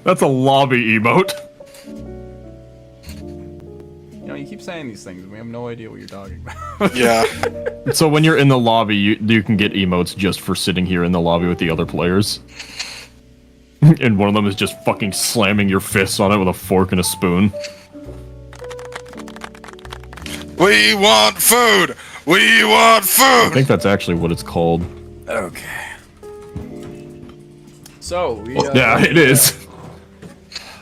That's a lobby emote. You know, you keep saying these things, and we have no idea what you're talking about. Yeah. So when you're in the lobby, you can get emotes just for sitting here in the lobby with the other players. And one of them is just fucking slamming your fists on it with a fork and a spoon. We want food! We want food! I think that's actually what it's called. Okay. So, we, Yeah, it is.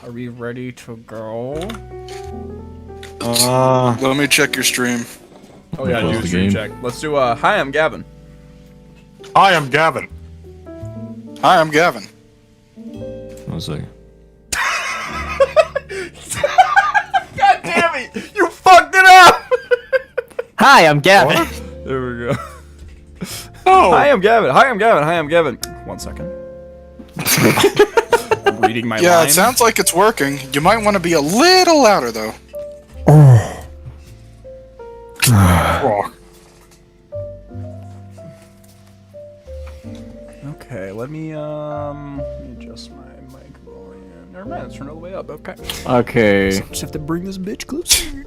Are we ready to go? Let me check your stream. Oh yeah, Close do a the stream game. check. Let's do hi, I'm Gavin. Hi, I'm Gavin. Hi, I'm Gavin. One second. God damn it! You fucked it up! Hi, I'm Gavin. There we go. Oh, Hi, I'm Gavin. Hi, I'm Gavin. Hi, I'm Gavin. 1 second. I'm reading my Yeah, line. it sounds like it's working. You might want to be a little louder, though. oh. Okay, let me adjust my mic volume. Never mind, it's turned all the way up. Okay. Okay. So just have to bring this bitch closer.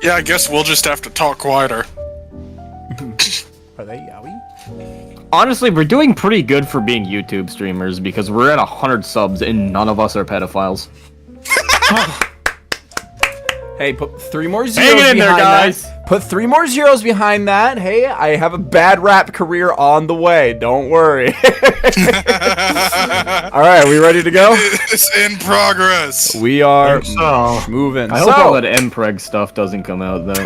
Yeah, I guess we'll just have to talk quieter. Are they yaoi? Honestly, we're doing pretty good for being YouTube streamers because we're at 100 subs and none of us are pedophiles. Hey, put 3 more zeros Hang it in there, behind guys. that. Put 3 more zeros behind that. Hey, I have a bad rap career on the way. Don't worry. All right, we ready to go? It's in progress. We are So, moving. I hope all that MPreg stuff doesn't come out, though.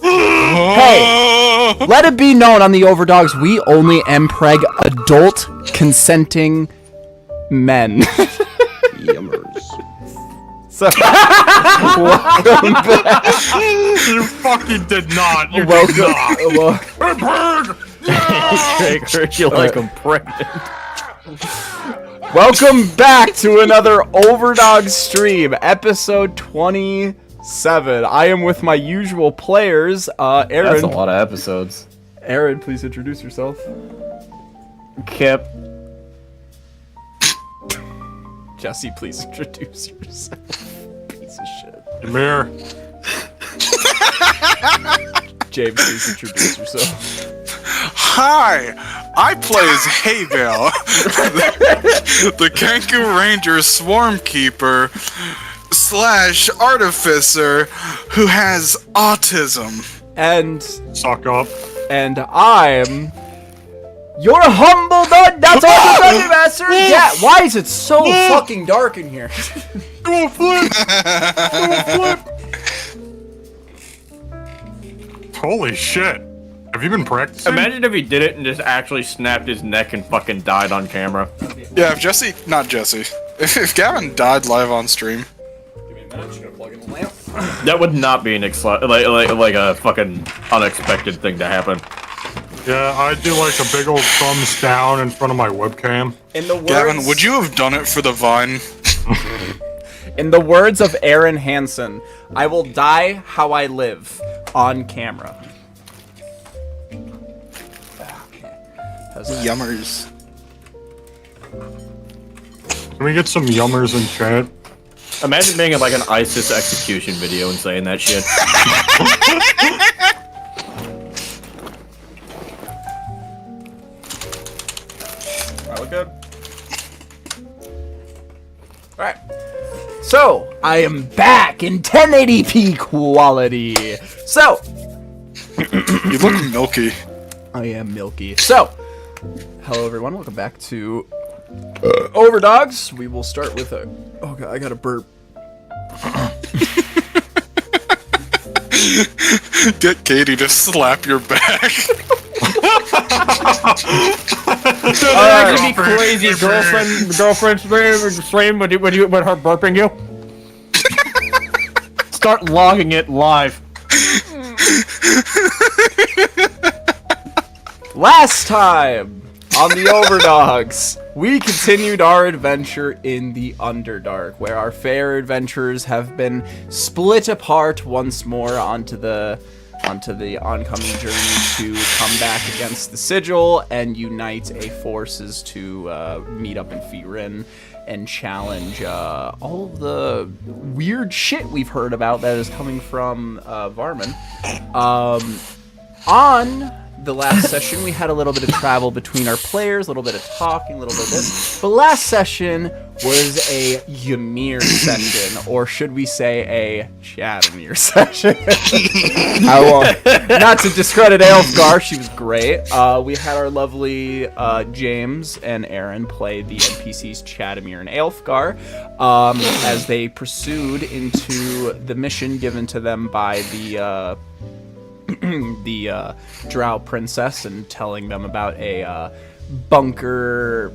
Hey, let it be known on the Overdogs, we only MPreg adult consenting men. Yummers. So, welcome back. you fucking did not. You did Welcome. not. Craig heard you like I'm pregnant. Welcome back to another Overdogs stream, episode 27. I am with my usual players, That's a Aaron. lot of episodes. Aaron, please introduce yourself. Kip. Jesse, please introduce yourself. Piece of shit. Amir. James, please introduce yourself. Hi, I play as Haybale, the Kanku Ranger Swarm Keeper / Artificer who has autism. And Suck up. I'm your humble that's all the Dungeon Master. Yeah, why is it so fucking dark in here? Do a flip. Do a flip. Holy shit. Have you been practicing? Imagine if he did it and just actually snapped his neck and fucking died on camera. Yeah, if not Jesse. If Gavin died live on stream. Give me a minute, I'm just gonna plug in the lamp. That would not be an like a fucking unexpected thing to happen. Yeah, I do like a big old thumbs down in front of my webcam. In the words, Gavin, would you have done it for the Vine? in the words of Aaron Hansen, I will die how I live on camera. Yummers. Can we get some yummers in chat? Imagine being in like an ISIS execution video and saying that shit. I look good. Alright. So, I am back in 1080p quality. So, You look milky. I am milky. So, hello everyone, welcome back to Overdogs. We will start with a... Oh god, I got a burp. Get Katie to slap your back. That could be crazy girlfriend stream when her burping you. Start logging it live. Last time on the Overdogs, we continued our adventure in the Underdark, where our fair adventurers have been split apart once more onto the onto the oncoming journey to come back against the Sigil and unite a forces to meet up in Firin and challenge all of the weird shit we've heard about that is coming from Varman. On the last session, we had a little bit of travel between our players, a little bit of talking, a little bit of this. The last session was a Ymir session, or should we say a Chadamir session? Not to discredit Aelfgar, she was great. We had our lovely James and Aaron play the NPCs Chadamir and Aelfgar as they pursued into the mission given to them by the Drow princess and telling them about a bunker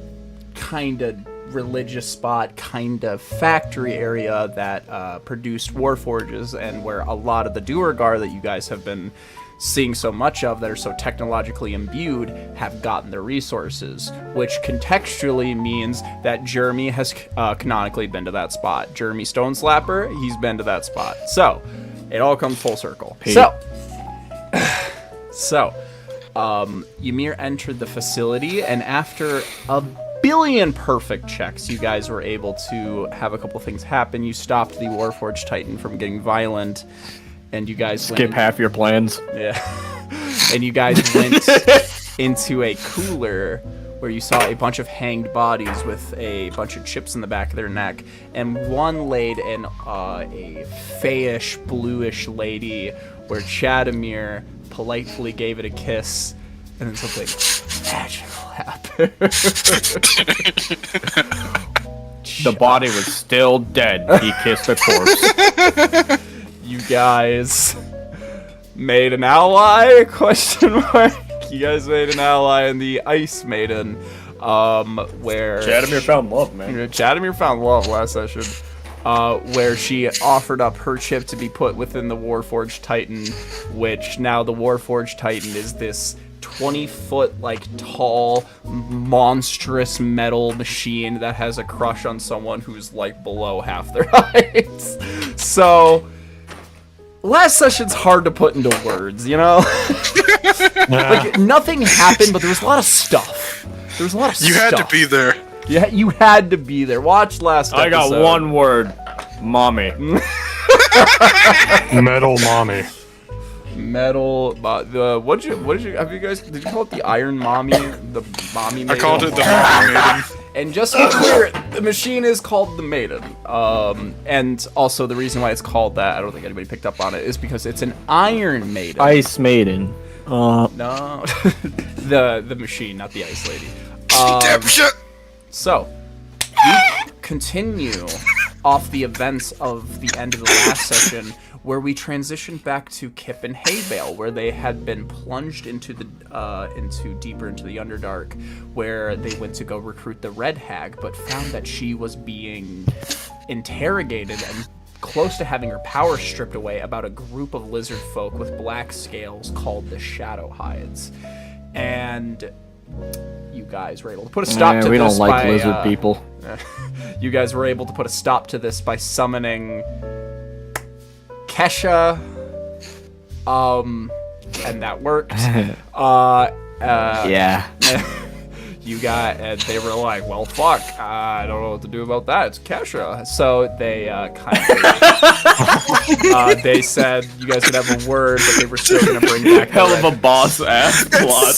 kind of religious spot, kind of factory area that produced Warforges, and where a lot of the Duergar that you guys have been seeing so much of that are so technologically imbued have gotten their resources, which contextually means that Jeremy has canonically been to that spot. Jeremy Stoneslapper, he's been to that spot. So it all comes full circle. Pete. So, Ymir entered the facility, and after a billion perfect checks, you guys were able to have a couple things happen. You stopped the Warforged Titan from getting violent, and you guys Skip half your plans. Yeah. And you guys went into a cooler where you saw a bunch of hanged bodies with a bunch of chips in the back of their neck, and one laid in a fayish, bluish lady where Chadamir politely gave it a kiss, and then something magical happened. The body was still dead. He kissed the corpse. You guys made an ally? Question mark. You guys made an ally in the Ice Maiden, where Chadamir found love, man. Chadamir found love last session, where she offered up her chip to be put within the Warforged Titan, which now the Warforged Titan is this 20-foot, like, tall, monstrous metal machine that has a crush on someone who's, like, below half their height. So, last session's hard to put into words, you know? Like, nothing happened, but there was a lot of stuff. There was a lot of stuff. You had to be there. Yeah, you had to be there. Watch last episode. I got one word. Mommy. Metal mommy. Metal. What did you did you call it the Iron Mommy? The Mommy Maiden? I called it the Mommy Maiden. And just to be clear, the machine is called the Maiden. And also the reason why it's called that, I don't think anybody picked up on it, is because it's an Iron Maiden. Ice Maiden. No. the machine, not the Ice Lady. Damn shit. So, we continue off the events of the end of the last session, where we transitioned back to Kip and Haybale, where they had been plunged into deeper into the Underdark, where they went to go recruit the Red Hag, but found that she was being interrogated and close to having her power stripped away about a group of lizard folk with black scales called the Shadow Hides. And you guys were able to put a stop to this. We don't like by, lizard people. You guys were able to put a stop to this by summoning Kesha, and that worked. Yeah. And they were like, well, fuck, I don't know what to do about that. It's Kesha. So they they said you guys could have a word, but they were still going to bring back Hell of a boss-ass plot.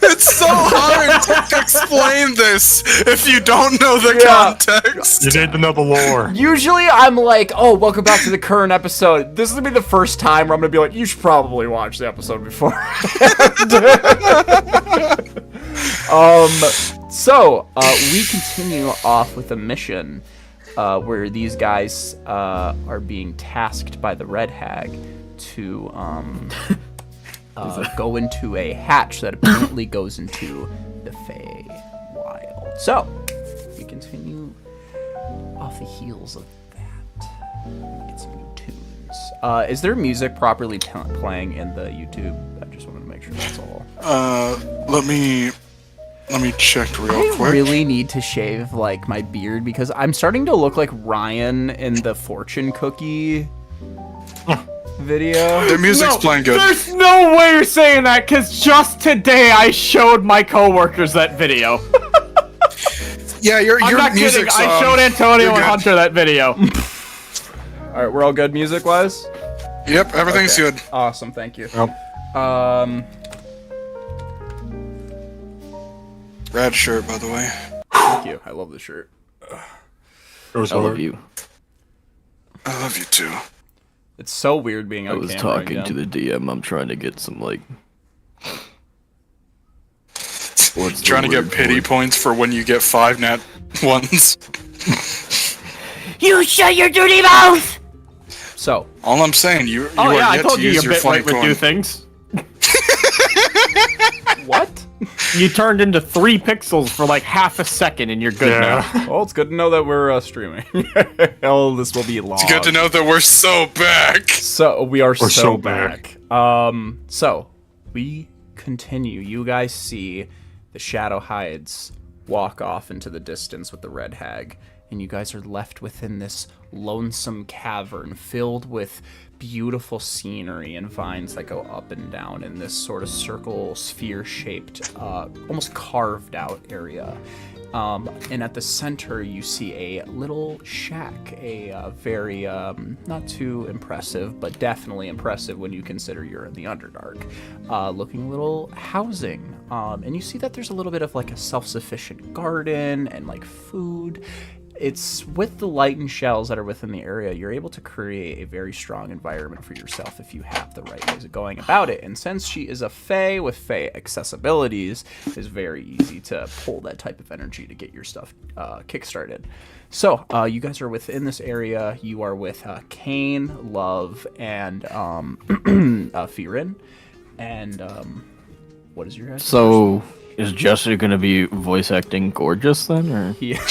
It's so hard to explain this if you don't know the context. You need to know the lore. Usually I'm like, oh, welcome back to the current episode. This is going to be the first time where I'm going to be like, you should probably watch the episode before. So we continue off with a mission where these guys are being tasked by the Red Hag to go into a hatch that apparently goes into the Fey Wild. So we continue off the heels of that. Get some new tunes. Is there music properly playing in the YouTube? I just wanted to make sure that's all. Let me check real quick. I really need to shave, like, my beard because I'm starting to look like Ryan in the fortune cookie. video. Their music's playing good. There's no way you're saying that, because just today I showed my coworkers that video. Yeah, your I'm not kidding. music's I showed Antonio you're and good. Hunter that video. All right, we're all good music-wise? Yep, everything's Okay. good. Awesome, thank you. Yep. Rad shirt, by the way. Thank you. I love the shirt. It was I love hard. you. I love you too. It's so weird being on I was camera talking again. to the DM. I'm trying to get some, like... What's the Trying to get word pity for it? points for when you get 5 nat 1s. You shut your dirty mouth! So, All I'm saying, you Oh are yeah, I yet told to you use your your bit funny rate would coin. do things. what? You turned into 3 pixels for like half a second and you're good now. Yeah. Well, it's good to know that we're streaming. Oh, this will be long. It's good to know that we're so back. So we are We're so so back. So we continue. You guys see the Shadow Hides walk off into the distance with the Red Hag, and you guys are left within this lonesome cavern filled with beautiful scenery and vines that go up and down in this sort of circle, sphere-shaped, almost carved out area. And at the center, you see a little shack, a very, not too impressive, but definitely impressive when you consider you're in the Underdark, looking little housing. And you see that there's a little bit of like a self-sufficient garden and like food. It's with the light and shells that are within the area, you're able to create a very strong environment for yourself if you have the right ways of going about it. And since she is a Fae with Fae accessibilities, it's very easy to pull that type of energy to get your stuff kickstarted. So, you guys are within this area. You are with Kane, Love, and Firin. And what is your guys' So, is Jessica gonna be voice acting gorgeous then, or? Yeah.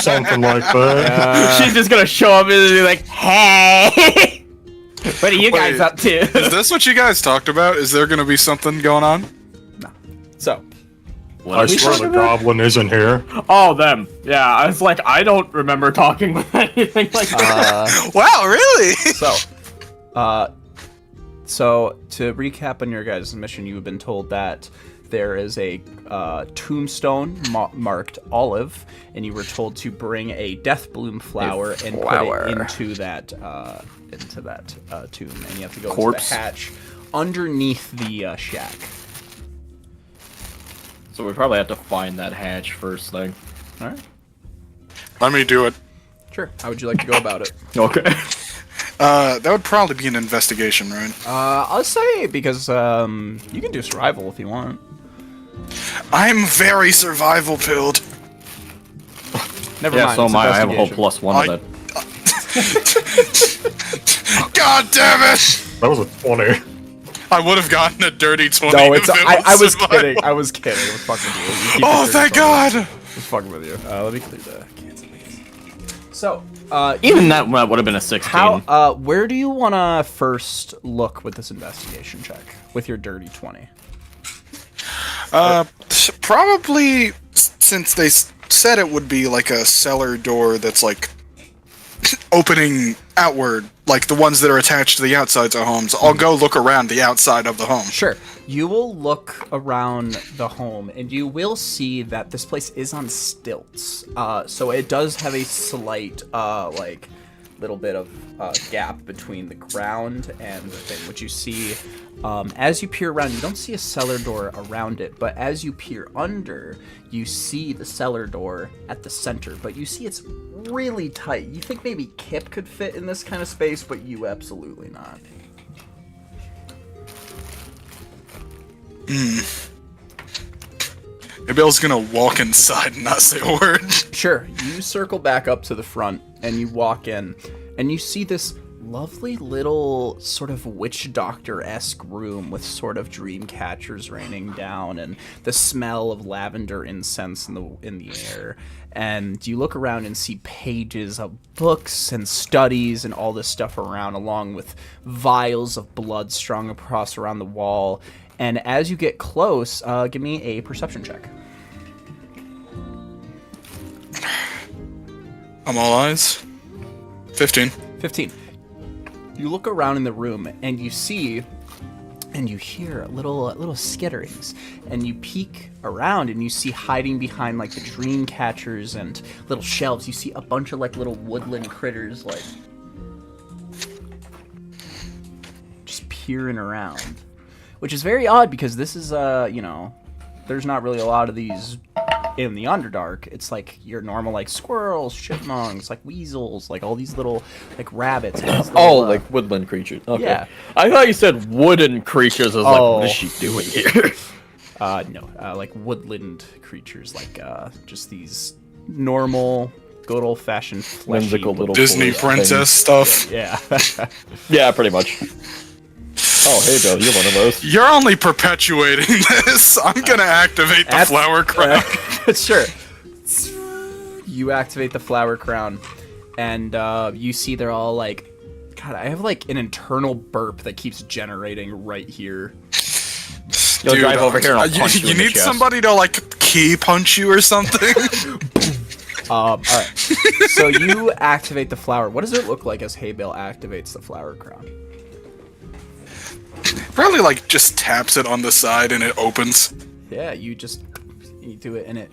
Something like that. She's just gonna show up and be like, "Hey, what are you guys Wait, up to?" Is this what you guys talked about? Is there going to be something going on? So, I swear the goblin isn't here. Oh, them. Yeah, I was like, I don't remember talking with anything like that. Wow, really? So to recap on your guys' mission, you have been told that there is a tombstone marked olive, and you were told to bring a death bloom flower and put it into that tomb, and you have to go Corpse. into the hatch underneath the shack. So we probably have to find that hatch first thing. All right, Let me do it. sure. How would you like to go about it? Okay. That would probably be an investigation, right? I'll say because you can do survival if you want. I'm very survival pilled. Never Yeah, mind. so it's am I. I have a whole investigation. +1 I- of that. God damn it! That was a 20. I would have gotten a dirty 20. No, it's if it I was survival. kidding. I was kidding. I was fucking with you. You keep Oh, it thank dirty, God! I was fucking with you. Let me clear the cancel these. So, Even that would have been a 16. how? Where do you want to first look with this investigation check with your dirty 20? Probably since they said it would be like a cellar door that's like opening outward, like the ones that are attached to the outsides of homes. I'll go look around the outside of the home. Sure. You will look around the home, and you will see that this place is on stilts. So it does have a slight, like, little bit of gap between the ground and the thing. What you see, as you peer around, you don't see a cellar door around it, but as you peer under, you see the cellar door at the center, but you see it's really tight. You think maybe Kip could fit in this kind of space, but you absolutely not. Maybe I was gonna walk inside and not say a word. Sure, you circle back up to the front and you walk in and you see this lovely little sort of witch doctor-esque room with sort of dream catchers raining down and the smell of lavender incense in the air. And you look around and see pages of books and studies and all this stuff around, along with vials of blood strung across around the wall. And as you get close, give me a perception check. I'm all eyes. 15. 15. You look around in the room and you see and you hear little skitterings, and you peek around and you see hiding behind like the dream catchers and little shelves, you see a bunch of like little woodland critters like just peering around, which is very odd because this is you know, there's not really a lot of these in the Underdark. It's like your normal like squirrels, chipmunks, like weasels, like all these little like rabbits. And these little, like woodland creatures. Okay. Yeah. I thought you said wooden creatures. I was like, what is she doing here? No, like woodland creatures, like just these normal, good old-fashioned fleshy Whimsical little Disney boy princess stuff. Yeah. Yeah, pretty much. Oh, hey, Bill, you're one of those. You're only perpetuating this. I'm gonna activate the flower crown. Sure. You activate the flower crown, and you see they're all like, God, I have like an internal burp that keeps generating right here. You'll Dude, drive over here and I'll punch you you in the need chest. somebody to like key punch you or something. All right. So you activate the flower. What does it look like as Haybale activates the flower crown? Probably like just taps it on the side and it opens. Yeah, you do it and it,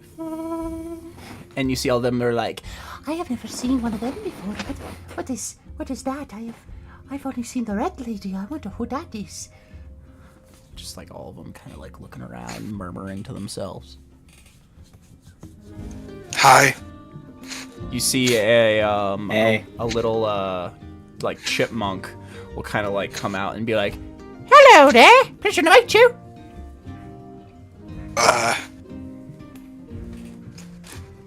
and you see all of them. They're like, I have never seen one of them before. What is that? I've only seen the red lady. I wonder who that is. just like all of them kind of like looking around, murmuring to themselves. Hi. You see a little like chipmunk will kind of like come out and be like, Hello there. Pleasure to meet you.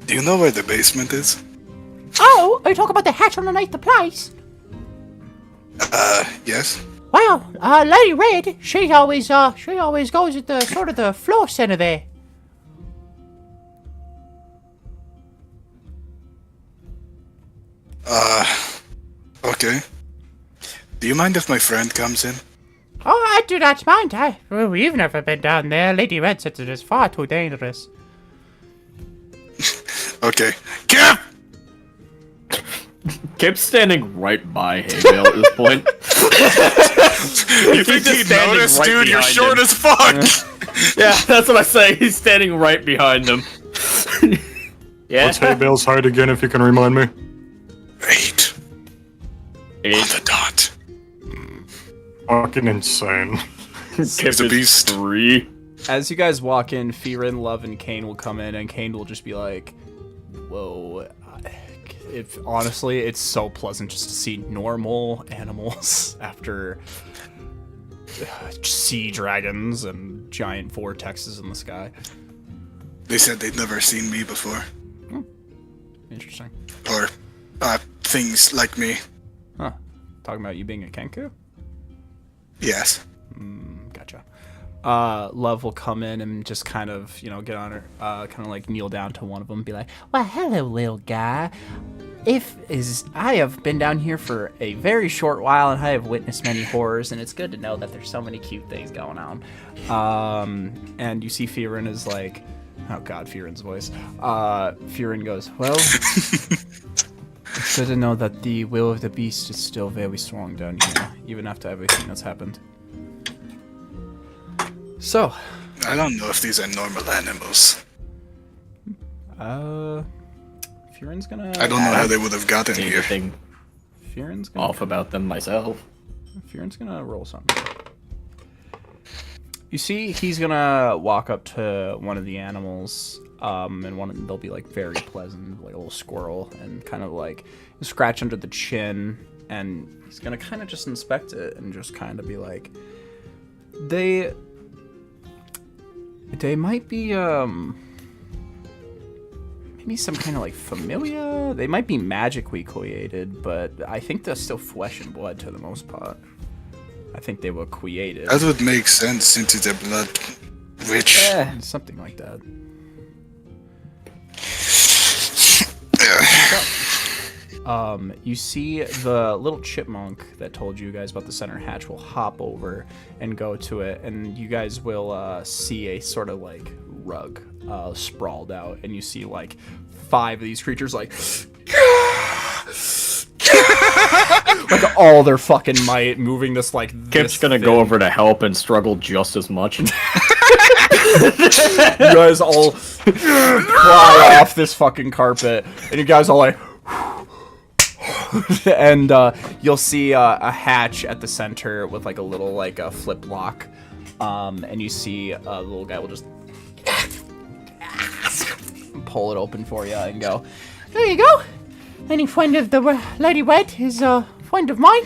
Do you know where the basement is? Oh, are you talking about the hatch underneath the place? Yes. Well, Lady Red, she always goes at the sort of the floor center there. Okay. Do you mind if my friend comes in? Oh, I do not mind. We've never been down there. Lady Red says it is far too dangerous. Okay. Kip! Kip's standing right by Haybale at this point. You think just he'd standing notice, right dude? You're behind short him. as fuck! Yeah, that's what I say. He's standing right behind him. Yeah. What's Haybale's height again, if you can remind me? 8. On the dot. Fucking insane. Kip a beast. 3. as you guys walk in, Fearin, Love, and Kane will come in, and Kane will just be like, whoa. If honestly, it's so pleasant just to see normal animals after sea dragons and giant vortexes in the sky. They said they'd never seen me before. Interesting. Or, things like me. Huh. Talking about you being a Kenku? Yes. Gotcha. Love will come in and just kind of, get on her, kind of like kneel down to one of them and be like, Well, hello, little guy. I have been down here for a very short while and I have witnessed many horrors, and it's good to know that there's so many cute things going on. And you see Fearin is like, oh god, Fearin's voice. Fearin goes, well, it's good to know that the will of the beast is still very strong down here, even after everything that's happened. So, I don't know if these are normal animals. Fearin's gonna... I don't know how they would have gotten here. Anything Fearin's gonna... off about them myself. Fearin's gonna roll something. You see, he's gonna walk up to one of the animals, and they'll be like very pleasant, like a little squirrel, and kind of like scratch under the chin, and he's gonna kind of just inspect it and just kind of be like, they might be maybe some kind of like familiar. They might be magically created, but I think they're still flesh and blood to the most part. I think they were created. That would make sense since it's a blood witch. Something like that. You see the little chipmunk that told you guys about the center hatch will hop over and go to it, and you guys will see a sort of like rug sprawled out, and you see like 5 of these creatures like like all their fucking might, moving this like. Kip's gonna go over to help and struggle just as much. You guys all fly off this fucking carpet, and you guys all like. And you'll see a hatch at the center with like a little like a flip lock, and you see a little guy will just pull it open for you and go. There you go. Any friend of the Lady Red is a friend of mine.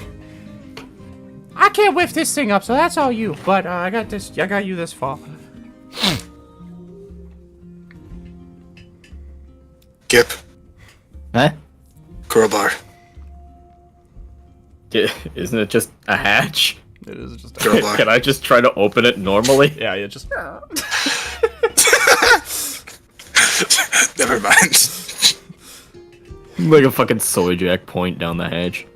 I can't whiff this thing up, so that's all you. But I got this. I got you this far. Gip, Huh? crowbar. Isn't it just a hatch? It is just. Crowbar. Can I just try to open it normally? Yeah, you just. Never mind. Like a fucking soy jack point down the hatch.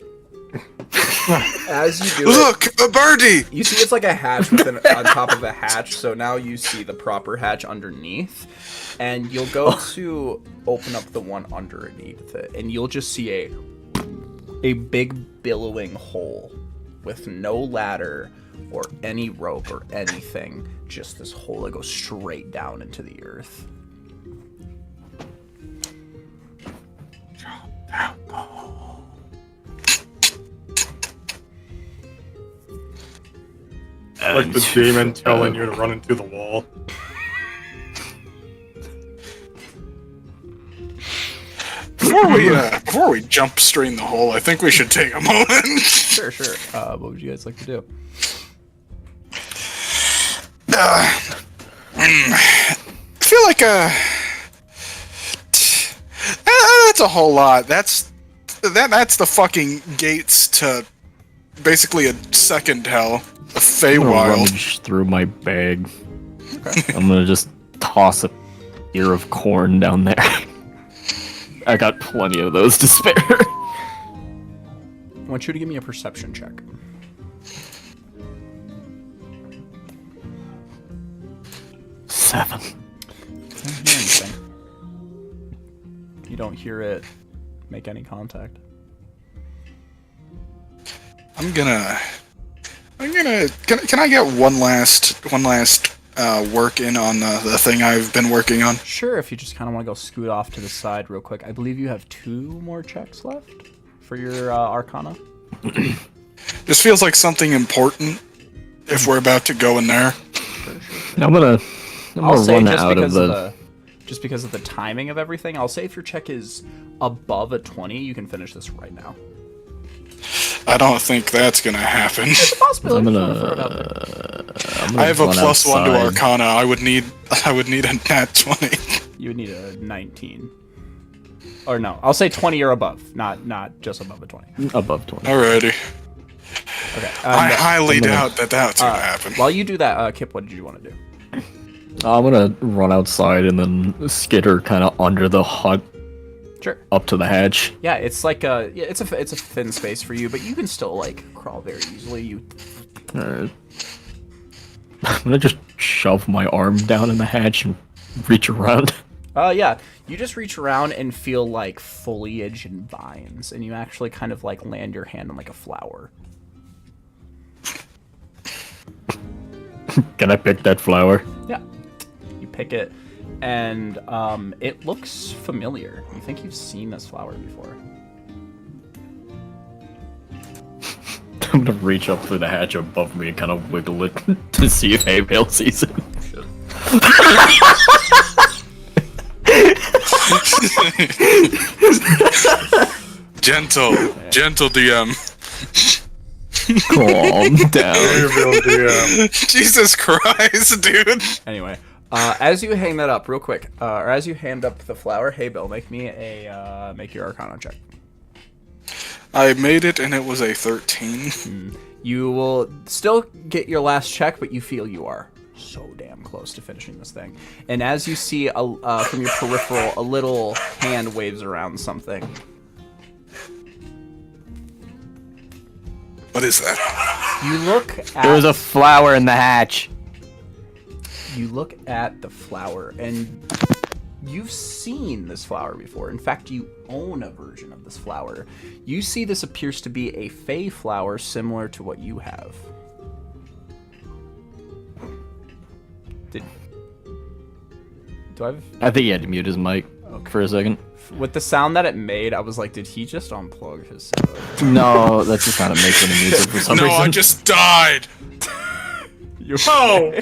As you do it, Look, a birdie! you see it's like a hatch within, on top of a hatch. So now you see the proper hatch underneath, and you'll go to open up the one underneath it, and you'll just see a big billowing hole with no ladder or any rope or anything. Just this hole that goes straight down into the earth. Like the demon telling you to run into the wall. Before we jump straight in the hole, I think we should take a moment. Sure. What would you guys like to do? I feel like that's a whole lot. That's the fucking gates to basically a second hell, a I'm gonna Feywild. rummage through my bag. I'm gonna just toss a ear of corn down there. I got plenty of those to spare. I want you to give me a perception check. Seven. You don't hear anything. You don't hear it make any contact. Can I get one last work in on the thing I've been working on? Sure, if you just kind of want to go scoot off to the side real quick. I believe you have 2 more checks left for your Arcana. This feels like something important if we're about to go in there. I'm gonna I'll say run just out because of of just because of the timing of everything, I'll say if your check is above a 20, you can finish this right now. I don't think that's gonna happen. It's a possibility. I'm if you gonna- wanna throw it out there. I have a run +1 to outside. Arcana. I would need a nat 20. You would need a 19. Or no, I'll say 20 or above, not just above a 20. above 20. Alrighty. Okay. I highly I'm gonna- doubt that that's gonna happen. While you do that, Kip, what did you want to do? I'm gonna run outside and then skitter kind of under the hut Sure. up to the hatch. Yeah, it's like it's a thin space for you, but you can still like crawl very easily. You I'm gonna just shove my arm down in the hatch and reach around. yeah, you just reach around and feel like foliage and vines, and you actually kind of like land your hand on like a flower. Can I pick that flower? Yeah, you pick it, and it looks familiar. You think you've seen this flower before? I'm gonna reach up through the hatch above me and kind of wiggle it to see if Haybale sees it. Gentle DM. Calm down. Jesus Christ, dude. Anyway, as you hang that up real quick, or as you hand up the flower, hey Bill, make me a make your Arcana check. I made it and it was a 13. You will still get your last check, but you feel you are so damn close to finishing this thing. And as you see from your peripheral, a little hand waves around something. What is that? You look at There was a flower in the hatch. you look at the flower, and You've seen this flower before. In fact, you own a version of this flower. You see this appears to be a fey flower similar to what you have. Do I have... I think he had to mute his mic for a second. With the sound that it made, I was like, did he just unplug his No, that's just how it makes when he mutes it for some No, reason. I just died. Oh!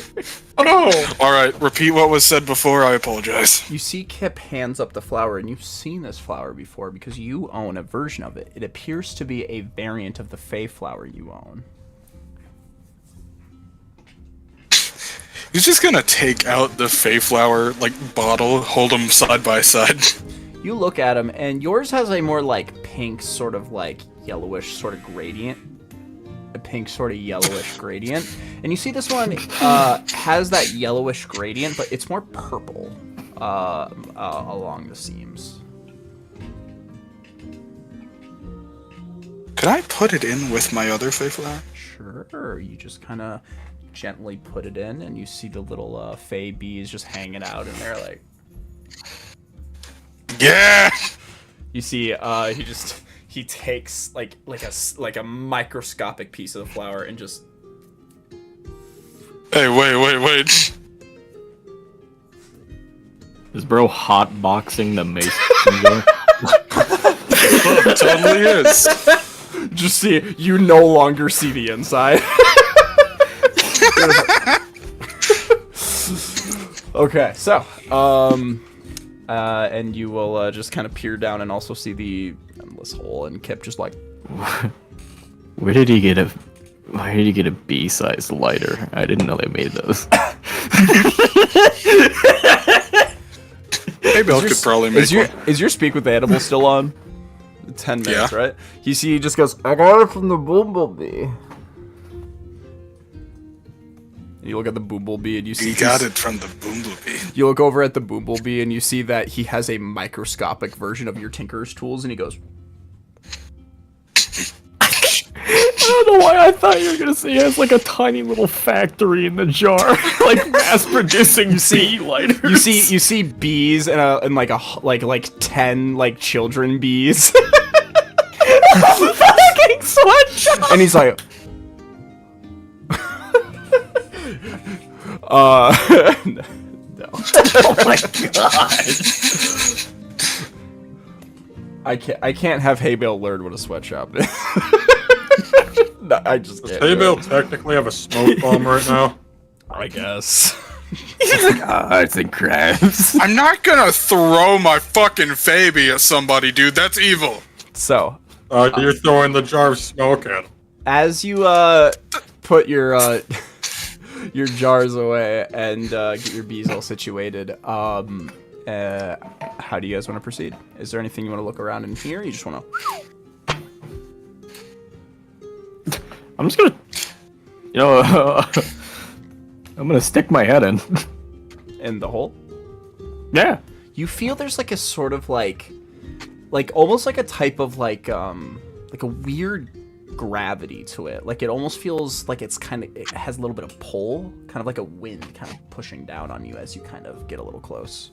Oh no! Alright, repeat what was said before, I apologize. You see Kip hands up the flower, and you've seen this flower before because you own a version of it. It appears to be a variant of the fey flower you own. He's just gonna take out the Feyflower, like, bottle, hold them side by side. You look at them, and yours has a more, like, pink, sort of, like, yellowish sort of gradient. A pink sort of yellowish gradient. And you see this one has that yellowish gradient, but it's more purple along the seams. Could I put it in with my other Feyflower? Sure, you just kind of gently put it in, and you see the little fey bees just hanging out in there, like... Yeah! You see, he takes like a microscopic piece of the flower and just... Hey, wait. Is bro hotboxing the mason jar? Totally is. Just see, you no longer see the inside. Okay, so, and you will just kind of peer down and also see the endless hole, and Kip just like... Where did he get a B-sized lighter? I didn't know they made those. Hey, Bill could probably make one. Is your speak with the animal still on? 10 minutes, Yeah. right? You see, he just goes, I got it from the bumblebee. You look at the bumblebee and you see... He got it from the bumblebee. You look over at the bumblebee and you see that he has a microscopic version of your Tinker's tools, and he goes... I don't know why I thought you were gonna say he has like a tiny little factory in the jar, like mass producing bee lighters. You see bees and like 10 like children bees. fucking sweatshop. And he's like... no. Oh my god. I can't have Haybale learn what a sweatshop is. No, I just Does can't. Haybale technically have a smoke bomb right now? I guess. He's like, arts and crafts. I'm not gonna throw my fucking Fabi at somebody, dude. That's evil. So, You're throwing the jar of smoke at him. as you put your jars away and get your bees all situated, how do you guys want to proceed? Is there anything you want to look around in here? Or you just want to... I'm just gonna, I'm gonna stick my head in. In the hole? Yeah. You feel there's like a sort of like almost like a type of like a weird gravity to it. Like it almost feels like it has a little bit of pull, kind of like a wind kind of pushing down on you as you kind of get a little close.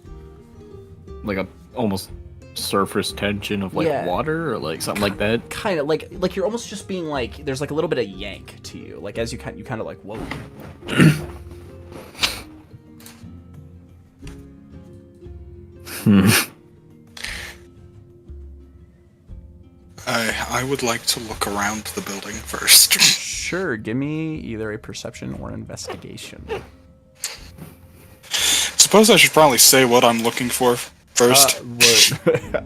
Like a almost surface tension of like Yeah. water or like something like that. Kind of like you're almost just being like, there's like a little bit of yank to you. Like as you kind of like, whoa. I would like to look around the building first. Sure, give me either a perception or investigation. Suppose I should probably say what I'm looking for first.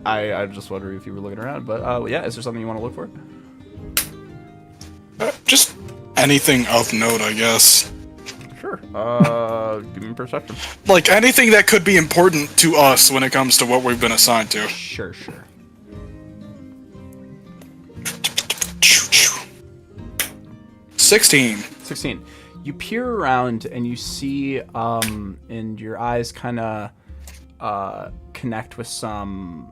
I'm just wondering if you were looking around, but yeah, is there something you want to look for? Just anything of note, I guess. Sure. Give me perception. Like anything that could be important to us when it comes to what we've been assigned to. Sure. 16. You peer around and you see, and your eyes kind of connect with some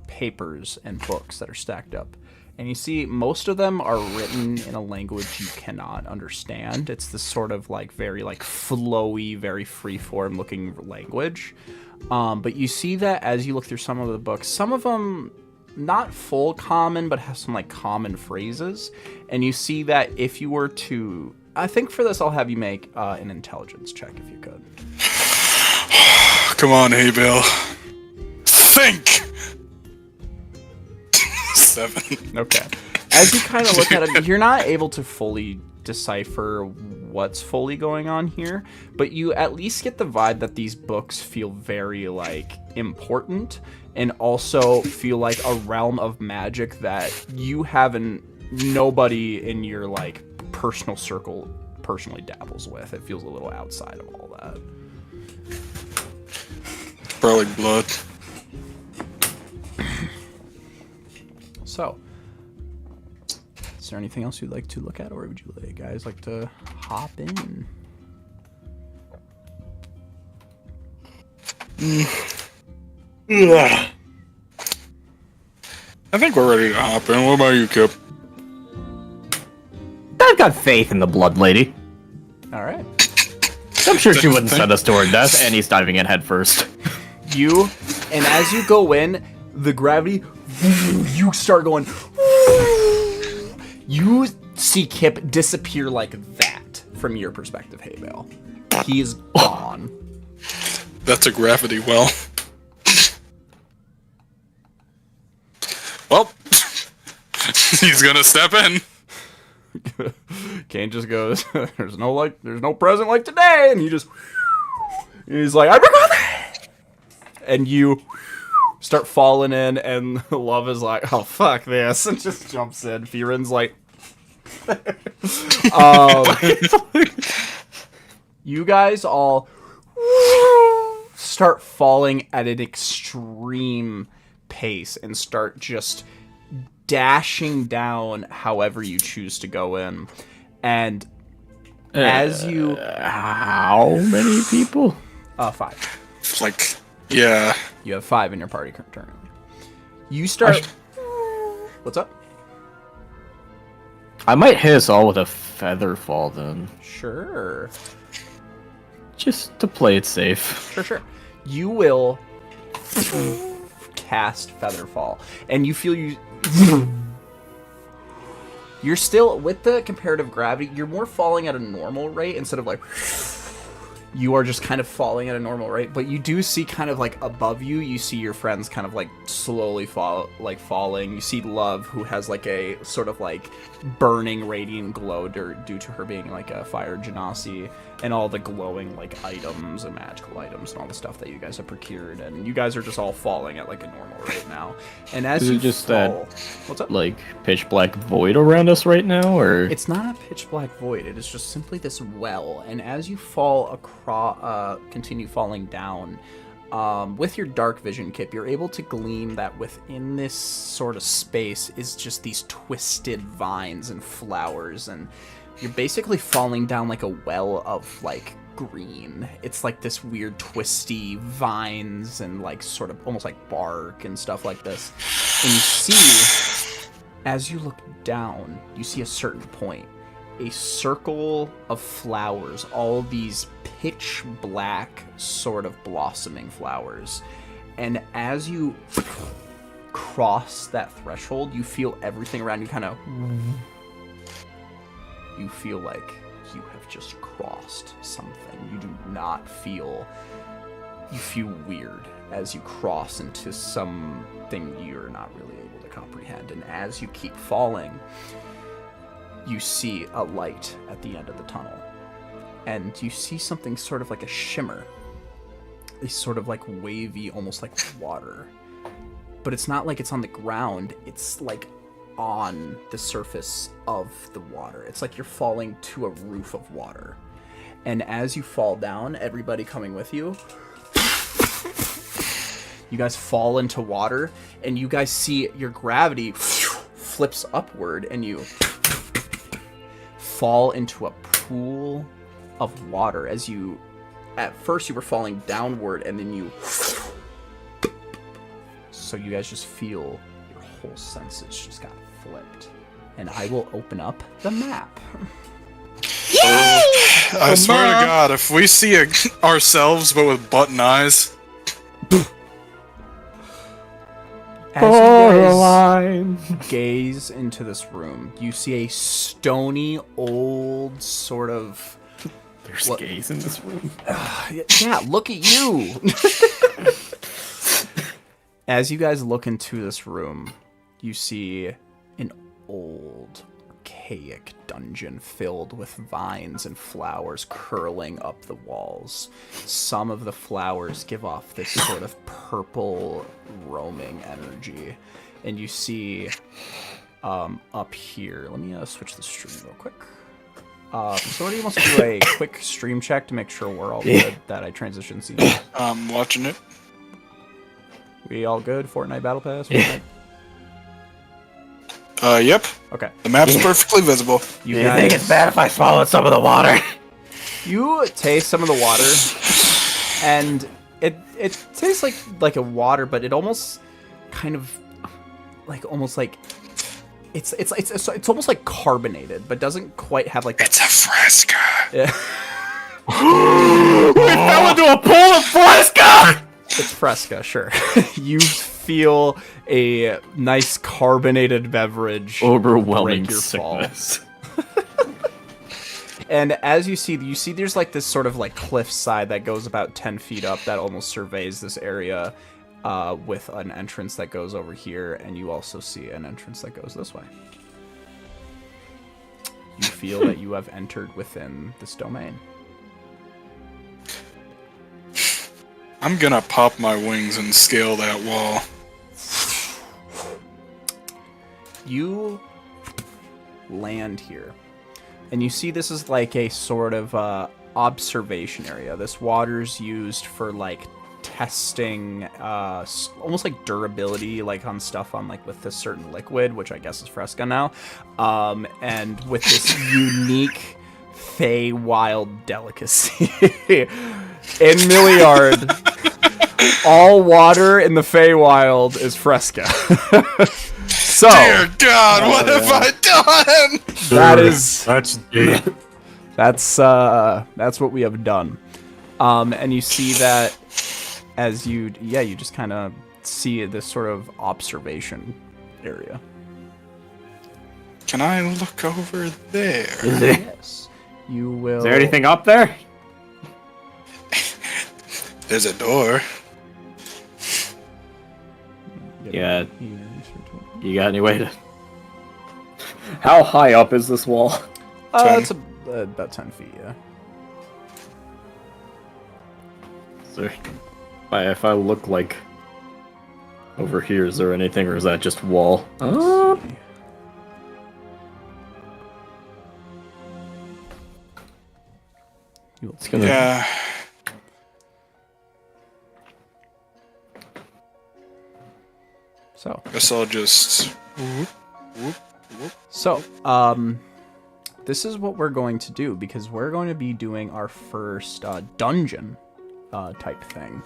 papers and books that are stacked up. And you see, most of them are written in a language you cannot understand. It's this sort of like very like flowy, very free-form looking language. But you see that as you look through some of the books, some of them not full common, but have some like common phrases. And you see that if you were to, I think for this I'll have you make an intelligence check if you could. Come on, hey Bill. Think. 7. Okay. As you kind of look at it, you're not able to fully decipher what's fully going on here, but you at least get the vibe that these books feel very like important and also feel like a realm of magic that you haven't, nobody in your like personal circle personally dabbles with. It feels a little outside of all that. Probably blood. So, is there anything else you'd like to look at, or would you guys like to hop in? I think we're ready to hop in. What about you, Kip? I've got faith in the Blood Lady. All right. I'm sure she wouldn't send us to her death, and he's diving in head first. And as you go in, the gravity, you start going. You see Kip disappear like that from your perspective, Hey Bale. He is gone. That's a gravity well. Well, he's gonna step in. Kane just goes, there's no present like today, and he's like, I forgot that. And you start falling in, and Love is like, oh fuck this, and just jumps in. Firen's like, you guys all start falling at an extreme pace and start just dashing down however you choose to go in. And as you... How many people? 5. Like, yeah. You have 5 in your party currently. You start... What's up? I might hit us all with a feather fall then. Sure. Just to play it safe. Sure. You will cast Featherfall. And you feel you're still, with the comparative gravity, you're more falling at a normal rate instead of like... You are just kind of falling at a normal rate, but you do see kind of like above you, you see your friends kind of like slowly falling. You see Love, who has like a sort of like burning radiant glow due to her being like a fire genasi, and all the glowing like items and magical items and all the stuff that you guys have procured, and you guys are just all falling at like a normal rate now. And as Is you it just fall, that what's up? like pitch black void around us right now, or It's not a pitch black void. It is just simply this well. And as you fall across, continue falling down, with your dark vision, Kip, you're able to glean that within this sort of space is just these twisted vines and flowers, and you're basically falling down like a well of like green. It's like this weird twisty vines and like sort of almost like bark and stuff like this. And you see, as you look down, you see a certain point, a circle of flowers, all these pitch black sort of blossoming flowers. And as you cross that threshold, you feel everything around you kind of... You feel like you have just crossed something. You do not feel... You feel weird as you cross into something you're not really able to comprehend. And as you keep falling, you see a light at the end of the tunnel. And you see something sort of like a shimmer. A sort of like wavy, almost like water. But it's not like it's on the ground. It's like on the surface of the water. It's like you're falling to a roof of water. And as you fall down, everybody coming with you, you guys fall into water, and you guys see your gravity flips upward, and you fall into a pool of water. As you, at first you were falling downward, and then you, so you guys just feel your whole senses just got flipped. And I will open up the map. I swear to God, if we see ourselves but with button eyes, As you guys gaze into this room, you see a stony, old sort of... There's gays in this room. Yeah, look at you! As you guys look into this room, you see an old, archaic dungeon filled with vines and flowers curling up the walls. Some of the flowers give off this sort of purple roaming energy. And you see up here, let me switch the stream real quick. Somebody wants to do a quick stream check to make sure we're all good, that I transition scene. I'm watching it. We all good? Fortnite Battle Pass? Fortnite? Yep. Okay. The map's perfectly visible. You Do you guys, think it's bad if I swallowed some of the water? you taste some of the water, and it tastes like a water, but it almost kind of almost like it's almost like carbonated, but doesn't quite have like that. It's a Fresca. Yeah. We fell into a pool of Fresca! It's Fresca, sure. You feel a nice carbonated beverage Overwhelming break your sickness. And as you see there's like this sort of like cliff side that goes about 10 feet up that almost surveys this area with an entrance that goes over here, and you also see an entrance that goes this way. You feel that you have entered within this domain. I'm gonna pop my wings and scale that wall. You land here, and you see this is like a sort of observation area. This water's used for like testing, almost like durability, like on stuff on like with this certain liquid, which I guess is Fresca now, and with this unique Feywild delicacy. In Milliard, all water in the Feywild is Fresca. So, Dear God, what have I done? that is That's deep. that's what we have done. And you see that as you just kind of see this sort of observation area. Can I look over there? Yes, you will. Is there anything up there? There's a door. Yeah. You got any way to... How high up is this wall? It's about 10 feet, yeah. So, if I look like over here, is there anything, or is that just wall? It's gonna... Yeah. So, Guess I'll just. this is what we're going to do, because we're going to be doing our first dungeon type thing.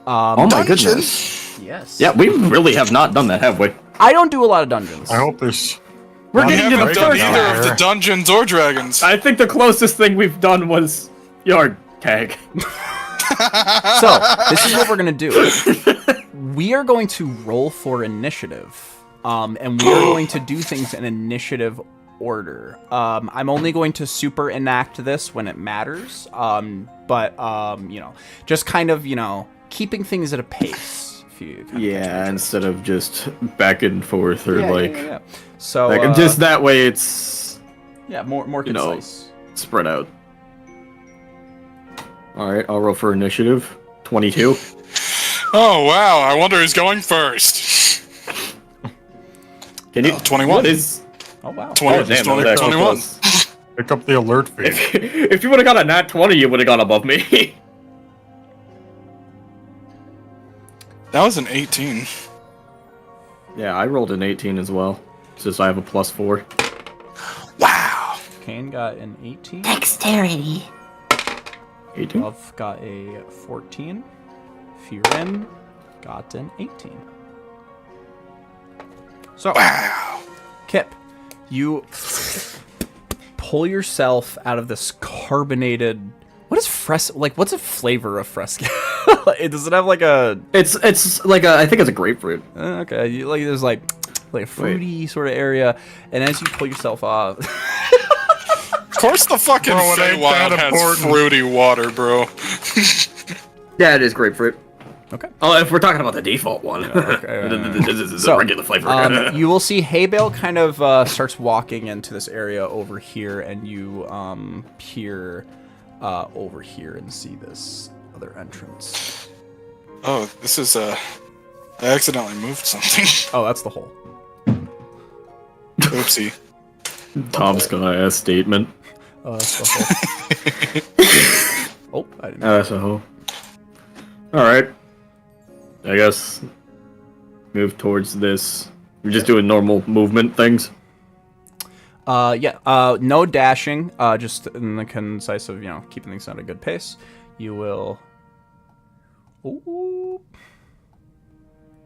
Oh my Dungeon? goodness. Yes. Yeah, we really have not done that, have we? I don't do a lot of dungeons. I hope there's. We're We getting to the haven't done first either one. of the dungeons or dragons. I think the closest thing we've done was yard tag. So, this is what we're going to do. We are going to roll for initiative, and we are going to do things in initiative order. I'm only going to super enact this when it matters, but, just kind of, keeping things at a pace. If you kind of catch my Yeah, drift. instead of just back and forth or Yeah. So, like just that way it's more you know, concise. spread out. All right, I'll roll for initiative. 22. Oh wow! I wonder who's going first. Can you? 21. What is? Oh, wow. 20, Oh, damn, 20, that was actually 21. close. Pick up the alert feed. If you would have got a nat 20, you would have gone above me. That was an 18. Yeah, I rolled an 18 as well. Since I have a +4. Wow. Kane got an 18. Dexterity. 18. Love got a 14. Furin got an 18. So, Wow. Kip, you pull yourself out of this carbonated. What is what's a flavor of Fresca? Does it have like a? It's like I think it's a grapefruit. Okay, there's like a fruity sort of area, and as you pull yourself off. Of course, the fucking Bro, it ain't Feywild that has important. fruity water, bro. Yeah, it is grapefruit. Okay. Oh, if we're talking about the default one. This is a regular flavor. You will see Haybale kind of starts walking into this area over here, and you peer over here and see this other entrance. Oh, this is I accidentally moved something. Oh, that's the hole. Oopsie. Tom's got a statement. That's the hole. Oh, I didn't. That's a hole. Alright. I guess move towards this. We're just doing normal movement things. Yeah. No dashing. Just in the concise of keeping things at a good pace. You will. Ooh.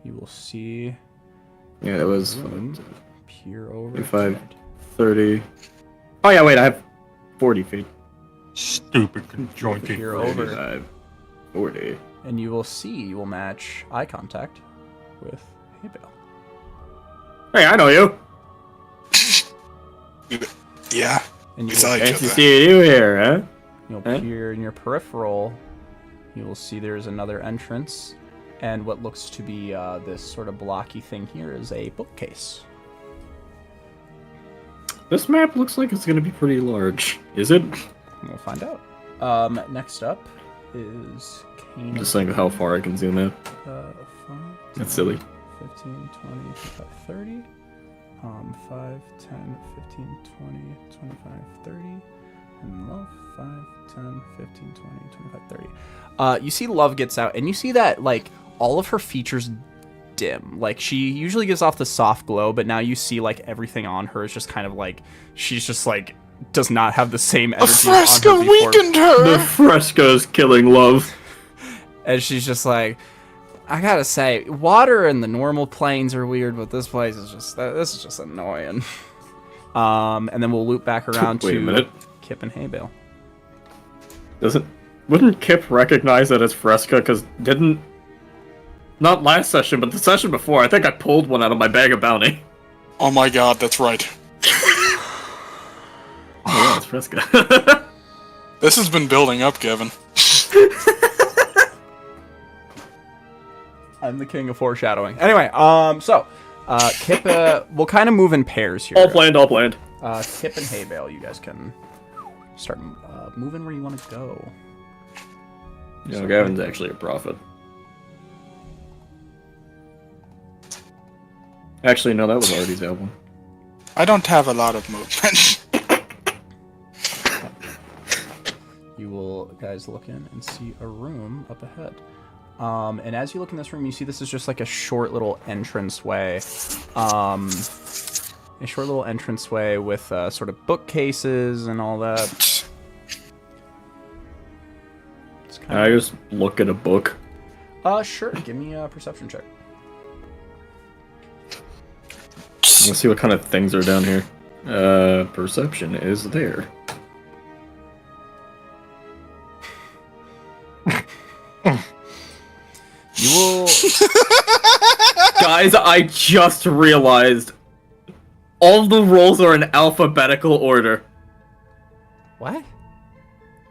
You will see. Yeah, it was Peer over. 25, 30. Oh yeah, wait, I have 40 feet. Stupid conjointed. Peer over. 35, 40. And you will match eye contact with Haybale. Hey, I know you. Yeah. And We saw each Fancy other. seeing you here, huh? you'll Huh? peer in your peripheral. You will see there's another entrance, and what looks to be this sort of blocky thing here is a bookcase. This map looks like it's gonna be pretty large. Is it? We'll find out. Next up is Kane. I'm just saying how far I can zoom in. 5, That's silly. 15, 20, 25, 30. 5, 10, 15, 20, 25, 30. And Love, 5, 10, 15, 20, 25, 30. You see Love gets out, and you see that, like, all of her features dim. Like, she usually gives off the soft glow, but now you see, like, everything on her is just kind of like, she's just, like, does not have the same energy Fresca on her before. weakened her! The fresco's killing love. And she's just like, I gotta say, water and the normal planes are weird, but this place is just, this is just annoying. And then we'll loop back around Wait a to minute. Kip and Haybale. Wouldn't Kip recognize that as Fresca? Because not last session, but the session before, I think I pulled one out of my bag of bounty. Oh my god, that's right. Oh yeah, it's Fresca. This has been building up, Kevin. I'm the king of foreshadowing. Anyway, so Kip, we'll kind of move in pairs here. all planned. Kip and Haybale, you guys can start moving where you want to go. Yeah, Gavin's actually a prophet. Actually, no, that was Artie's album. I don't have a lot of movement. You will, guys, look in and see a room up ahead. And as you look in this room, you see this is just like a short little entranceway. A short little entranceway with sort of bookcases and all that. It's Can I just look at a book? Sure. Give me a perception check. Let's see what kind of things are down here. Perception is there. You will. Guys, I just realized all the rolls are in alphabetical order. What?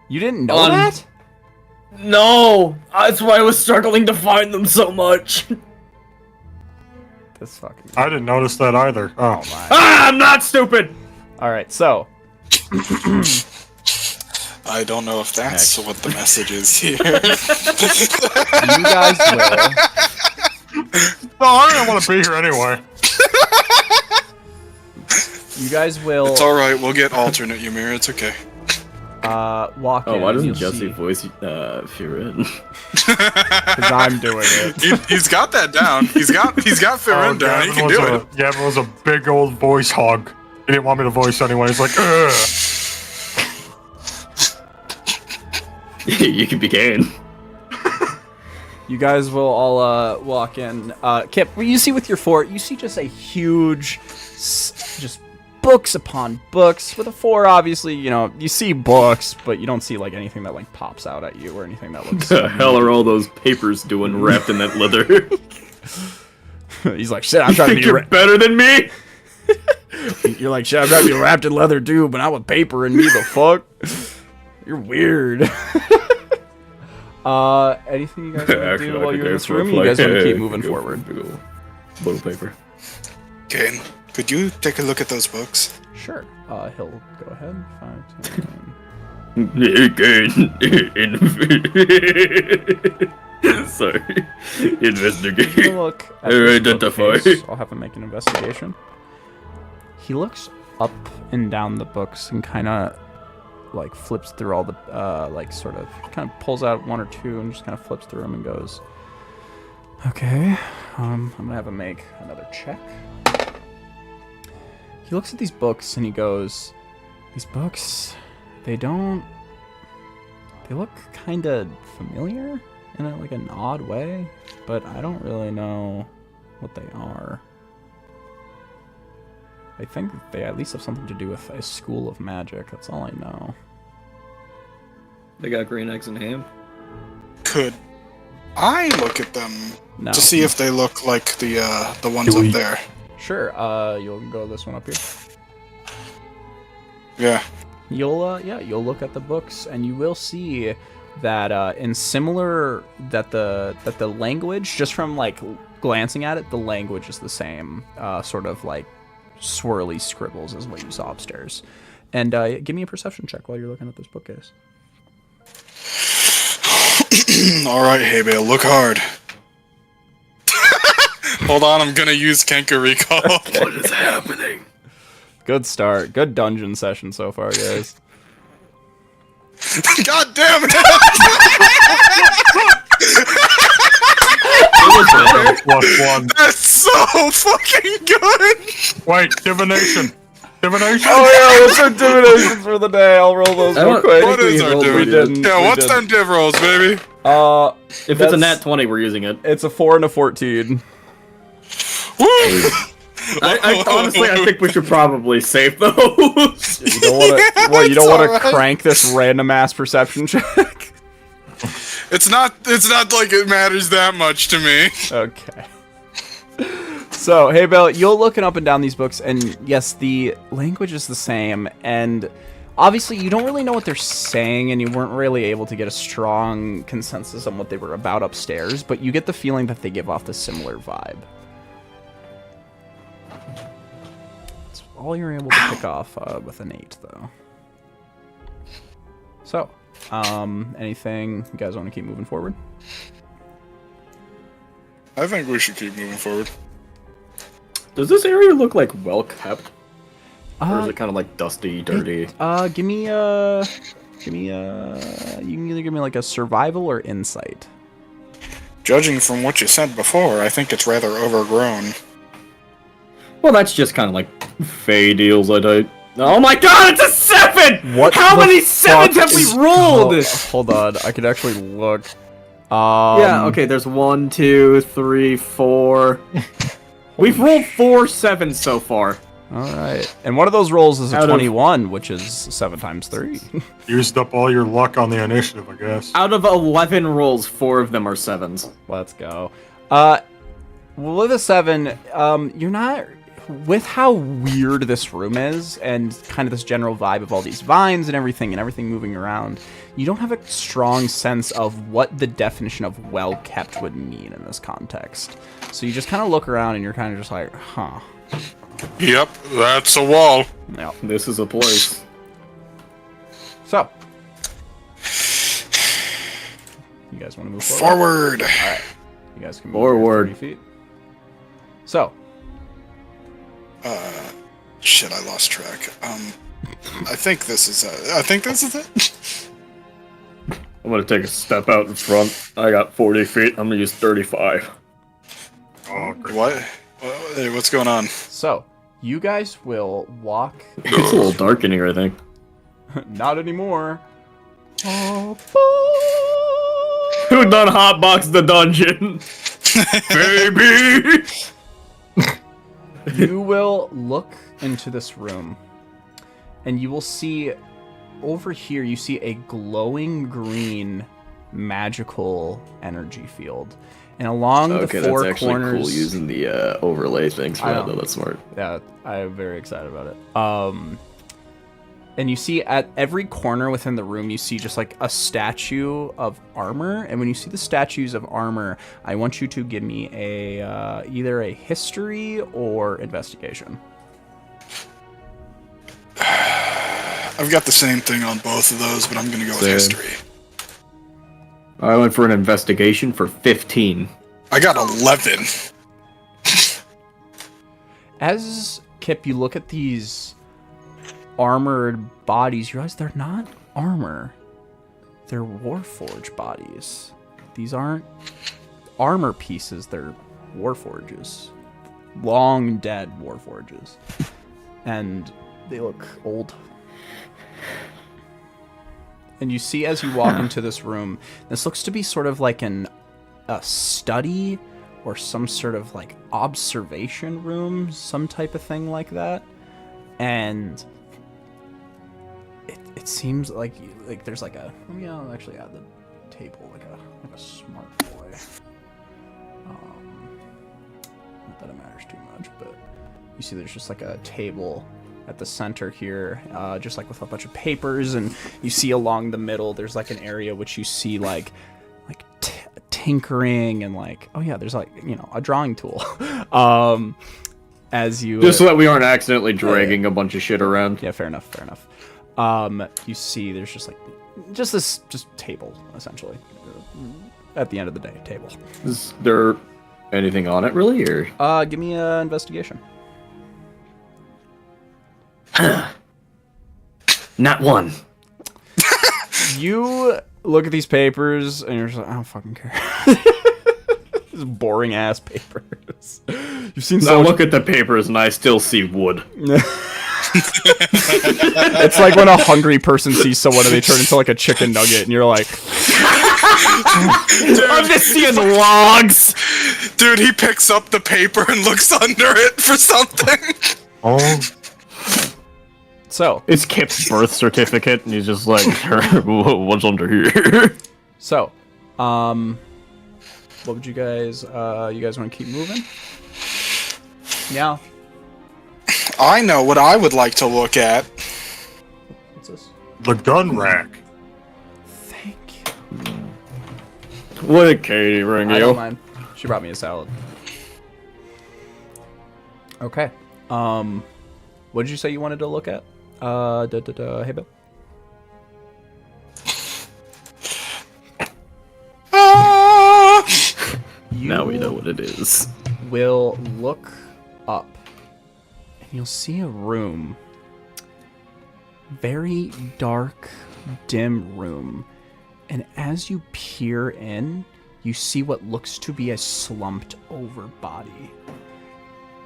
You didn't know On- that? No! That's why I was struggling to find them so much. This fucking. I didn't notice that either. Oh. My. Ah, I'm not stupid! All right, so I don't know if that's what the message is here. you guys will. No, I don't want to be here anyway. You guys will. It's alright, we'll get alternate Ymir, it's okay. Walk in. Oh, why and doesn't you'll Jesse see- voice Firin? Because I'm doing it. He's got that down. He's got Firin down. He can do it. Gavin was a big old voice hog. He didn't want me to voice anyway. He's like, ugh. You can begin. You guys will all walk in. Kip, what you see with your fort, you see just a huge, just books upon books. With a 4, obviously, you know, you see books, but you don't see like anything that like pops out at you or anything that looks. The hell are all those papers doing wrapped in that leather? He's like, shit, I'm trying to be You're better than me? You're like, shit, I'm trying to be wrapped in leather too, but not with paper and me. The fuck? You're weird. Anything you guys want to do while you're in this room? You guys want to keep moving forward? Little paper. Kane, could you take a look at those books? Sure. He'll go ahead. 5, 10. Sorry. Investigate. Take a look at this Identify. bookcase. I'll have him make an investigation. He looks up and down the books and kind of like flips through all the like sort of kind of pulls out 1 or 2 and just kind of flips through them and goes, okay, I'm gonna have him make another check. He looks at these books and he goes, these books, they look kind of familiar in like an odd way, but I don't really know what they are. I think they at least have something to do with a school of magic. That's all I know. They got green eggs and ham. Could I look at them No. to see if they look like the ones up there? Sure. You'll go this one up here. Yeah. You'll look at the books and you will see that in similar that the language, just from like glancing at it, the language is the same. Sort of like swirly scribbles is what you saw upstairs. And give me a perception check while you're looking at this bookcase. Alright, hey Bale, look hard. Hold on, I'm gonna use Kenka Recall. What is happening? Good start. Good dungeon session so far, guys. God damn it! +1. That's so fucking good! Wait, divination. Divination? Oh yeah, what's our divinations for the day? I'll roll those real quick. What is our rolled div? We didn't. Yeah, we what's didn't. them div rolls, baby? If it's a That's- nat 20, we're using it. It's a 4 and a 14. Woo! Honestly, I think we should probably save those. You don't want to. What? You don't It's want to alright. crank this random ass perception check? It's not like it matters that much to me. Okay. So, hey, Bill, you're looking up and down these books, and yes, the language is the same, and obviously you don't really know what they're saying, and you weren't really able to get a strong consensus on what they were about upstairs, but you get the feeling that they give off the similar vibe. That's all you're able to pick off with an 8, though. So, anything you guys want to keep moving forward? I think we should keep moving forward. Does this area look like well kept? Or is Uh, it kind of like dusty, dirty? Give me you can either give me like a survival or insight. Judging from what you said before, I think it's rather overgrown. Well, that's just kind of like Fey deals, I think. Oh my god, it's a 7! What How the many 7s have we rolled? Hold on, I could actually look. Yeah, okay, there's 1, 2, 3, 4. We've rolled 4 7s so far. Alright. And one of those rolls is a Out of- 21, which is 7 times 3. Used up all your luck on the initiative, I guess. Out of 11 rolls, 4 of them are 7s. Let's go. With a 7, you're not... With how weird this room is, and kind of this general vibe of all these vines and everything moving around, you don't have a strong sense of what the definition of well-kept would mean in this context. So you just kind of look around and you're kind of just like, huh. Yep, that's a wall. No. This is a place. So. You guys want to move forward? Forward. You guys can move Forward. 30 feet. So. Shit, I lost track. I think this is it. I'm gonna take a step out in front. I got 40 feet. I'm gonna use 35. Oh, great. What? Hey, what's going on? So, you guys will walk. It's a little dark in here, I think. Not anymore. Who done hotbox the dungeon? Baby! You will look into this room, and you will see over here, you see a glowing green magical energy field. And along the four that's actually corners... cool using the overlay things for I that, know. though. That's smart. Yeah, I'm very excited about it. And you see at every corner within the room, you see just like a statue of armor. And when you see the statues of armor, I want you to give me a either a history or investigation. I've got the same thing on both of those, but I'm gonna go with Same. history. I went for an investigation for 15. I got 11. As Kip, you look at these armored bodies, you realize they're not armor. They're Warforged bodies. These aren't armor pieces, they're Warforges. Long dead Warforges. And they look old. And you see as you walk into this room, this looks to be sort of like a study or some sort of like observation room, some type of thing like that. And it seems like there's like a, I'll actually add the table like a smart boy. Not that it matters too much, but you see there's just like a table at the center here, just like with a bunch of papers, and you see along the middle there's like an area which you see like tinkering and like, oh yeah, there's like, a drawing tool. As you Just so that we aren't accidentally dragging a bunch of shit around. yeah, fair enough. You see there's just this table essentially at the end of the day, table. Is there anything on it, really, or? Give me a investigation. Not one. You look at these papers and you're just like, I don't fucking care. These boring ass papers. You've seen I so much. look at the papers and I still see wood. It's like when a hungry person sees someone and they turn into like a chicken nugget and you're like, I'm just seeing logs. Dude, he picks up the paper and looks under it for something. Oh, so, It's Kip's birth certificate, and he's just like, what's under here? So, what would you guys want to keep moving? Yeah. I know what I would like to look at. What's this? the gun rack. Thank you. What did Katie bring I don't you? mind. She brought me a salad. Okay. What did you say you wanted to look at? Hey, Bill. You Now we know what it is. will look up and you'll see a room. Very dark, dim room. And as you peer in, you see what looks to be a slumped over body.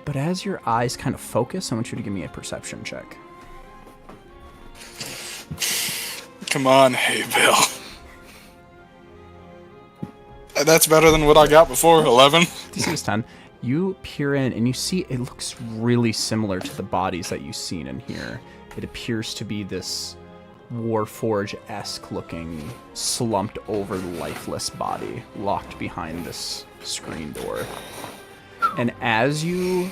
But as your eyes kind of focus, I want you to give me a perception check. Come on, hey Bill. That's better than what I got before. 11. DC is 10. You peer in and you see it looks really similar to the bodies that you've seen in here. It appears to be this Warforged-esque looking, slumped over lifeless body locked behind this screen door. And as you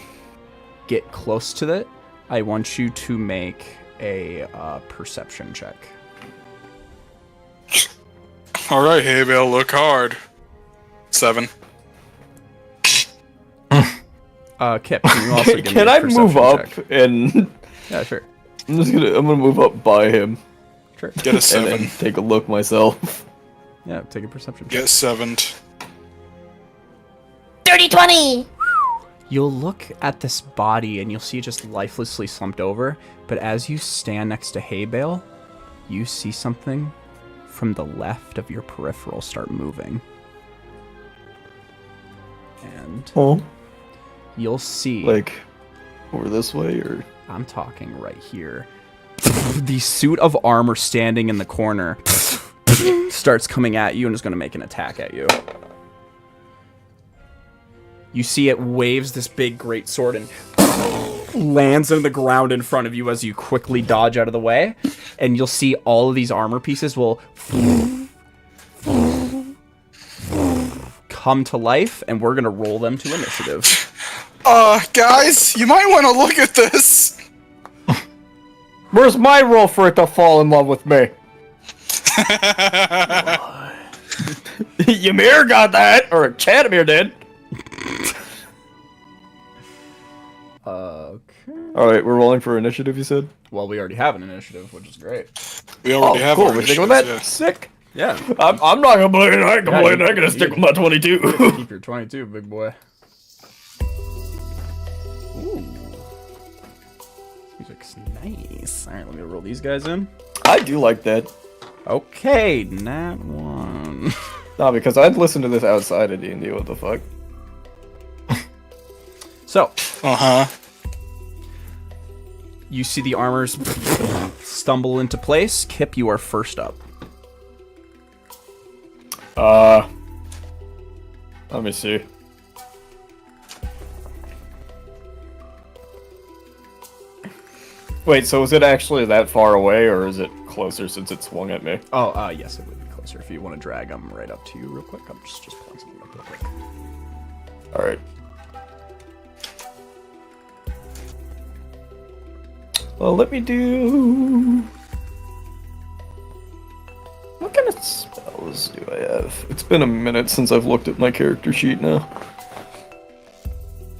get close to it, I want you to make a perception check. Alright, hey Bill, look hard. 7. Kip, can you also give me Can a I move perception up check? and Yeah, sure. I'm gonna move up by him Sure. Get a and 7. then take a look myself. Yeah, take a perception check. Get 7'd. Dirty 20! You'll look at this body and you'll see it just lifelessly slumped over, but as you stand next to hay bale, you see something from the left of your peripheral start moving. And Oh, you'll see, like over this way, or I'm talking right here, the suit of armor standing in the corner starts coming at you and is going to make an attack at you. You see it waves this big great sword and lands on the ground in front of you as you quickly dodge out of the way. And you'll see all of these armor pieces will come to life, and we're going to roll them to initiative. Guys, you might want to look at this. Where's my roll for it to fall in love with me? Ymir got that, or Chadamir did. Okay. Alright, we're rolling for initiative, you said? Well, we already have an initiative, which is great. We already have cool, our we're sticking with that? initiatives, Sick. Yeah. I'm not complaining, I ain't complaining, I'm gonna stick with my 22. Keep your 22, big boy. Ooh. Music's nice. Alright, let me roll these guys in. I do like that. Okay, nat 1. Nah, because I'd listen to this outside of D&D, what the fuck? So, Uh-huh. you see the armors stumble into place. Kip, you are first up. Let me see. Wait, so is it actually that far away, or is it closer since it swung at me? Oh, yes, it would be closer. If you want to drag them right up to you real quick, I'm just pulling something up real quick. Alright. Well, let me do... What kind of spells do I have? It's been a minute since I've looked at my character sheet now.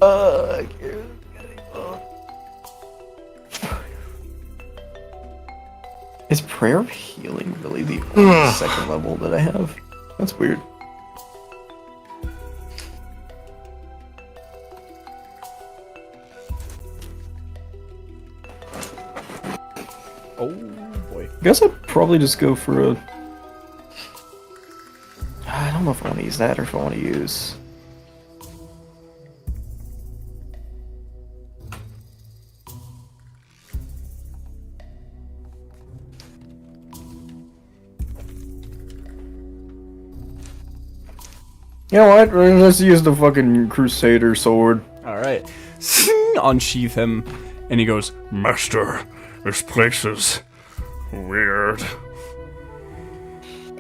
I can't... Is Prayer of Healing really the only second level that I have? That's weird. Oh, boy. I guess I'd probably just go for a... I don't know if I want to use that or if I want to use... You know what? Let's use the fucking Crusader sword. Alright. Unsheath him, and he goes, Master, this place is weird.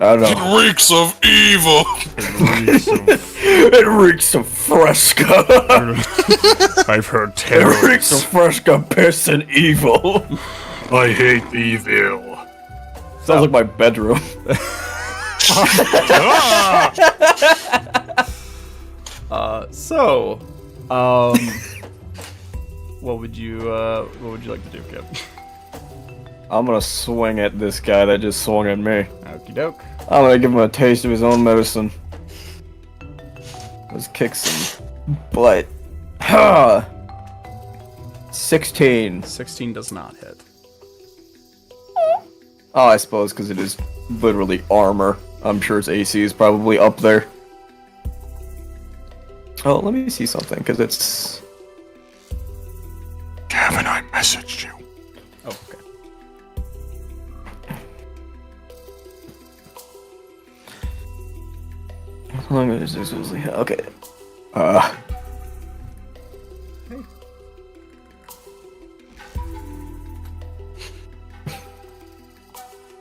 I don't know. It reeks of evil. It reeks of Fresca. I've heard It reeks of tales. Fresca, piss, and evil. I hate evil. Sounds like my bedroom. what would you like to do, Kip? I'm gonna swing at this guy that just swung at me. Okie doke. I'm gonna give him a taste of his own medicine. Let's kick some butt. 16. 16 does not hit. Oh, I suppose because it is literally armor. I'm sure its AC is probably up there. Oh, let me see something, because it's... Gavin, I messaged you. Oh, okay. How long is this usually? Okay.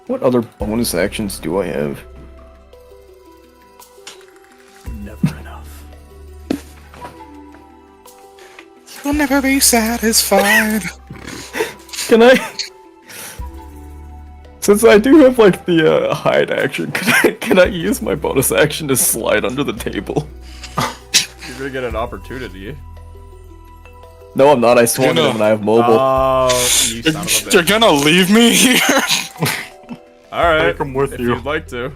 What other bonus actions do I have? Never enough. You'll never be satisfied. Can I... Since I do have, like, the, hide action, can I use my bonus action to slide under the table? You're gonna get an opportunity. No, I'm not. I swung at him and I have mobile. Oh, you son of a You're bitch. gonna leave me here? Alright, Take 'em with if you. you'd like to.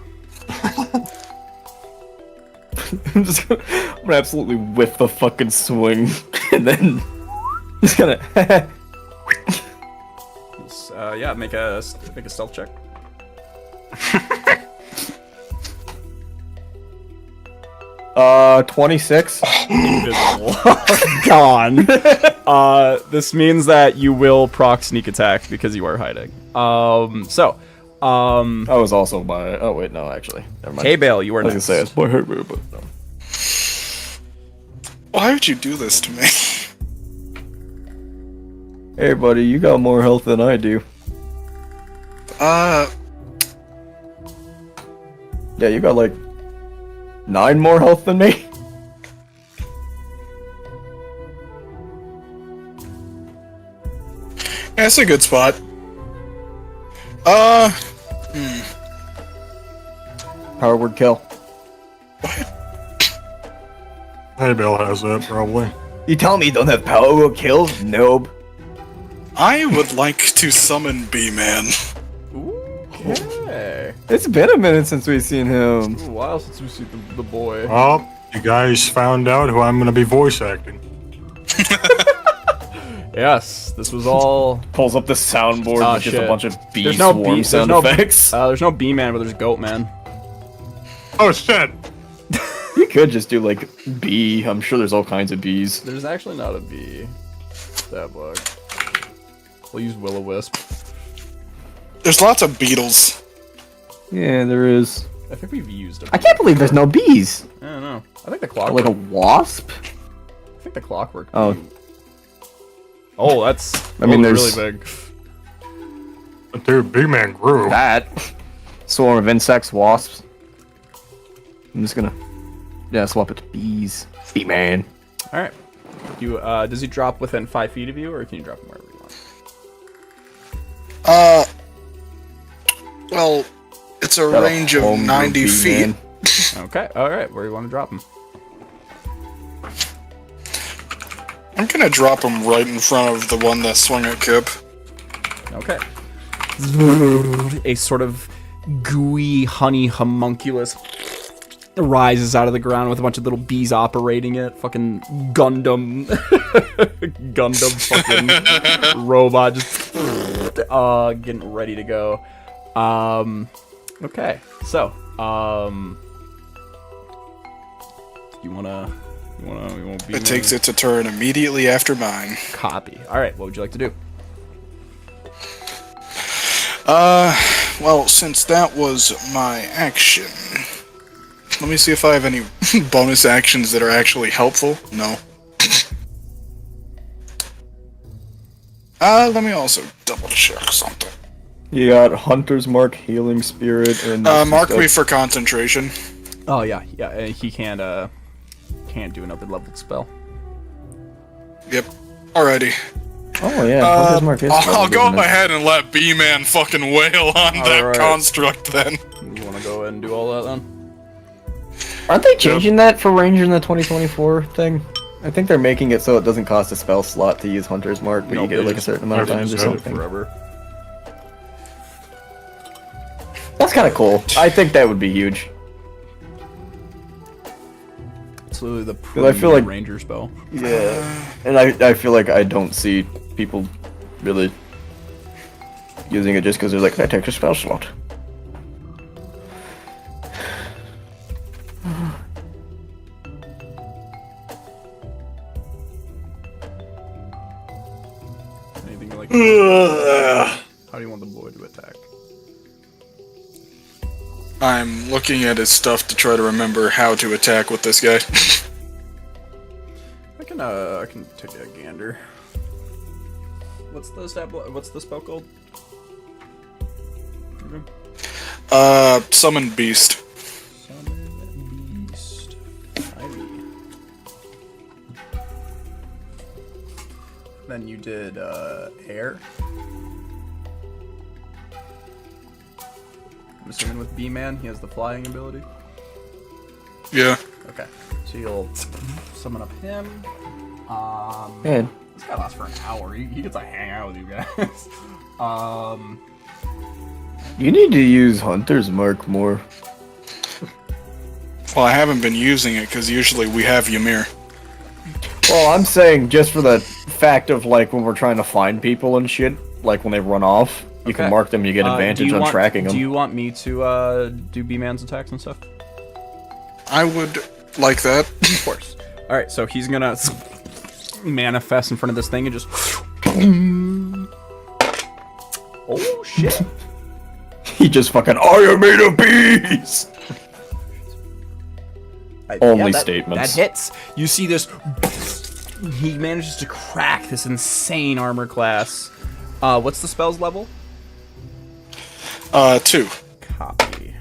I'm gonna absolutely whiff the fucking swing, and then just gonna. Yeah, make a stealth check. 26. Invisible. Gone. This means that you will proc sneak attack because you are hiding. So, I was also by. Oh wait, no, actually, never mind. Hey, Bale, you were I was next. gonna say it's by her, but no. Why would you do this to me? Hey, buddy, you got more health than I do. Uh, Yeah, you got like 9 more health than me. that's a good spot. Power word kill. Hey, Bill has that, probably. You tell me you don't have power word kills, noob. I would like to summon B-Man. Okay. It's been a minute since we've seen him. A while since we see the boy. Oh, you guys found out who I'm gonna be voice acting. Yes, this was all. Pulls up the soundboard Oh, with just shit. a bunch of bee There's no swarm bee. sound effects. There's no bee man, but there's goat man. Oh shit! You could just do like bee. I'm sure there's all kinds of bees. There's actually not a bee. That bug. We'll use will-o-wisp. There's lots of beetles. Yeah, there is. I think we've used a bee. I can't believe there's no bees. I don't know. I think the clock. Like a wasp? I think the clockwork. Oh. Oh, that's. I mean, really there's- big. But dude, B-Man grew. That. Swarm of insects, wasps. I'm just gonna. Yeah, swap it to bees. Bee man. All right. You does he drop within 5 feet of you, or can you drop him wherever you want? Well, it's a Got a range of homebrew 90 bee feet. man. Okay. All right. Where do you want to drop him? I'm gonna drop him right in front of the one that swung at Kip. Okay. A sort of gooey honey homunculus rises out of the ground with a bunch of little bees operating it. Fucking Gundam. Gundam fucking robot just getting ready to go. Okay. So, you wanna be It takes its a turn immediately after mine. copy. All right, what would you like to do? Well, since that was my action, let me see if I have any bonus actions that are actually helpful. No. Let me also double check something. You got Hunter's Mark, Healing Spirit, and. Mark me for concentration. Oh yeah, he can't do another leveled spell. Yep. Alrighty. Oh yeah, Hunter's Mark is. I'll go isn't it? ahead and let B-Man fucking wail on that Alright. construct then. You want to go ahead and do all that then? Aren't they changing that for Ranger in the 2024 thing? I think they're making it so it doesn't cost a spell slot to use Hunter's Mark, but No, you get they it like a just- certain amount of I times or think so. something. Forever. That's kind of cool. I think that would be huge. It's literally the I feel like- ranger spell. Yeah, and I feel like I don't see people really using it just because they're like, that takes a spell slot. Anything you like? How do you want the boy to attack? I'm looking at his stuff to try to remember how to attack with this guy. I can take a gander. What's the spell called? Summon Beast. Summon Beast. Ivy. Then you did air. I'm assuming with B-Man, he has the flying ability. Yeah. Okay, so you'll summon up him. Man, This guy lasts for an hour. He gets to hang out with you guys. you need to use Hunter's Mark more. Well, I haven't been using it because usually we have Ymir. Well, I'm saying just for the fact of like when we're trying to find people and shit, like when they run off, you can Okay. mark them, you get do advantage you on want- tracking them. Do you want me to do B-Man's attacks and stuff? I would like that. Of course. All right, so he's gonna manifest in front of this thing and just. Oh shit! He just fucking, I am made of bees! Only statements. That hits. You see this. He manages to crack this insane armor class. What's the spell's level? 2. Copy.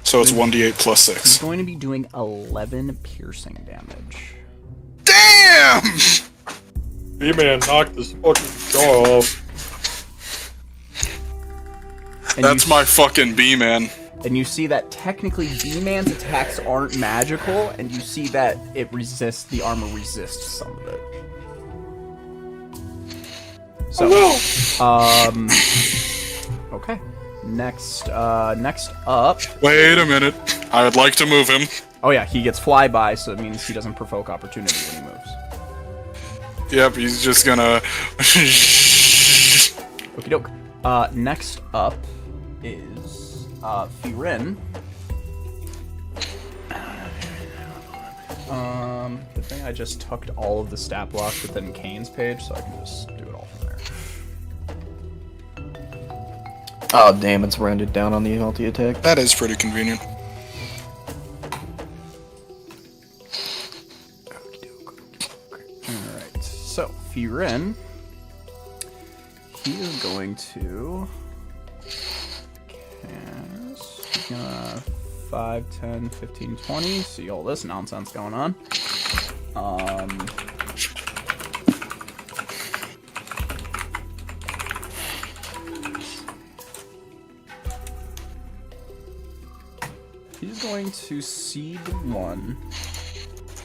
So it's 1d8 plus He's 6. going to be doing 11 piercing damage. Damn! B-Man knocked this fucking jaw off. And That's my fucking B-man. And you see that technically B-Man's attacks aren't magical, and you see that the armor resists some of it. So, okay. Next up. Wait a minute. I would like to move him. Oh yeah, he gets flyby, so it means he doesn't provoke opportunity when he moves. Yep, he's just gonna... Okie doke. Next up is Firin. Good thing I just tucked all of the stat blocks within Kane's page, so I can just do it all from there. Oh, damn, it's rounded down on the multi attack. That is pretty convenient. Alright, so Firin, he is going to cast, he's gonna 5, 10, 15, 20, see all this nonsense going on. He's going to see the one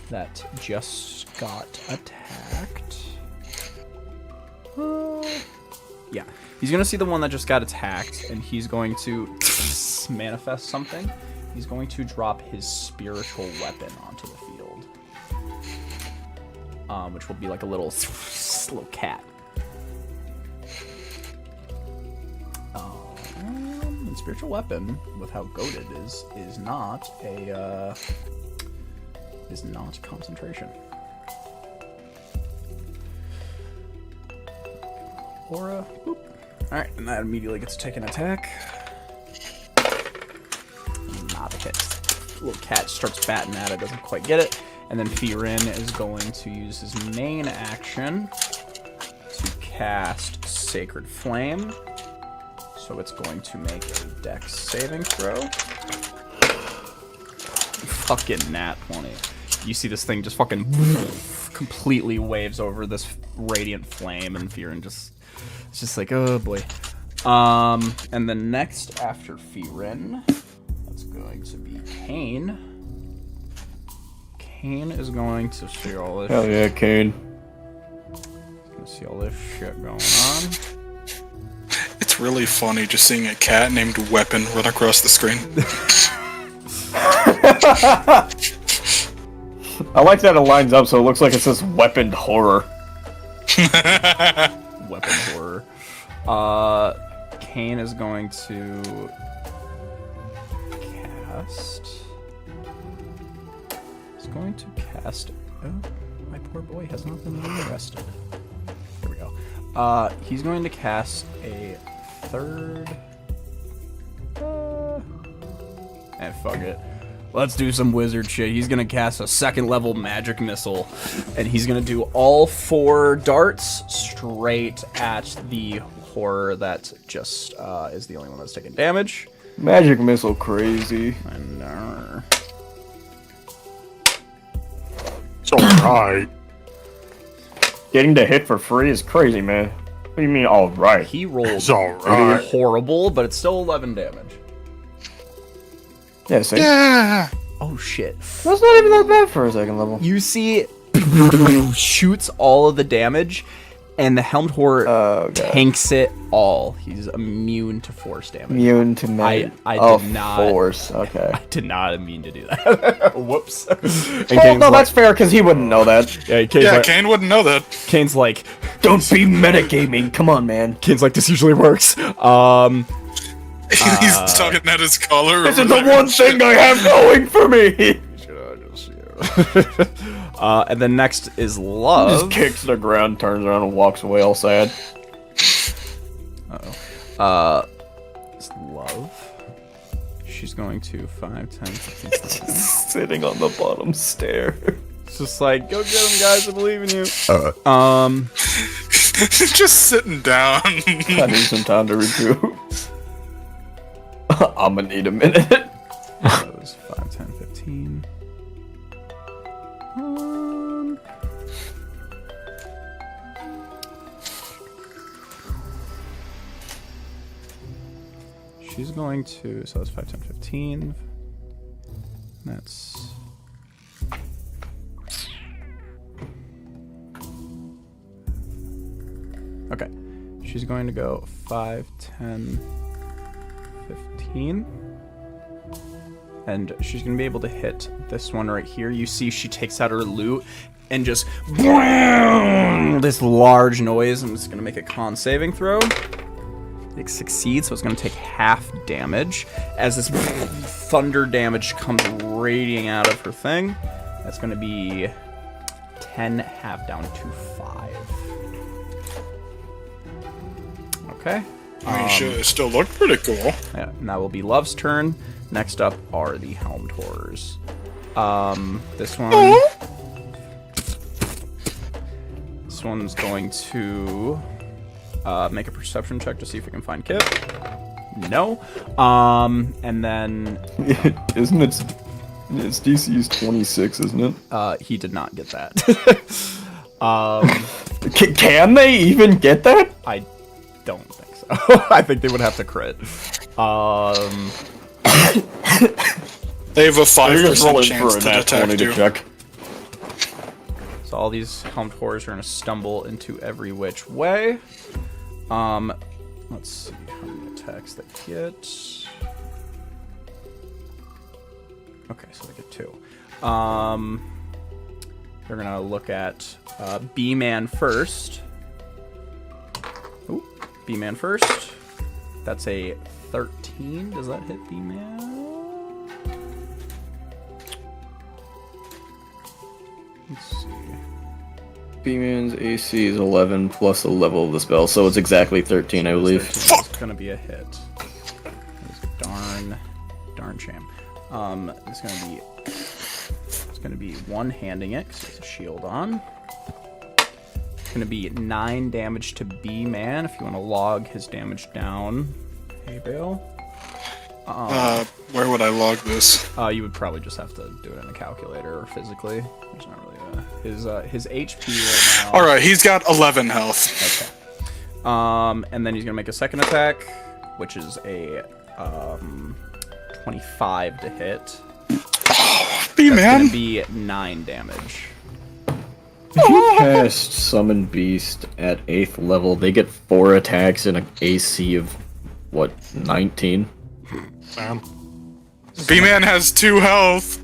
that just got attacked. Yeah, he's gonna see the one that just got attacked, and he's going to manifest something. He's going to drop his spiritual weapon onto the field, which will be like a little cat. And spiritual weapon, with how goated it is not concentration. Aura. Boop. Alright, and that immediately gets to take an attack. Not a hit. Little cat starts batting at it, doesn't quite get it. And then Firin is going to use his main action to cast Sacred Flame. So it's going to make a dex saving throw. Fucking nat 20. You see this thing just fucking completely waves over this radiant flame, and Firin it's just like, oh boy. And then next after Firin, that's going to be Kane. Kane is going to see all this. Hell yeah, Kane. Gonna see all this shit going on. It's really funny just seeing a cat named Weapon run across the screen. I like that it lines up so it looks like it says weaponed horror. Weapon horror. Kane is going to cast. He's going to cast. Oh, my poor boy has not been rearrested. Here we go. He's going to cast a third. And fuck it. Let's do some wizard shit. He's gonna cast a 2nd level magic missile, and he's gonna do all 4 darts straight at the horror that just is the only one that's taking damage. Magic missile crazy. And It's alright. Getting to hit for free is crazy, man. What do you mean, alright? he rolled It's alright. horrible, but it's still 11 damage. Yeah, see? Yeah! Oh shit! That's not even that bad for a 2nd level. You see, shoots all of the damage, and the helmed horror tanks it all. He's immune to force damage. Immune to magic. I did not. Force, okay. I did not mean to do that. Whoops. And Well, Kane's no, like- that's fair, because he wouldn't know that. Yeah, Kane's Yeah, like, Kane wouldn't know that. Kane's like, Don't be metagaming, come on, man. Kane's like, this usually works. He's tugging at his collar. This is the one thing I have going for me! And then next is Love. Just kicks the ground, turns around, and walks away all sad. It's Love. she's going to 5, 10, 15, 20. Sitting on the bottom stair. It's just like, go get him, guys. I believe in you. Just sitting down. I need some time to recoup. I'm gonna need a minute. That was 5, 10, 15. She's going to, so that's 5, 10, 15. That's... Okay. She's going to go 5, 10, 15. And she's going to be able to hit this one right here. You see she takes out her loot and just... this large noise. I'm just going to make a con saving throw. It succeeds, so it's going to take half damage as this thunder damage comes radiating out of her thing. That's going to be 10 half down to 5. Okay. I mean, it still looked pretty cool. Yeah, and that will be Love's turn. Next up are the Helmed Horrors. This one... This one's going to... make a perception check to see if we can find Kip. No. And then... Isn't it... It's DC's 26, isn't it? He did not get that. Can they even get that? I don't think so. I think they would have to crit. They have a They're just 5% rolling chance for a to nat 20 detect to you. check. So all these Helmed Horrors are going to stumble into every which way. Let's see how many attacks they get. Okay, so they get 2. They're gonna look at B-Man first. Ooh, B-Man first. That's a 13. Does that hit B-Man? Let's see. B-Man's AC is 11 plus the level of the spell, so it's exactly 13, I believe. It's gonna be a hit. That's a darn shame. It's gonna be one-handing it because it's a shield on. It's gonna be 9 damage to B-Man if you want to log his damage down. Hey, Bill. Where would I log this? You would probably just have to do it in a calculator or physically. There's not really his HP right now. All right, he's got 11 health. Okay. And then he's gonna make a second attack, which is a 25 to hit. B-Man. That's gonna be 9 damage. If you cast Summon Beast at 8th level, they get 4 attacks and an AC of, what, 19? Damn. B-Man has 2 health.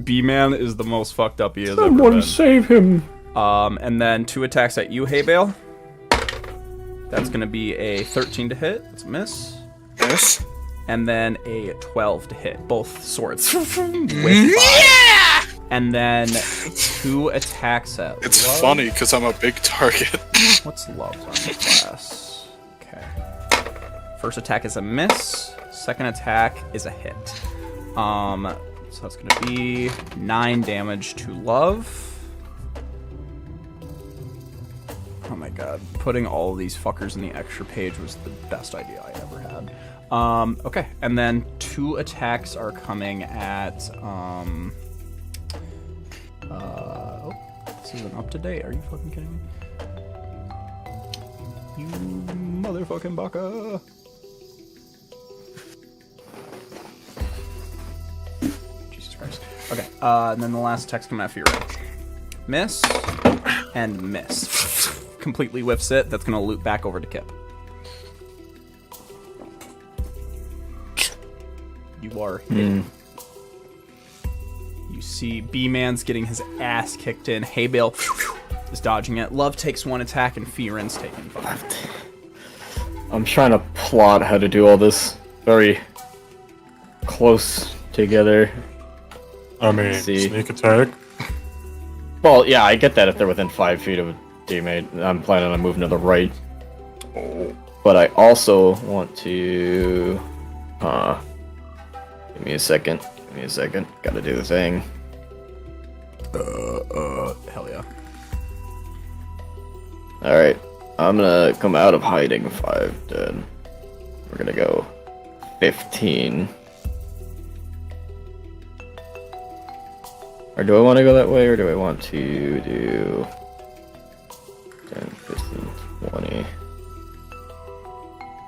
B-Man is the most fucked up he has ever Someone been. save him! And then 2 attacks at you, Hey Bale. That's gonna be a 13 to hit. That's a miss. Yes. And then a 12 to hit. Both swords. With fire. And then 2 attacks at It's Love. funny because I'm a big target. What's Love's armor class? Okay. First attack is a miss. Second attack is a hit. So that's gonna be 9 damage to Love. Oh my god. Putting all of these fuckers in the extra page was the best idea I ever had. Okay. And then 2 attacks are coming at, oh, this isn't up to date. Are you fucking kidding me? You motherfucking baka. Jesus Christ. Okay, and then the last attack's coming after your range. Miss, and miss. Completely whiffs it. That's gonna loop back over to Kip. You are hit. You see B-Man's getting his ass kicked in. Hey Bale is dodging it. Love takes 1 attack, and Fearin's taking 5. I'm trying to plot how to do all this very close together. I mean, See. sneak attack. Well, yeah, I get that if they're within 5 feet of a teammate. I'm planning on moving to the right. But I also want to... Give me a second. Give me a second. Gotta do the thing. Hell yeah. Alright. I'm gonna come out of hiding 5 dead. We're gonna go 15. Or do I want to go that way, or do I want to do 10, 15, 20?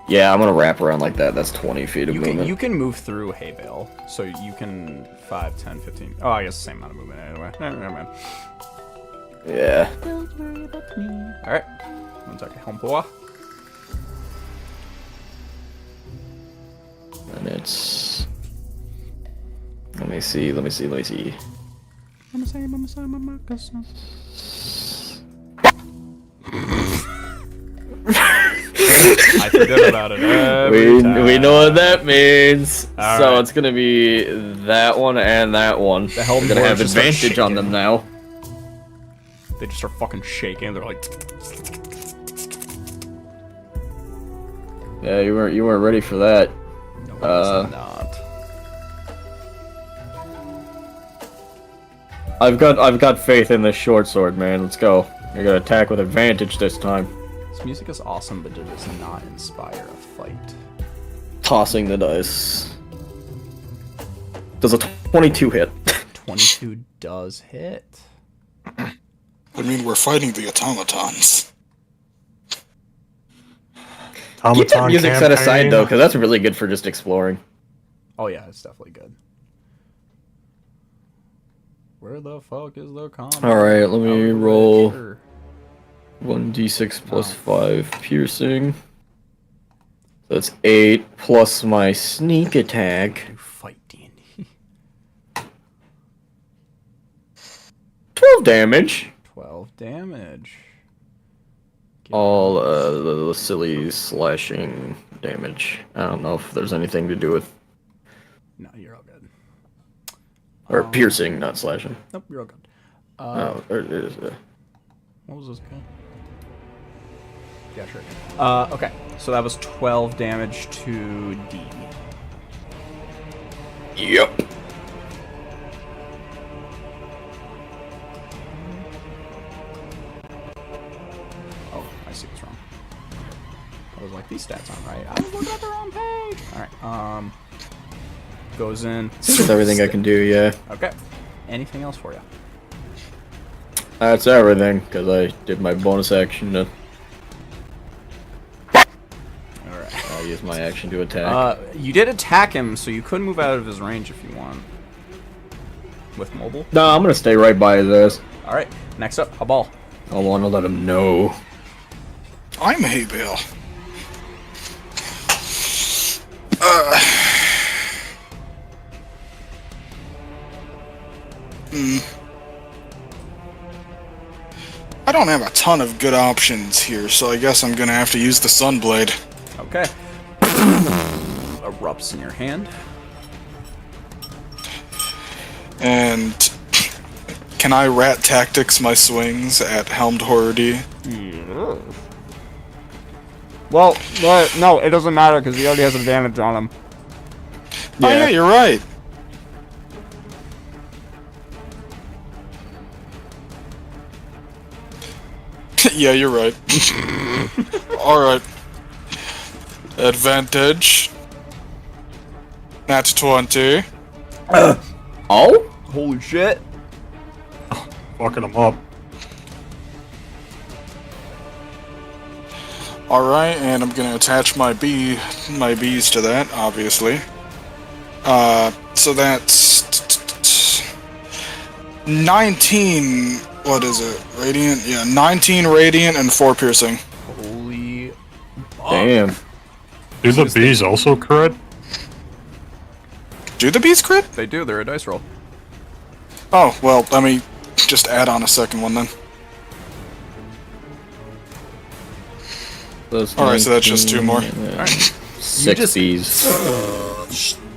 Yeah, I'm gonna wrap around like that. That's 20 feet of movement. You can move through hay bale, so you can 5, 10, 15. Oh, I guess the same amount of movement anyway. Never mind. Yeah. Alright. One second. Homeboy. And it's... Let me see. I forget about it every time. We know what that means. All so right. it's gonna be that one and that one. The Helm We're gonna Dwarves have just start advantage on them shaking. now. They just start fucking shaking. They're like, Yeah, you weren't ready for that. no, it's not. I've got faith in this short sword, man. Let's go. You're gonna attack with advantage this time. This music is awesome, but it does not inspire a fight. Tossing the dice. Does a 22 hit? 22 does hit. I mean, we're fighting the automatons. Keep that Automaton music set aside campaign. though, because that's really good for just exploring. Oh yeah, it's definitely good. Where the fuck is the combat? Alright, let me roll Sure. 1d6 plus 5 piercing. That's 8 plus my sneak attack. You fight D&D. 12 damage. 12 damage. All the silly slashing damage. I don't know if there's anything to do with No, you're all good. or piercing, not slashing. Nope, you're all good. Oh, there it is. What was this guy? Yeah, sure. Okay, so that was 12 damage to D. Yep. Oh, I see what's wrong. I was like, these stats aren't right. I was looking at the wrong page. Alright, goes in. That's everything I can do, yeah. Okay. Anything else for you? That's everything, because I did my bonus action to Alright. use my action to attack. You did attack him, so you could move out of his range if you want. With mobile. No, I'm gonna stay right by his ass. Alright, next up, a ball. I want to let him know. I'm hay bale. I don't have a ton of good options here, so I guess I'm gonna have to use the Sunblade. Okay. Erupts in your hand. And can I rat tactics my swings at Helmed Horror D? Well, no, it doesn't matter because he already has advantage on him. Oh yeah, you're right. Yeah, you're right. Alright. Advantage. Nat 20. Oh? Holy shit. Fucking them up. Alright, and I'm gonna attach my bees to that, obviously. So that's 19, what is it? Radiant? Yeah, 19 radiant and 4 piercing. Holy. Damn. Do the bees also crit? Do the bees crit? They do, they're a dice roll. Oh, well, let me just add on a second one then. Alright, so that's just 2 more. Alright. 6 just- bees.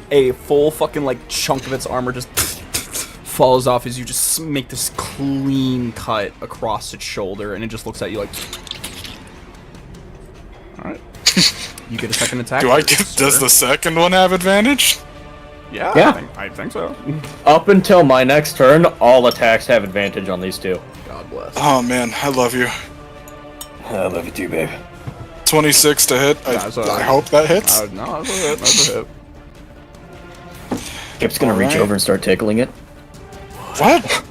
A full fucking, like, chunk of its armor just falls off as you just make this clean cut across its shoulder, and it just looks at you like... Alright. You get a second attack. Does the second one have advantage? Yeah, Yeah. I think so. Up until my next turn, all attacks have advantage on these two. God bless. Oh man, I love you. I love you too, babe. 26 to hit. I hope that hits. No, that's a hit. That's a hit. Kip's gonna reach Alright. over and start tickling it. What?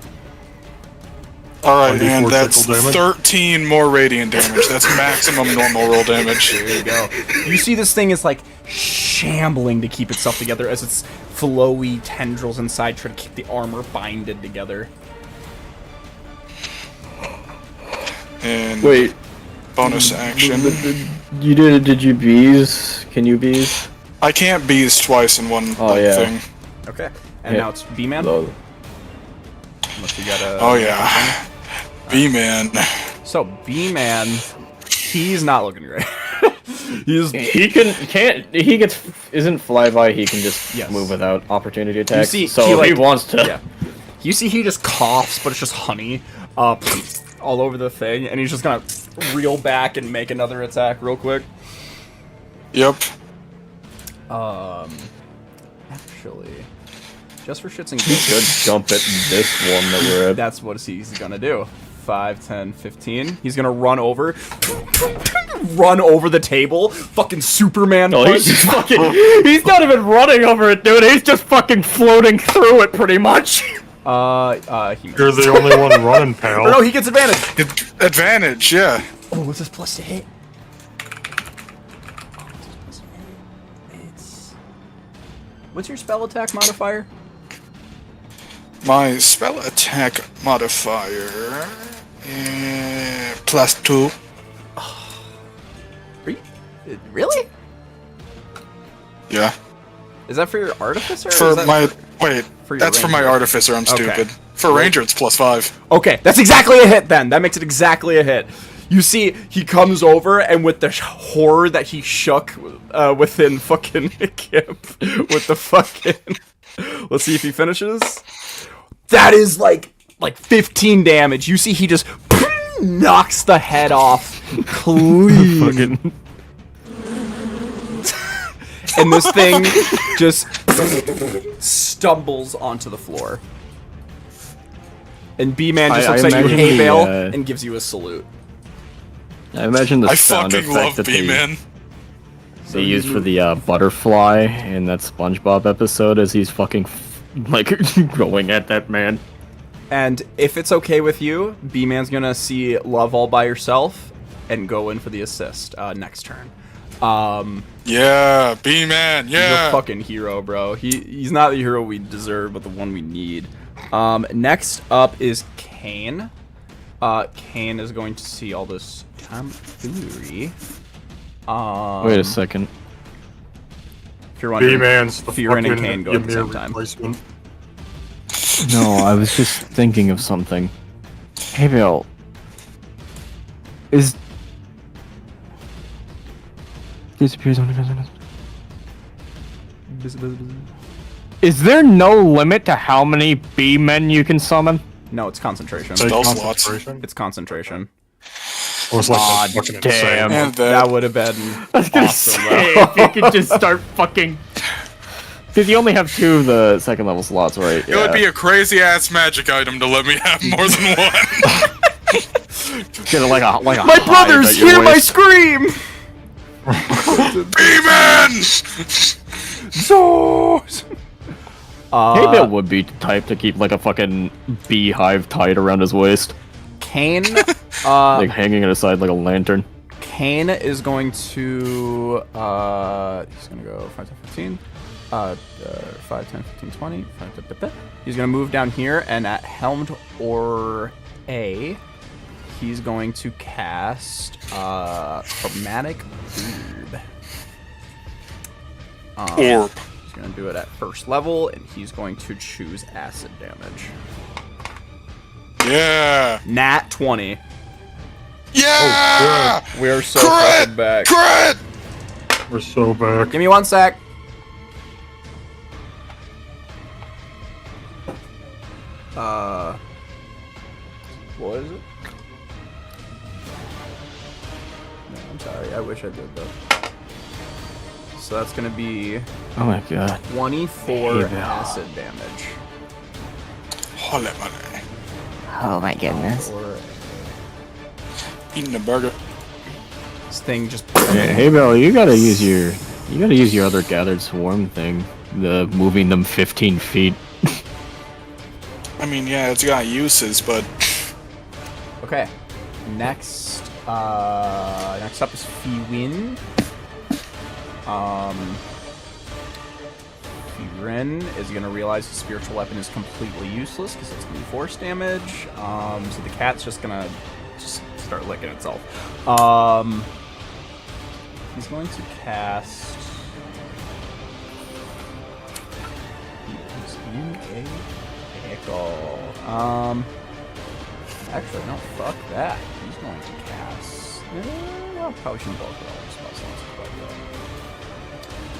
Alright, 1d4 and that's tickle damage. 13 more radiant damage. That's maximum normal roll damage. There you go. You see this thing is like shambling to keep itself together as its flowy tendrils inside try to keep the armor binded together. And Wait, bonus action. did you bees? Can you bees? I can't bees twice in one Oh, yeah. thing. Okay. And Yeah. now it's B-Man. Low. Unless you got a... Oh yeah. B-man. So, B-Man, he's not looking great. He's... He isn't flyby. He can just Yes. move without opportunity attacks. see, so he, if he like- wants to. Yeah. You see he just coughs, but it's just honey all over the thing, and he's just gonna reel back and make another attack real quick. Yep. Actually, just for shits and He giggles, could jump at this one that we're at. that's what he's gonna do. 5, 10, 15. He's gonna run over the table. Fucking Superman Oh, punch. he's just fucking. He's not even running over it, dude. He's just fucking floating through it, pretty much. He You're the only one running, pal. Oh, no, he gets advantage. Advantage, yeah. Oh, what's this plus to hit? What's your spell attack modifier? My spell attack modifier. +2. Are you, really? Yeah. Is that for your artificer? or For is that my. Wait. for your That's for my ranger? artificer. I'm Okay. stupid. For ranger, it's +5. Okay, that's exactly a hit then. That makes it exactly a hit. You see, he comes over, and with the horror that he shook within fucking Kip, with the fucking... Let's see if he finishes. That is like 15 damage. You see he just knocks the head off clean. And this thing just stumbles onto the floor. And B-Man just I looks at you, imagine hey, the, Bale, uh, and gives you a salute. I imagine the I sound fucking effect love that B-man. they used for the butterfly in that SpongeBob episode as he's fucking like going at that man. And if it's okay with you, B-Man's gonna see Love all by yourself and go in for the assist next turn. Yeah, B-man, He's a yeah. fucking hero, bro. He's not the hero we deserve, but the one we need. Next up is Kane. Kane is going to see all this tomfoolery. Wait a second. If you're wondering, B-man's the Fearin and fucking Kane go at the Ymir same time. replacement. No, I was just thinking of something. Hey, Bill. Disappears on Is there no limit to how many B-men you can summon? No, it's concentration. Say Spell slots. concentration. It's concentration. Or it's like Aw, that's fucking damn. insane. And That would have been I was gonna awesome, say, bro. if you could just start fucking... Because you only have 2 of the second level slots, right? It would be a crazy ass magic item to let me have more than one. Get like a My hive brothers, at your hear my waist. scream! B-man! So. Hey, Bill would be the type to keep like a fucking beehive tied around his waist, Kane, like hanging at his side like a lantern. Kane is going to, he's going to go 5, 10, 15, 5, 10, 15, 20, 5, 10, 10, 10. He's going to move down here, and at Helmed or A, he's going to cast, Chromatic Orb. Orb. He's going to do it at first level, and he's going to choose acid damage. Yeah. Nat 20. Yeah! We're so Crit! fucking back. Crit! We're so back. Give me 1 sec. What is it? No, I'm sorry. I wish I did though. So that's gonna be Oh my god. 24 Hey, Bill. acid damage. Holy moly. Oh my goodness. Or Eating a burger. this thing just Hey, Bill, you gotta use your other gathered swarm thing. The moving them 15 feet. I mean, yeah, it's got uses, but okay. Next up is Fiwin. Fiwin is gonna realize his spiritual weapon is completely useless because it's gonna be force damage. So the cat's just gonna start licking itself. He's going to cast. He's in a pickle. Actually, no, fuck that. He's going to cast. Well, probably shouldn't both roll spell slots,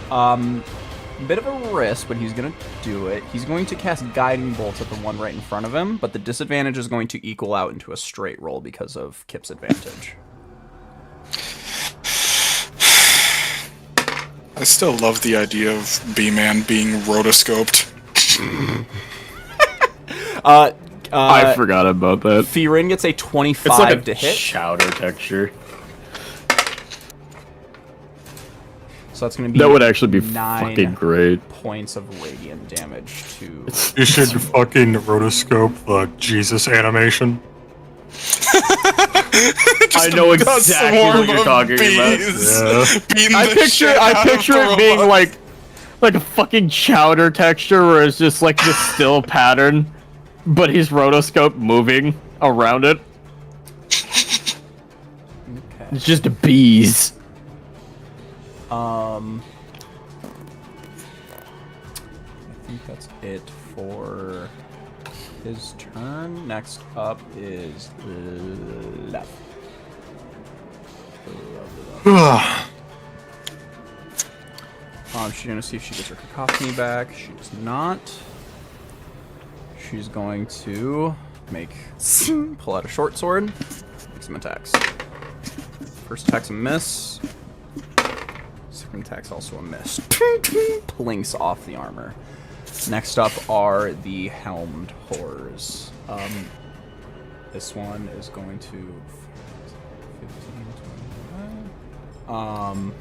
but bit of a risk, but he's gonna do it. He's going to cast Guiding Bolt at the one right in front of him, but the disadvantage is going to equal out into a straight roll because of Kip's advantage. I still love the idea of B-Man being rotoscoped. I forgot about that. Firin gets a 25 It's like a to hit. chowder texture. So that's going to be That would actually be 9 fucking great. points of radiant damage to. You should fucking rotoscope the Jesus animation. I know exactly what you're talking about. Yeah. I picture it being like a fucking chowder texture where it's just like this still pattern, but he's rotoscope moving around it. Okay. It's just bees. I think that's it for his turn. Next up is left. She's gonna see if she gets her cacophony back. She does not. She's going to pull out a short sword, make some attacks. First attack's a miss. Second attack's also a miss. Plinks off the armor. Next up are the helmed horrors. This one is going to 15, 25.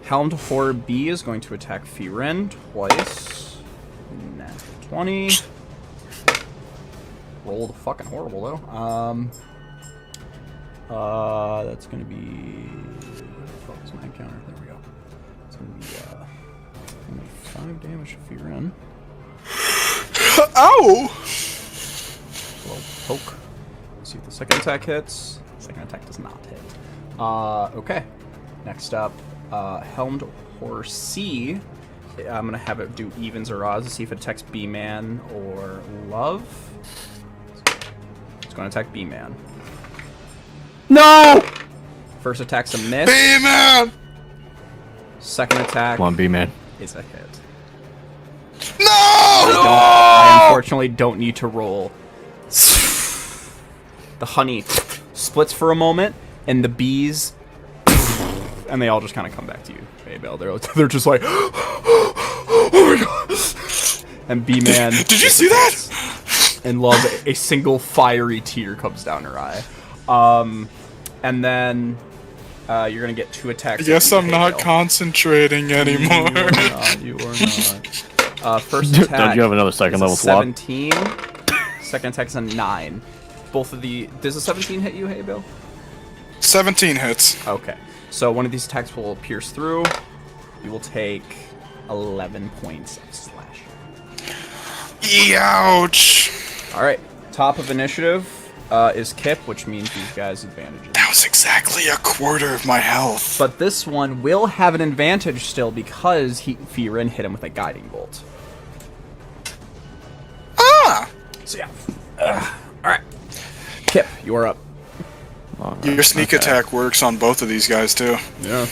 Helmed horror B is going to attack Firen twice. Nat 20. Rolled fucking horrible though. That's gonna be. Where the fuck is my encounter? There we go. It's gonna be 5 damage to Firen. Ow! Little poke. Let's see if the second attack hits. Second attack does not hit. Okay. Next up, Helmed Horror C. I'm gonna have it do evens or odds to see if it attacks B-Man or Love. It's gonna attack B-Man. No! First attack's a miss. B-Man! Second attack Come on, B-Man. is a hit. No! I unfortunately don't need to roll. The honey splits for a moment, and the bees, and they all just kind of come back to you, Hey Bell. They're just like, oh my god! And B-Man. Did you see that? And Love, a single fiery tear comes down her eye. And then you're gonna get 2 attacks. I guess I'm not Bell. concentrating anymore. You are not. First attack. Don't you have another second is level a slot? 17. Second attack's a 9. Both of the. Does a 17 hit you, Hey Bill? 17 hits. Okay. So one of these attacks will pierce through. You will take 11 points of slashing. Ouch! Alright. Top of initiative is Kip, which means these guys' advantages. That was exactly a quarter of my health. But this one will have an advantage still because Firen hit him with a guiding bolt. Ah! So yeah. Alright. Kip, you are up. Your sneak attack works on both of these guys, too. Yeah.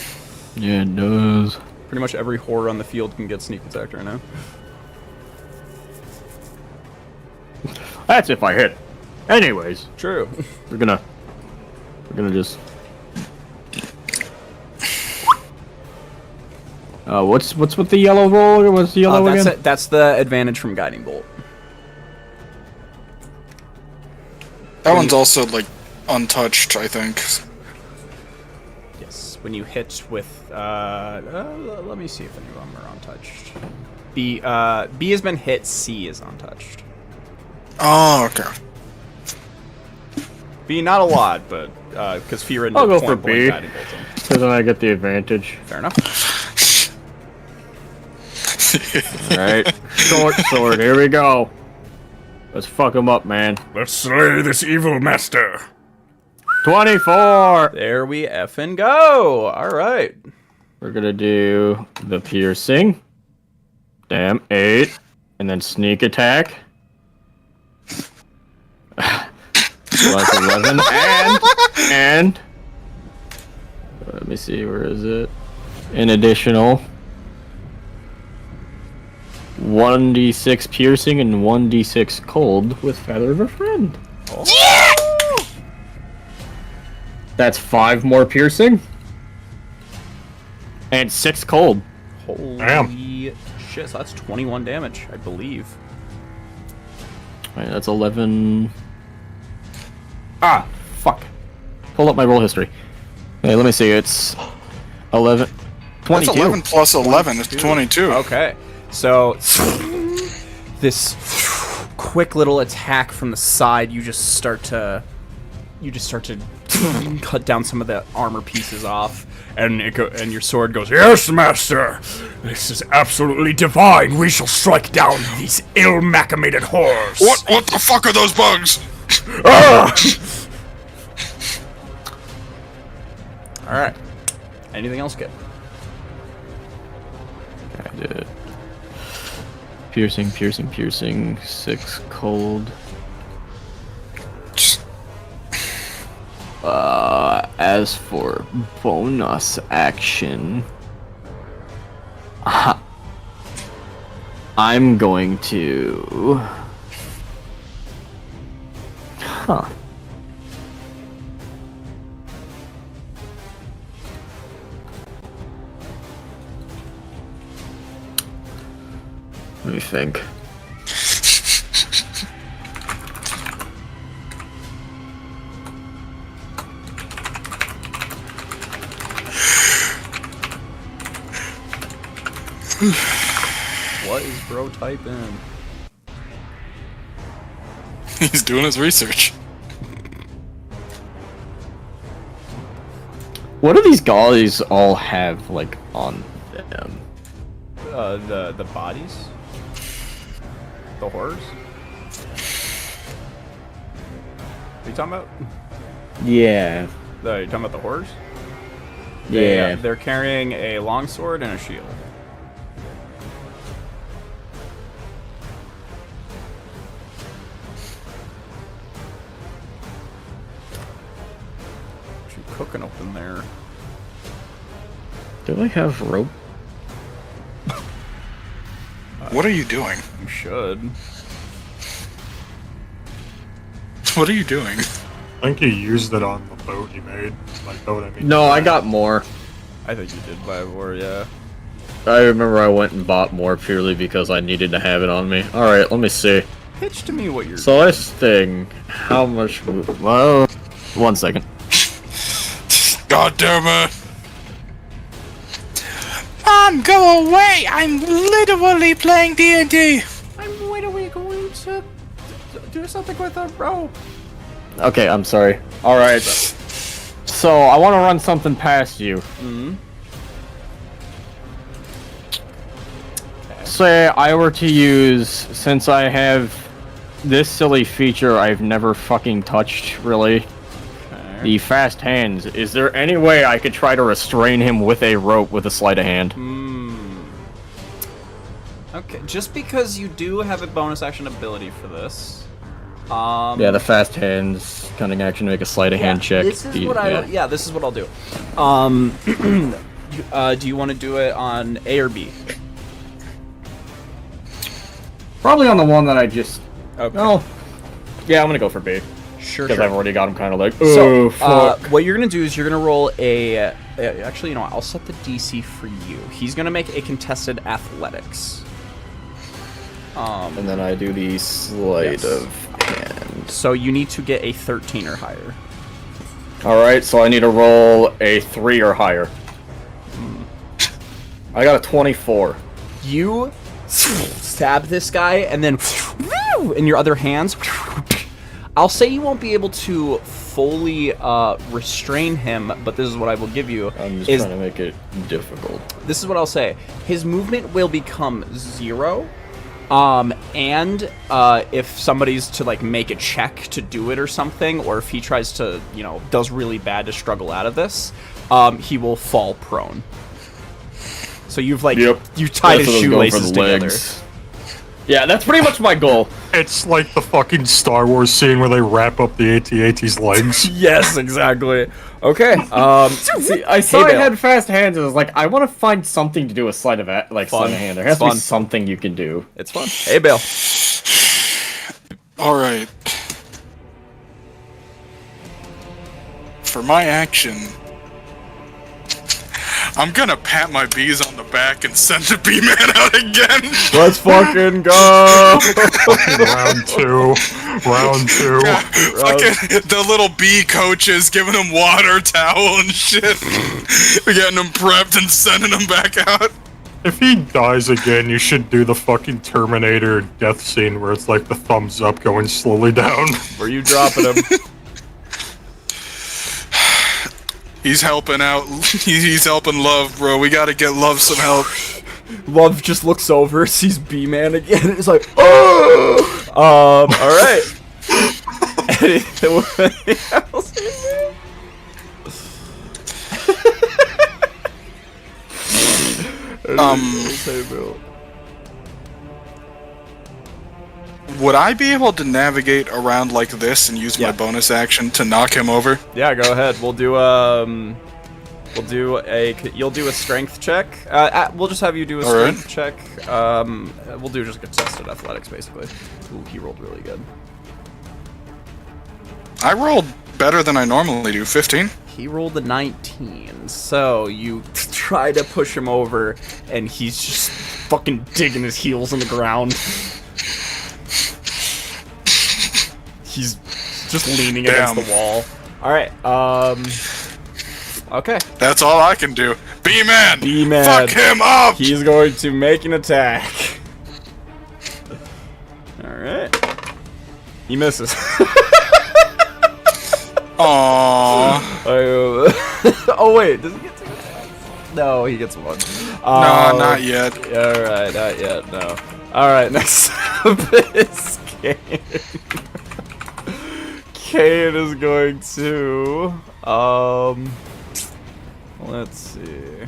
Yeah, it does. Pretty much every horror on the field can get sneak attacked right now. That's if I hit. Anyways, True. we're gonna just What's with the yellow roll? What's the yellow That's again? it. That's the advantage from Guiding Bolt. That one's also like untouched, I think. Yes, when you hit with let me see if any of them are untouched. B has been hit. C is untouched. Oh, okay. B not a lot, but because Fear and I'll go for B. Guiding Bolt him. Because then I get the advantage. Fair enough. Alright. Short sword, here we go. Let's fuck him up, man. Let's slay this evil master. 24! There we effing go. All right. We're gonna do the piercing. Damn, 8. And then sneak attack. Plus 11. And... Let me see, where is it? An additional... 1d6 piercing and 1d6 cold with Feather of a Friend. Oh. That's 5 more piercing. And 6 cold. Holy Damn. shit, so that's 21 damage, I believe. Alright, that's 11... Ah! Fuck. Pull up my roll history. Hey, let me see, it's... 11... 22. That's 11 plus 11 is 22. Okay. So, this quick little attack from the side, you just start to cut down some of the armor pieces off, and and your sword goes, Yes, master. This is absolutely divine. We shall strike down these ill-macamated whores. What the fuck are those bugs? all right. Anything else good? I did. Piercing, piercing, piercing. 6 cold. As for bonus action, I'm going to. Huh. Let me think. What is bro typing? He's doing his research. What do these guys all have, like, on them? The bodies? The horrors? What are you talking about? Yeah. You're talking about the horrors? Yeah. They're carrying a longsword and a shield. What you cooking up in there? Do they have rope? What are you doing? You should. What are you doing? I think you used it on the boat you made. By boat, I mean. No, I got more. I think you did buy more, yeah. I remember I went and bought more purely because I needed to have it on me. Alright, let me see. Pitch to me what you're So this thing, how much... Well, 1 second. God damn it! Mom, go away! I'm literally playing D&D! I'm literally going to do something with a rope. Okay, I'm sorry. Alright. So, I want to run something past you. Mm-hmm. Say I were to use, since I have this silly feature I've never fucking touched, really, the fast hands, is there any way I could try to restrain him with a rope with a sleight of hand? Okay, just because you do have a bonus action ability for this. Yeah, the fast hands, cunning action, make a sleight of hand check. This is this is what I'll do. Do you want to do it on A or B? Probably on the one that I just... Okay. Oh, yeah, I'm gonna go for B. Sure. Because I've already got him kind of like, So, oh, fuck. what you're gonna do is you're gonna roll a. Actually, you know what? I'll set the DC for you. He's gonna make a contested athletics. And then I do the sleight Yes. of hand. So you need to get a 13 or higher. Alright, so I need to roll a 3 or higher. I got a 24. You stab this guy, and then in your other hands, I'll say you won't be able to fully restrain him, but this is what I will give you. I'm just is trying to make it difficult. This is what I'll say. His movement will become 0. And if somebody's to like make a check to do it or something, or if he tries to, does really bad to struggle out of this, he will fall prone. So you've like you tied his shoelaces together. Yeah, that's pretty much my goal. It's like the fucking Star Wars scene where they wrap up the AT-AT's legs. Yes, exactly. Okay. See, I saw I had fast hands, and I was like, I want to find something to do with sleight of sleight of hand. There has to be something you can do. It's fun. Hey, Bale. All right. For my action, I'm gonna pat my bees on the back and send the bee man out again. Let's fucking go. Round two. Yeah, fucking the little bee coaches giving them water, towel, and shit. We're getting them prepped and sending them back out. If he dies again, you should do the fucking Terminator death scene where it's like the thumbs up going slowly down. Where you dropping him? He's helping out. He's helping Love, bro. We gotta get Love some help. Love just looks over, sees B-Man again, and is like, oh! Alright. Anything else? Would I be able to navigate around like this and use my bonus action to knock him over? Yeah, go ahead. You'll do a strength check. We'll just have you do a strength check. We'll do just contested athletics, basically. Ooh, he rolled really good. I rolled better than I normally do, 15. He rolled a 19, so you try to push him over, and he's just fucking digging his heels in the ground. He's just leaning against the wall. Alright, okay. That's all I can do. B-Man! B-Man. Fuck him up! He's going to make an attack. Alright. He misses. Aww. Oh wait, does he get 2 attacks? No, he gets 1. No, not yet. Alright, not yet, no. Alright, next up is Kane. Kane is going to... let's see.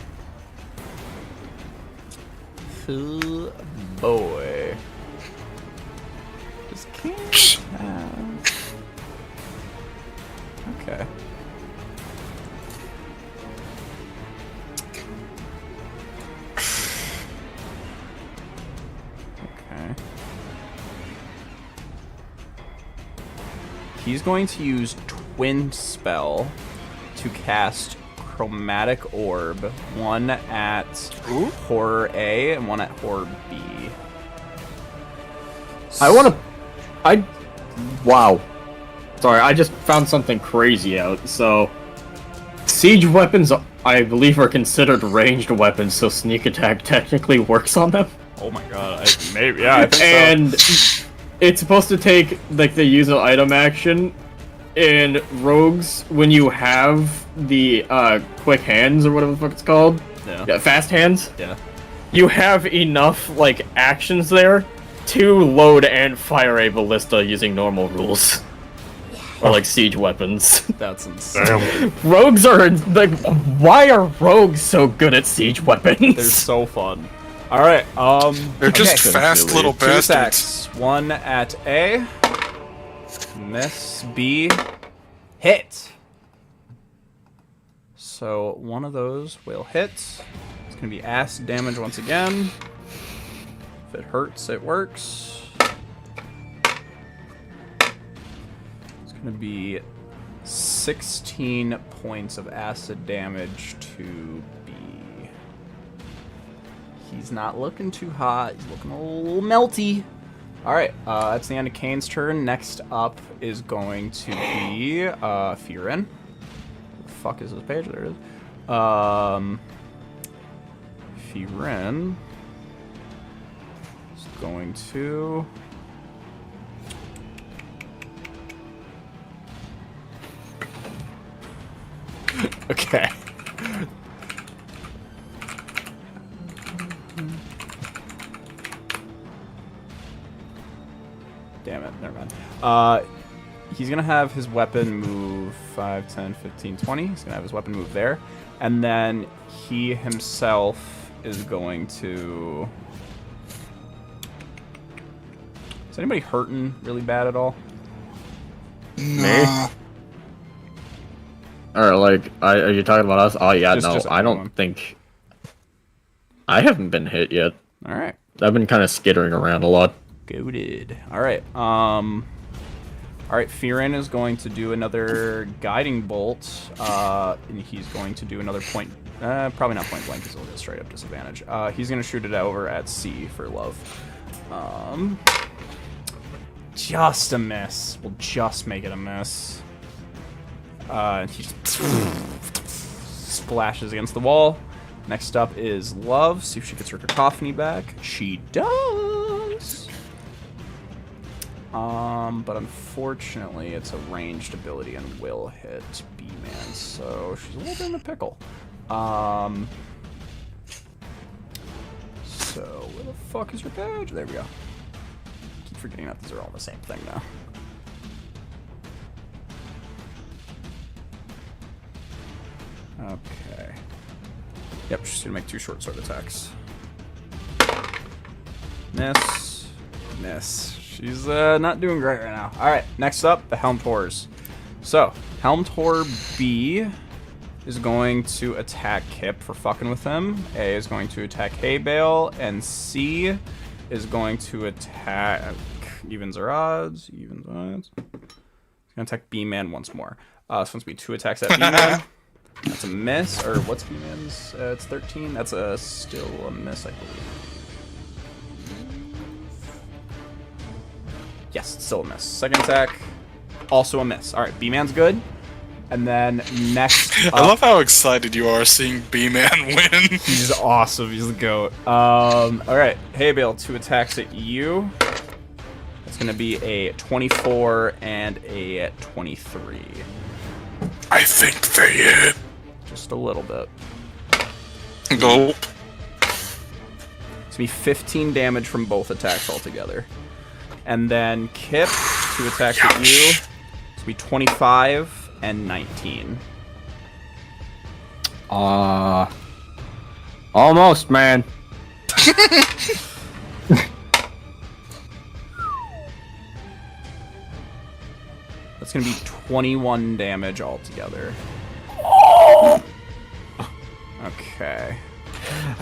Oh boy. Does Kane have... Okay. Okay. He's going to use Twin Spell to cast Chromatic Orb, one at Horror A and one at Horror B. Wow. Sorry, I just found something crazy out. So, siege weapons, I believe, are considered ranged weapons, so sneak attack technically works on them. Oh my god, maybe, yeah, I think and it's supposed to take, like, the use of item action. In rogues, when you have the quick hands or whatever the fuck it's called, fast hands, you have enough like actions there to load and fire a ballista using normal rules, or like siege weapons. That's insane. Rogues are like, why are rogues so good at siege weapons? They're so fun. All right, they're just fast little 2 bastards. attacks. One at A. Miss. B. Hit. So one of those will hit. It's gonna be acid damage once again. If it hurts, it works. It's gonna gonna be 16 points of acid damage to B. He's not looking too hot. He's looking a little melty. Alright, that's the end of Kane's turn. Next up is going to be Firen. Where the fuck is this page? There it is. Firen is going to... Okay. Damn it, never mind. He's gonna have his weapon move 5, 10, 15, 20. He's gonna have his weapon move there. And then he himself is going to... Is anybody hurting really bad at all? Nah. Or like, are you talking about us? Oh yeah, Just I everyone. don't think... I haven't been hit yet. Alright. I've been kind of skittering around a lot. Goated. Alright, Alright, Firen is going to do another guiding bolt, and he's going to do another point, probably not point blank, because it'll get straight up disadvantage. He's going to shoot it over at C for love. Just a miss. We'll just make it a miss. He just splashes against the wall. Next up is Love. See if she gets her cacophony back. She does. But unfortunately, it's a ranged ability and will hit B-Man, so she's a little bit in a pickle. So where the fuck is your page? There we go. Keep forgetting that these are all the same thing now. Okay. Yep, she's gonna make 2 short sword attacks. Miss. Miss. She's not doing great right now. Alright, next up, the Helmed Horrors. So, Helmed Horror B is going to attack Kip for fucking with him. A is going to attack Hay Bale, and C is going to attack... Evens or odds? Evens odds. He's gonna attack B-Man once more. So it's gonna be 2 attacks at B-Man. That's a miss, or what's B-Man's? It's 13. That's still a miss, I believe. Yes, it's still a miss. Second attack, also a miss. All right, B-Man's good. And then next up, I love how excited you are seeing B-Man win. he's awesome. He's the GOAT. All right, Hay Bale, 2 attacks at you. That's going to be a 24 and a 23. I think they hit. Just a little bit. Go. It's going to be 15 damage from both attacks altogether. And then Kip, 2 attacks at you. It's going to be 25 and 19. Almost, man. That's going to be 21 damage altogether. Okay.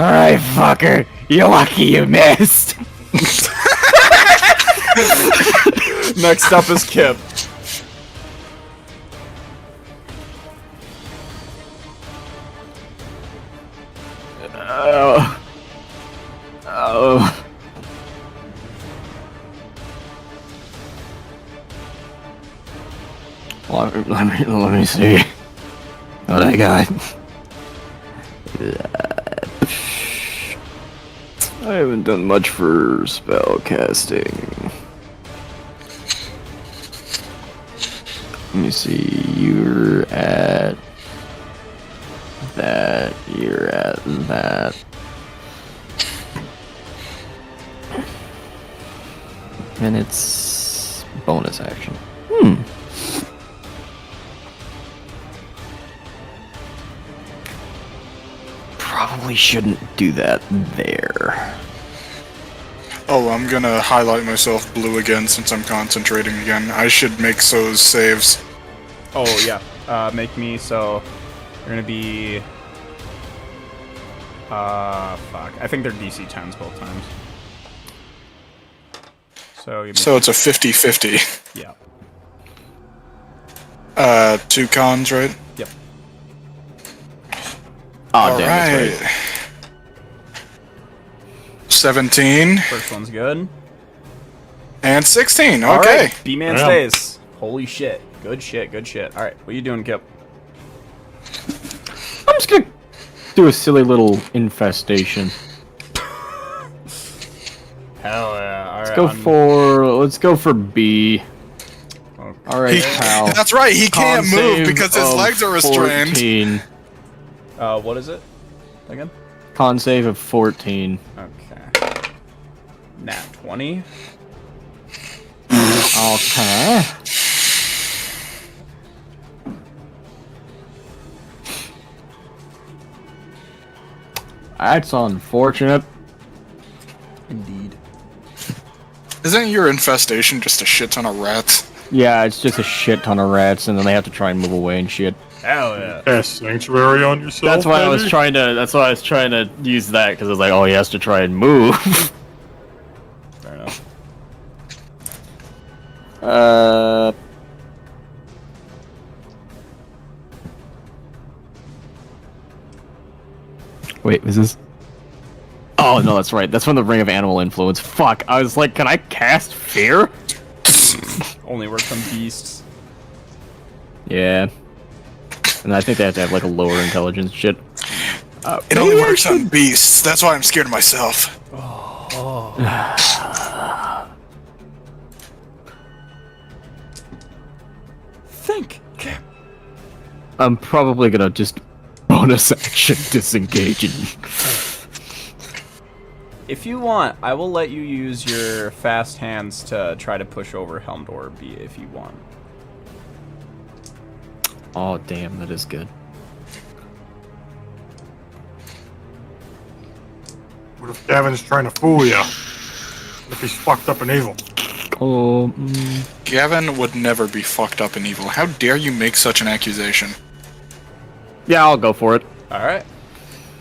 Alright, fucker. You're lucky you missed. Next up is Kip. Oh. Let me see what I got. I haven't done much for spell casting. Let me see. You're at that. You're at that. And it's bonus action. Probably shouldn't do that there. Oh, I'm gonna highlight myself blue again since I'm concentrating again. I should make those saves. Oh, yeah. Make me, so... They're gonna be... fuck. I think they're DC 10s both times. So, So it's a 50-50. yeah. 2 cons, right? Yep. Oh, damn, that's Alright. 17 First one's good. and 16. Okay. Alright, B-Man Yeah. stays. Holy shit. Good shit, good shit. Alright, what are you doing, Kip? I'm just gonna do a silly little infestation. Hell yeah. Alright. Let's go for B. Alright, pal. That's right, he can't Con move save because his of legs are restrained. 14. What is it? Again? Con save of 14. Okay. Nat 20. Okay. That's unfortunate. Indeed. Isn't your infestation just a shit ton of rats? Yeah, it's just a shit ton of rats, and then they have to try and move away and shit. Hell yeah. Cast sanctuary on yourself. That's why I was baby? trying to. That's why I was trying to use that because I was like, oh, he has to try and move. Fair enough. Wait, is this? Oh no, that's right. That's from the Ring of Animal Influence. Fuck. I was like, can I cast Fear? Only works on beasts. Yeah. And I think they have to have like a lower intelligence shit. It only works on beasts. That's why I'm scared of myself. Think. I'm probably gonna just bonus action disengage and If you want, I will let you use your fast hands to try to push over Helmed or B if you want. oh damn, that is good. What if Gavin's trying to fool you? If he's fucked up and evil? Oh, Gavin would never be fucked up and evil. How dare you make such an accusation? yeah, I'll go for it. Alright.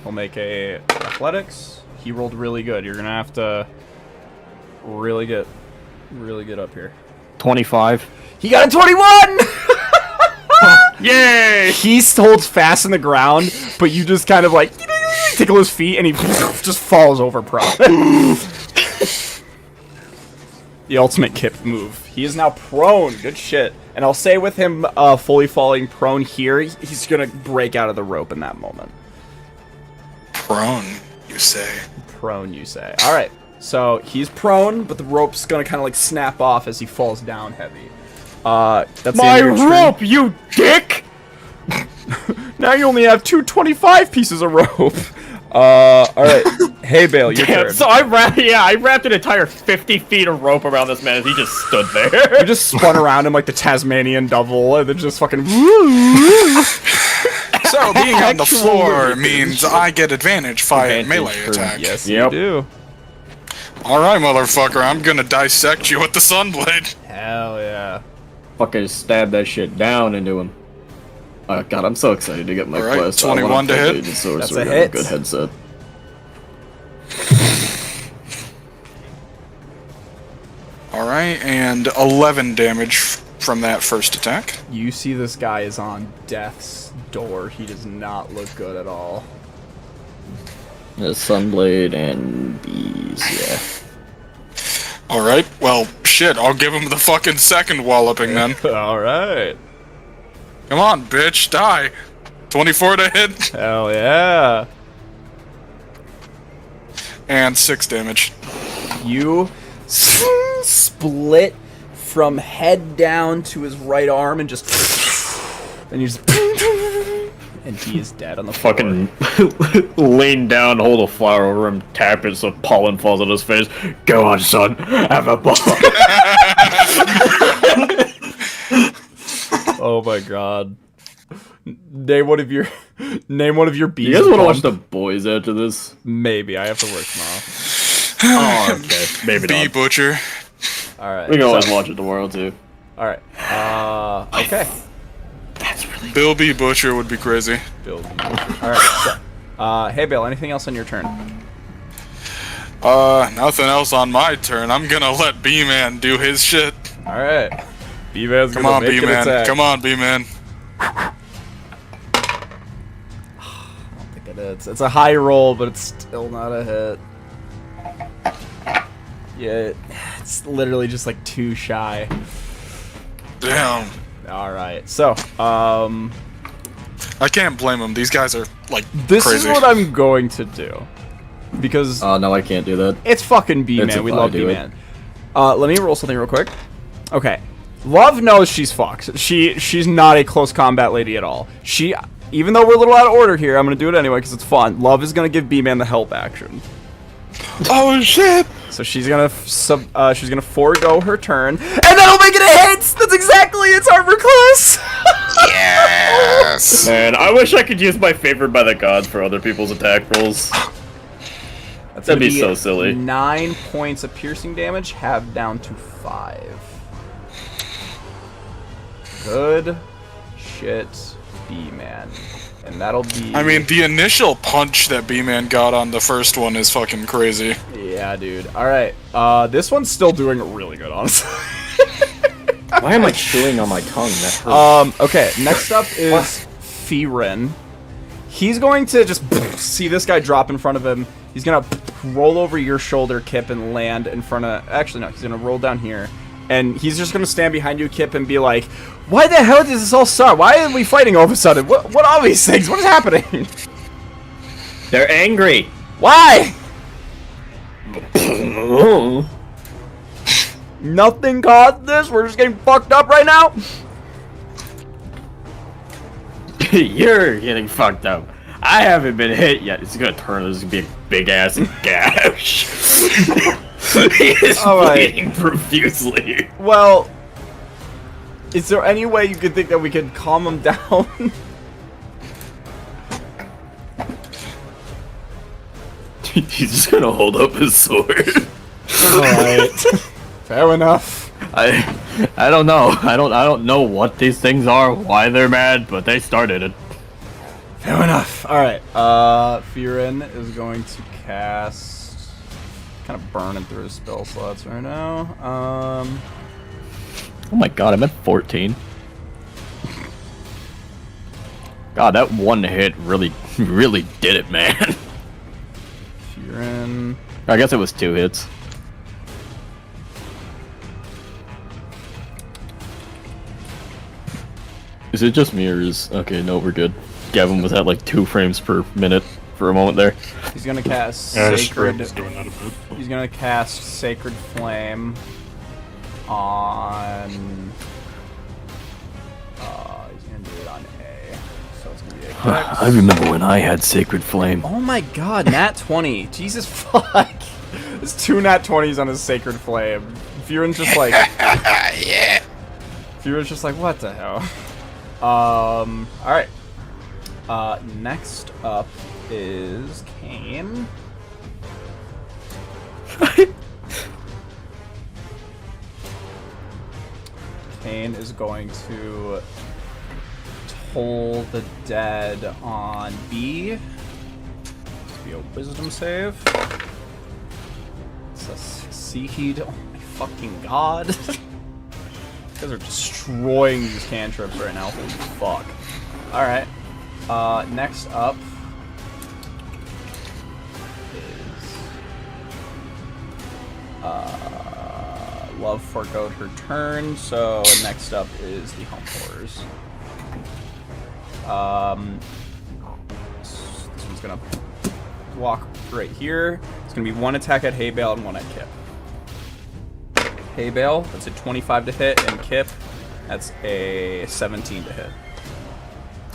We'll make a athletics. He rolled really good. You're gonna have to really get up here. 25. He got a 21! Yay! He holds fast in the ground, but you just kind of like tickle his feet and he just falls over prone. The ultimate Kip move. He is now prone. Good shit. And I'll say with him fully falling prone here, he's gonna break out of the rope in that moment. Prone, you say. Prone, you say. Alright. So he's prone, but the rope's gonna kind of like snap off as he falls down heavy. That's the My end of your turn. rope, you dick! Now you only have 225 pieces of rope. Alright. Hey, Bale, your Damn, turn. so I wrapped an entire 50 feet of rope around this man as he just stood there. You just spun around him like the Tasmanian devil, and then just fucking. So being on the Actual floor movement. means I get advantage via Advantage melee for- attack. Yes, Yep. you do. Alright, motherfucker, I'm gonna dissect you with the sunblade. Hell yeah. Fucking stab that shit down into him. Oh god, I'm so excited to get my Alright, quest. 21 to hit. That's a a hit. good headset. Alright, and 11 damage from that first attack. You see this guy is on death's door. He does not look good at all. The Sunblade and bees, yeah. Alright, well, shit, I'll give him the fucking second walloping then. Alright. Come on, bitch, die. 24 to hit, Hell yeah. and 6 damage. You split from head down to his right arm and just. And you just. And he is dead on the floor. Fucking lean down, hold a flower over him, tap it so pollen falls on his face. Go on, son, have a ball. Oh my god. Name one of your bees. You guys want to watch upon- The Boys after this? Maybe I have to work tomorrow. Oh, okay. Maybe Bee not. Butcher. All right. We can always watch it tomorrow, too. All right. Okay. Bill B. Butcher would be crazy. Build. All right. So, hey Bill. Anything else on your turn? Nothing else on my turn. I'm gonna let B-Man do his shit. All right. B-Man's Come gonna on, make an B-Man. attack. Come on, B-Man. It's a high roll, but it's still not a hit. Yeah, it's literally just like 2 shy. Damn. Alright, so, I can't blame them. These guys are, like, this crazy. is what I'm going to do. Because Oh, no, I can't do that. it's fucking That's B-Man. if We I love do it. B-Man. Let me roll something real quick. Okay. Love knows she's fucked. She's not a close combat lady at all. Even though we're a little out of order here, I'm gonna do it anyway because it's fun. Love is gonna give B-Man the help action. Oh, shit! So she's gonna forego her turn, and that'll make it a hit. That's exactly its armor class. Yes! Man, I wish I could use my favorite by the gods for other people's attack rolls. That's That'd gonna be so silly. 9 points of piercing damage, halved down to 5. Good shit, B-Man. And that'll be... I mean, the initial punch that B-Man got on the first one is fucking crazy. Yeah, dude. Alright, this one's still doing really good, honestly. Why am I chewing on my tongue? That hurts. Okay, next up is Firen. He's going to just see this guy drop in front of him. He's gonna roll over your shoulder, Kip, and land in front of... Actually, no, he's gonna roll down here. And he's just gonna stand behind you, Kip, and be like, why the hell does this all start? Why are we fighting all of a sudden? What are these things? What is happening? They're angry. Why? Nothing caused this? We're just getting fucked up right now? You're getting fucked up. I haven't been hit yet. It's gonna turn. This is gonna be a big ass gash. He is bleeding profusely. Well, is there any way you could think that we could calm him down? He's just gonna hold up his sword. Alright. Fair enough. I don't know. I don't know what these things are, why they're mad, but they started it. Fair enough. Alright. Firen is going to cast... Kind of burning through his spell slots right now. Oh my god, I'm at 14. God, that one hit really did it, man. Firen... I guess it was 2 hits. Is it just me or is... Okay, no, we're good. Gavin was at like 2 frames per minute for a moment there. He's gonna cast Yeah, Sacred... Scrim's doing that a bit. He's gonna cast Sacred Flame on... he's gonna do it on A. So it's gonna be a correct. I remember when I had Sacred Flame. Oh my god, nat 20. Jesus fuck. There's 2 nat 20s on his Sacred Flame. Firen's just like... Yeah. Firen's just like, what the hell? Alright. Next up is Kane. Kane is going to Toll the Dead on B. This will be a wisdom save. It's a succeed. Oh my fucking god. You guys are destroying these cantrips right now. Holy fuck. Alright. Next up is Love forgoed her turn, so next up is the Home Horrors. This one's gonna walk right here. It's gonna be 1 attack at Haybale and 1 at Kip. Haybale, that's a 25 to hit, and Kip, that's a 17 to hit.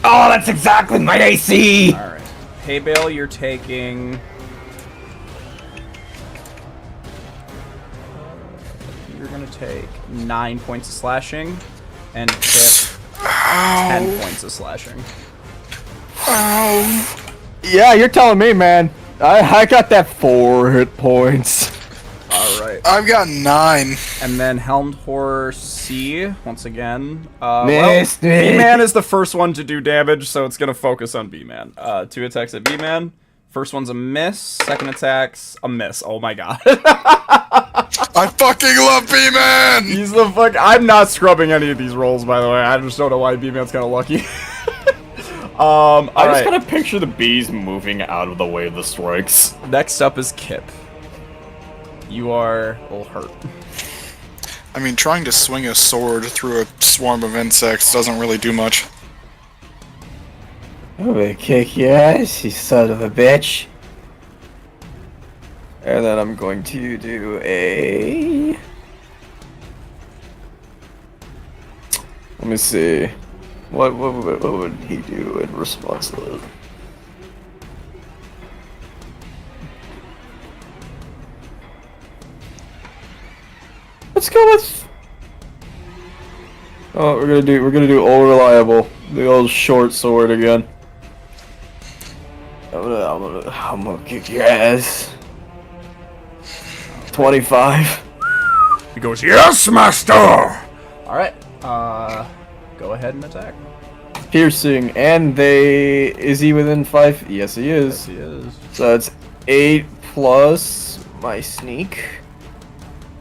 Oh, that's exactly my AC! Alright. Haybale, you're taking... You're gonna take 9 points of slashing, and Kip, 10 points of slashing. Yeah, you're telling me, man. I got that 4 hit points. Alright. I've got 9. And then Helmed Horror C, once again. Missed me. B-Man is the first one to do damage, so it's gonna focus on B-Man. 2 attacks at B-Man. First one's a miss. Second attack's a miss. Oh my god. I fucking love B-Man! He's the fuck. I'm not scrubbing any of these rolls, by the way. I just don't know why B-Man's kind of lucky. I just Alright. kind of picture the bees moving out of the way of the strikes. Next up is Kip. You are a little hurt. I mean, trying to swing a sword through a swarm of insects doesn't really do much. I'm gonna kick your ass, you son of a bitch. And then I'm going to do a... Let me see. What would he do in response to that? Let's go with... Oh, we're gonna do old reliable. The old short sword again. I'm gonna kick your ass. 25. He goes, yes, master! Alright, go ahead and attack. Piercing, and they... Is he within 5? Yes, he is. Yes, he is. So that's 8 plus my sneak.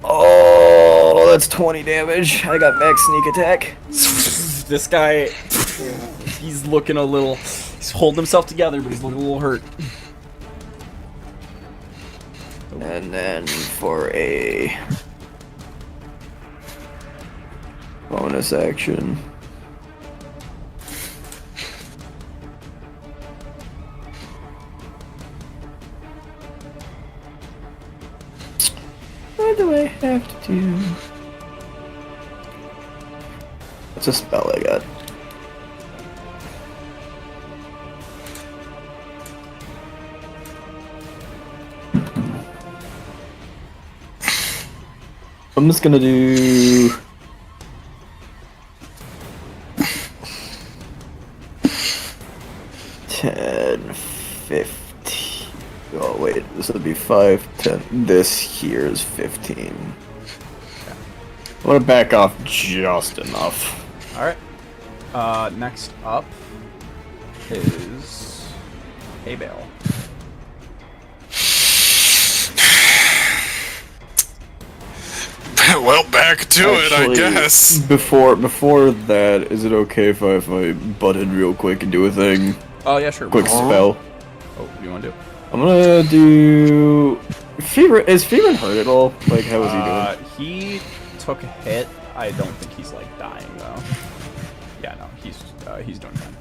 Oh, that's 20 damage. I got max sneak attack. This guy, he's looking a little... He's holding himself together, but he's looking a little hurt. And then for a bonus action. What do I have to do? What's a spell I got? I'm just gonna do... $10, 15... Oh wait, this would be 5, 10... This here is 15. I want to back off just enough. Alright. Next up is Hay Bale. Well, back to it, I guess. Before that, is it okay if I butt in real quick and do a thing? Oh, yeah, sure. Quick spell. Oh, what do you want to do? I'm gonna do... Fever... Is Fever hurt at all? Like, how is he doing? He took a hit. I don't think he's, like, dying, though. Yeah, no, he's doing fine.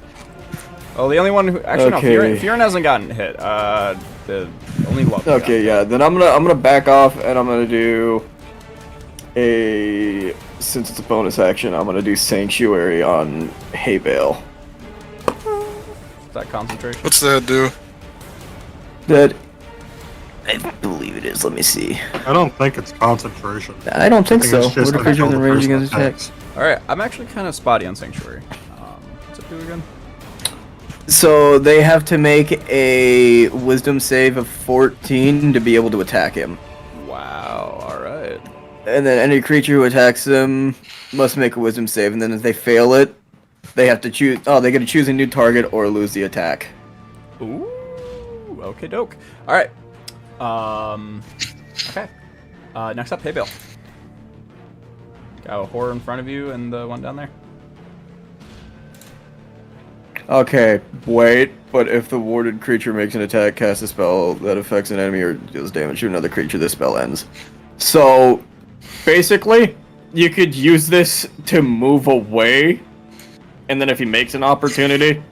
Oh, the only one who... Actually, Okay. no, Fearon hasn't gotten hit. The only Love Okay, yeah, then I'm gonna back off and I'm gonna do a... Since it's a bonus action, I'm gonna do Sanctuary on Hay Bale. Is that concentration? What's that do? That... I believe it is, let me see. I don't think it's concentration. I don't think I so. it's just What if creature until within the range person against attacks. attacks? Alright, I'm actually kind of spotty on Sanctuary. What's it do again? So they have to make a Wisdom save of 14 to be able to attack him. Wow, alright. And then any creature who attacks them must make a Wisdom save, and then if they fail it, they have to choose... Oh, they get to choose a new target or lose the attack. Ooh, okay, doke. Alright. Okay. Next up, Hay Bale. Got a horror in front of you and the one down there. Okay, wait, but if the warded creature makes an attack, casts a spell that affects an enemy or deals damage to another creature, this spell ends. So, basically, you could use this to move away, and then if he makes an opportunity,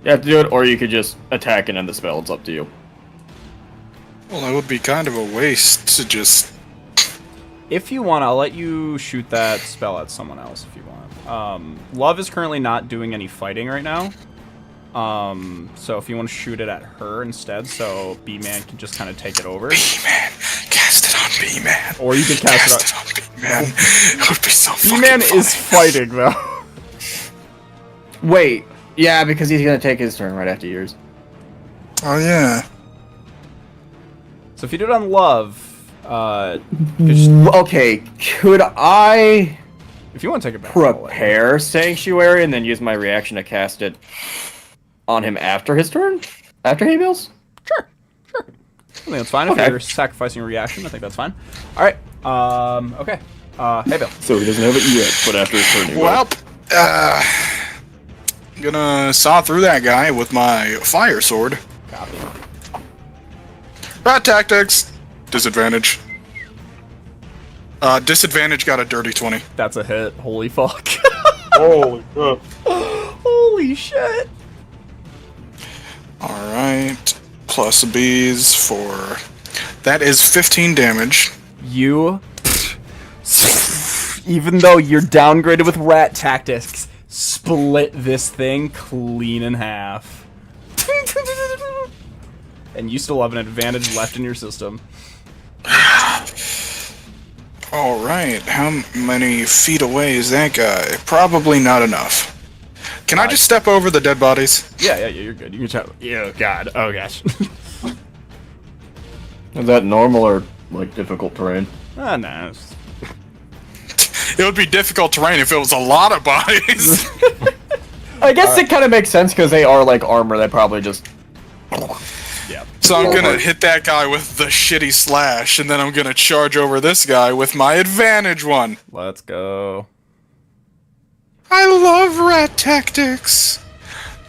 you have to do it, or you could just attack and end the spell, it's up to you. Well, it would be kind of a waste to just... If you want, I'll let you shoot that spell at someone else if you want. Love is currently not doing any fighting right now. So if you want to shoot it at her instead, so B-Man can just kind of take it over. B-Man! Cast it on B-Man! Or you can cast it on B-Man! It would be so B-Man fucking is funny. fighting, though. Wait, yeah, because he's gonna take his turn right after yours. Oh, yeah. So if you do it on Love, Okay, could I if you want to take it back, I'll let you. prepare Sanctuary and then use my reaction to cast it on him after his turn? After Hay Bale's? Sure. think that's fine. Okay. If you're sacrificing a reaction, I think that's fine. All right. Okay. Hey, Bill. So he doesn't have it yet, but after his turn, he will. Well, I'm gonna saw through that guy with my fire sword. Copy. Rat tactics. Disadvantage. Disadvantage got a dirty 20. That's a hit. Holy fuck. Holy crap. Holy shit. Alright. Plus bees for... That is 15 damage. You, even though you're downgraded with rat tactics, split this thing clean in half. And you still have an advantage left in your system. Alright, how many feet away is that guy? Probably not enough. Can I just step over the dead bodies? Yeah, you're good. You can try. Yeah, God. Oh, gosh. Is that normal or, like, difficult terrain? Ah, nah. it's- It would be difficult terrain if it was a lot of bodies. I guess it kind of makes sense because they are, like, armor that probably just... Yeah. So I'm gonna hit that guy with the shitty slash, and then I'm gonna charge over this guy with my advantage one. Let's go. I love rat tactics.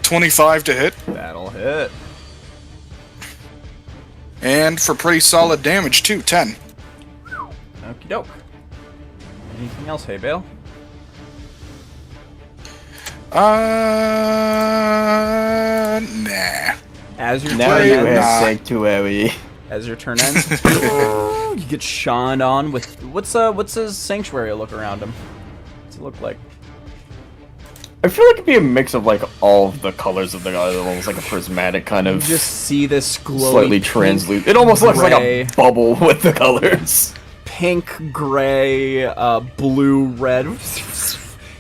25 to hit, That'll hit. and for pretty solid damage too, 10. Okie doke. Anything else, Hey Bale? Nah. As your Now turn you ends, Nah. have sanctuary. as your turn ends, you get shined on with what's his sanctuary look around him? What's it look like? I feel like it'd be a mix of, like, all of the colors of the guy, almost like a prismatic kind You of... just see this glowy slightly translucent. It almost looks like gray. a bubble with the colors. pink, gray, blue, red.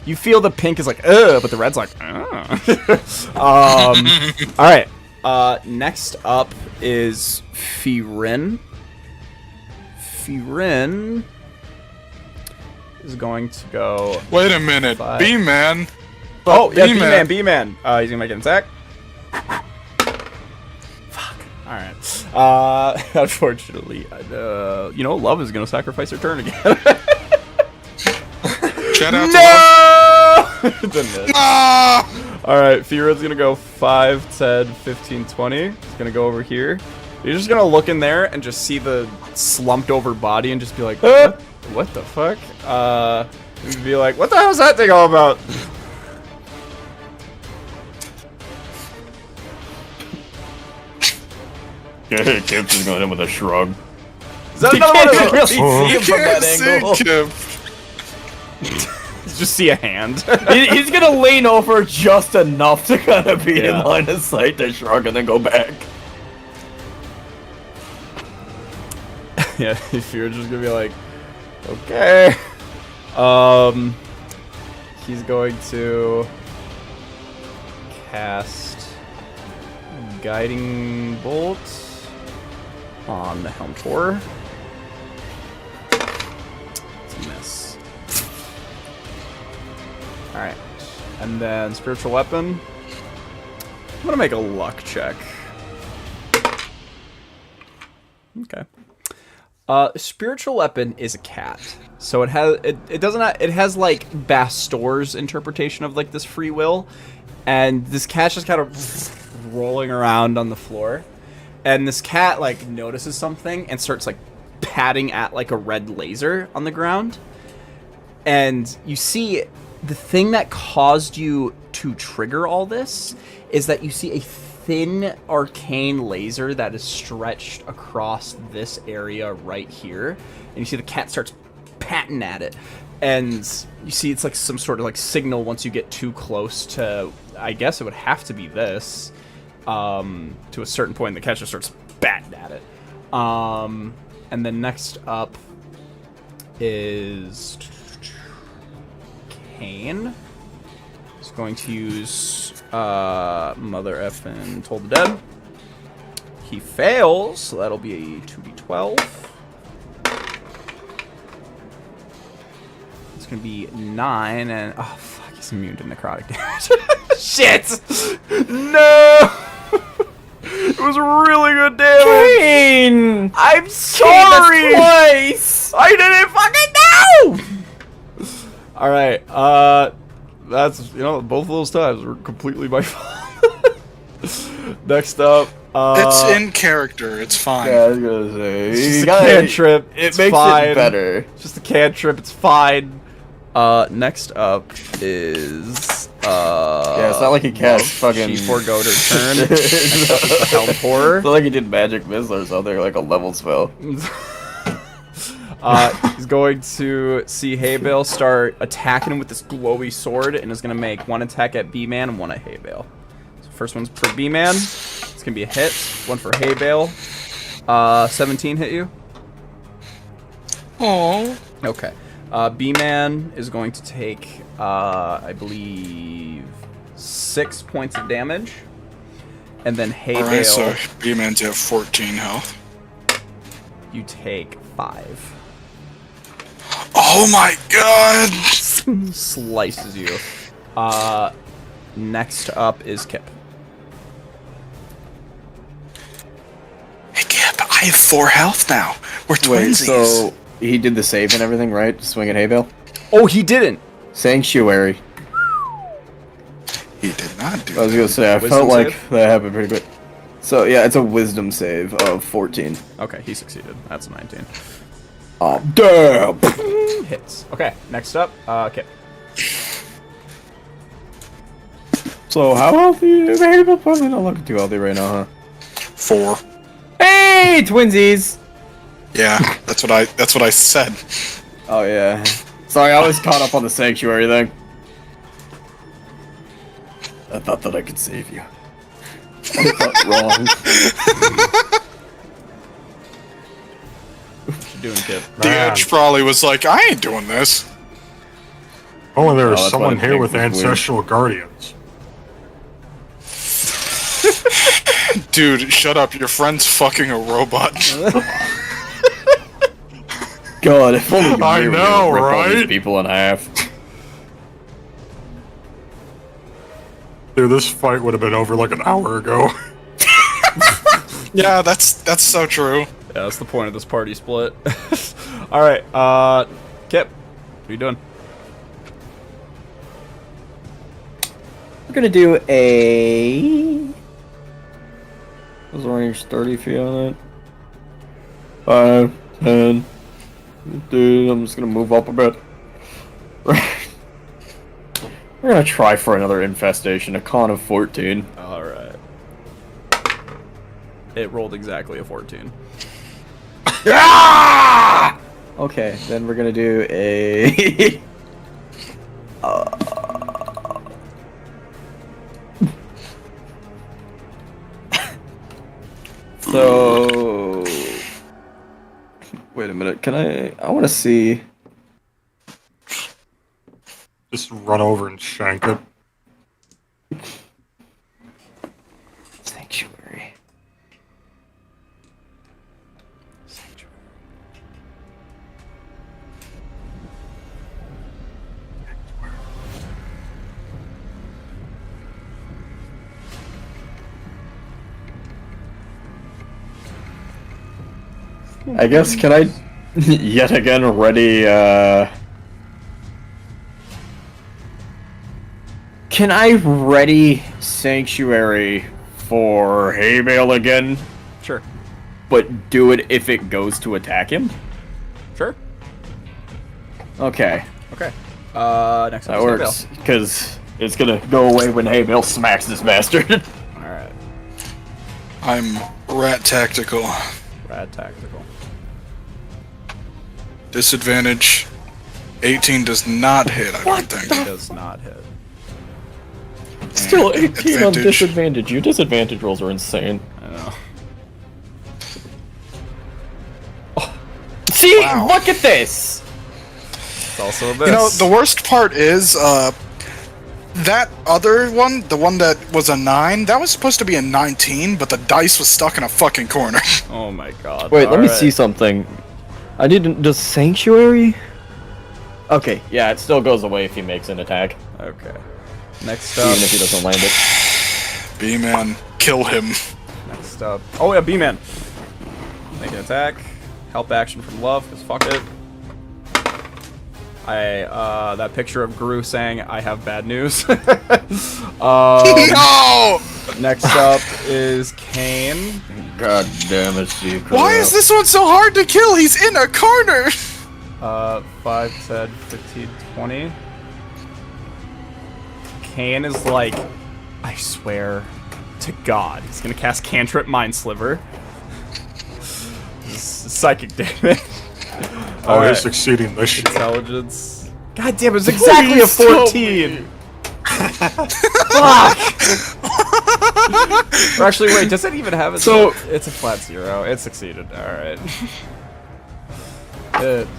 You feel the pink is like, ugh, but the red's like, all right. Next up is Firin. Firin is going to go. Wait a minute, Five. B-Man. Oh, yeah, B-Man. B-Man. He's gonna make an attack. Fuck. All right. Unfortunately, you know, Love is gonna sacrifice her turn again. Shout out to Love. No! Didn't hit. Ah! All right, Firin's gonna go 5, 10, 15, 20. He's gonna go over here. You're just gonna look in there and just see the slumped over body and just be like, what the fuck? You'd be like, what the hell is that thing all about? Kip's just going in with a shrug. Is that another one of can't those? really see him from that Can't angle. see Kip. Just see a hand. He's gonna lean over just enough to kind of be Yeah. in line of sight to shrug and then go back. Yeah, if you're just gonna be like, okay. He's going to cast Guiding Bolt on the Helm Tor. It's a miss. Alright. And then Spiritual Weapon. I'm gonna make a luck check. Okay. Spiritual Weapon is a cat, so it has it has like Bastor's interpretation of like this free will, and this cat's just kind of rolling around on the floor, and this cat like notices something and starts like patting at like a red laser on the ground, and you see the thing that caused you to trigger all this is that you see a thin arcane laser that is stretched across this area right here, and you see the cat starts patting at it, and you see it's like some sort of like signal once you get too close to, I guess it would have to be this, to a certain point the cat just starts batting at it. And then next up is Kane. He's going to use Mother Effin' Toll the Dead. He fails, so that'll be a 2d12. It's gonna be 9, and oh fuck, he's immune to necrotic damage. Shit! No! It was really good damage. Kane! I'm sorry. Twice! I didn't fucking know. All right. That's both of those times were completely my fault. Next up. It's in character. It's fine. Yeah, I was gonna say. It's you just a gotta- cantrip. It It's makes fine. it better. It's just a cantrip. It's fine. Next up is Yeah, it's not like he cast fucking. She forgoed her turn. Next up is the Helm Horror. It's not like he did magic missile or something, like a level spell. He's going to see Haybale start attacking him with this glowy sword, and is going to make one attack at B-Man and one at Haybale. So first one's for B-Man. It's going to be a hit. One for Haybale. 17 hit you? Oh. Okay. B-Man is going to take, I believe, 6 points of damage. And then Haybale, Alright, so B-Man's have 14 health. you take 5. Oh my god! Slices you. Next up is Kip. Hey, Kip, I have 4 health now. We're Wait, twinsies. so he did the save and everything, right? Swing at Haybale? Oh, he didn't! Sanctuary. He did not do I was that. gonna say, I Wisdom felt like save? that happened pretty quick. So, yeah, it's a wisdom save of 14. Okay, he succeeded. That's a 19. Oh, damn! Hits. Okay, next up, Kip. So, how healthy is Haybale? Probably not looking too healthy right now, huh? 4. Hey, twinsies! Yeah, that's what I said. Oh, yeah. Sorry, I was caught up on the sanctuary thing. I thought that I could save you. I thought wrong. What you doing, Kip? The Man. Edge probably was like, I ain't doing this. Only there was that's why someone the here pig with was weird. ancestral guardians. Dude, shut up. Your friend's fucking a robot. God, if only you I knew we know, would rip all these right? people in half. Dude, this fight would have been over like an hour ago. Yeah, that's so true. Yeah, that's the point of this party split. Alright, Kip, what are you doing? We're gonna do a... Was range 30 feet on it? 5, 10. Dude, I'm just gonna move up a bit. We're gonna try for another infestation, a con of 14. Alright. It rolled exactly a 14. Okay, then we're gonna do a... So... Wait a minute, can I wanna see... Just run over and shank it. Sanctuary. I guess, can I yet again ready, Can I ready Sanctuary for Haybale again, Sure. but do it if it goes to attack him? Sure. Okay, Okay. Next up that is works, because it's gonna go away when Haybale smacks this bastard. Alright. I'm rat tactical. Rad tactical. Disadvantage. 18 does not hit, I don't think. It does not hit. Still 18 on Advantage. disadvantage. Your disadvantage rolls are insane. I know. See? Wow. Look at this! It's also a miss. You know, the worst part is, that other one, the one that was a 9, that was supposed to be a 19, but the dice was stuck in a fucking corner. Oh my god. Wait, let me Alright. see something. I didn't. Does Sanctuary? Okay, yeah, it still goes away if he makes an attack, Okay. Next even up. if he doesn't land it. B-man, kill him. Next up. Oh yeah, B-Man. Make an attack. Help action from Love, because fuck it. That picture of Gru saying, I have bad news. No! Next up is Kane. God damn it, Secret. Why is this one so hard to kill? He's in a corner! 5, 10, 15, 20. Kane is like, I swear to God, he's gonna cast Cantrip Mind Sliver. Psychic damage. Oh, he's succeeding this shit. Intelligence. God damn, it was exactly a 14. Fuck. Or actually, wait, does it even have it? So- It's a flat 0. It succeeded. All right.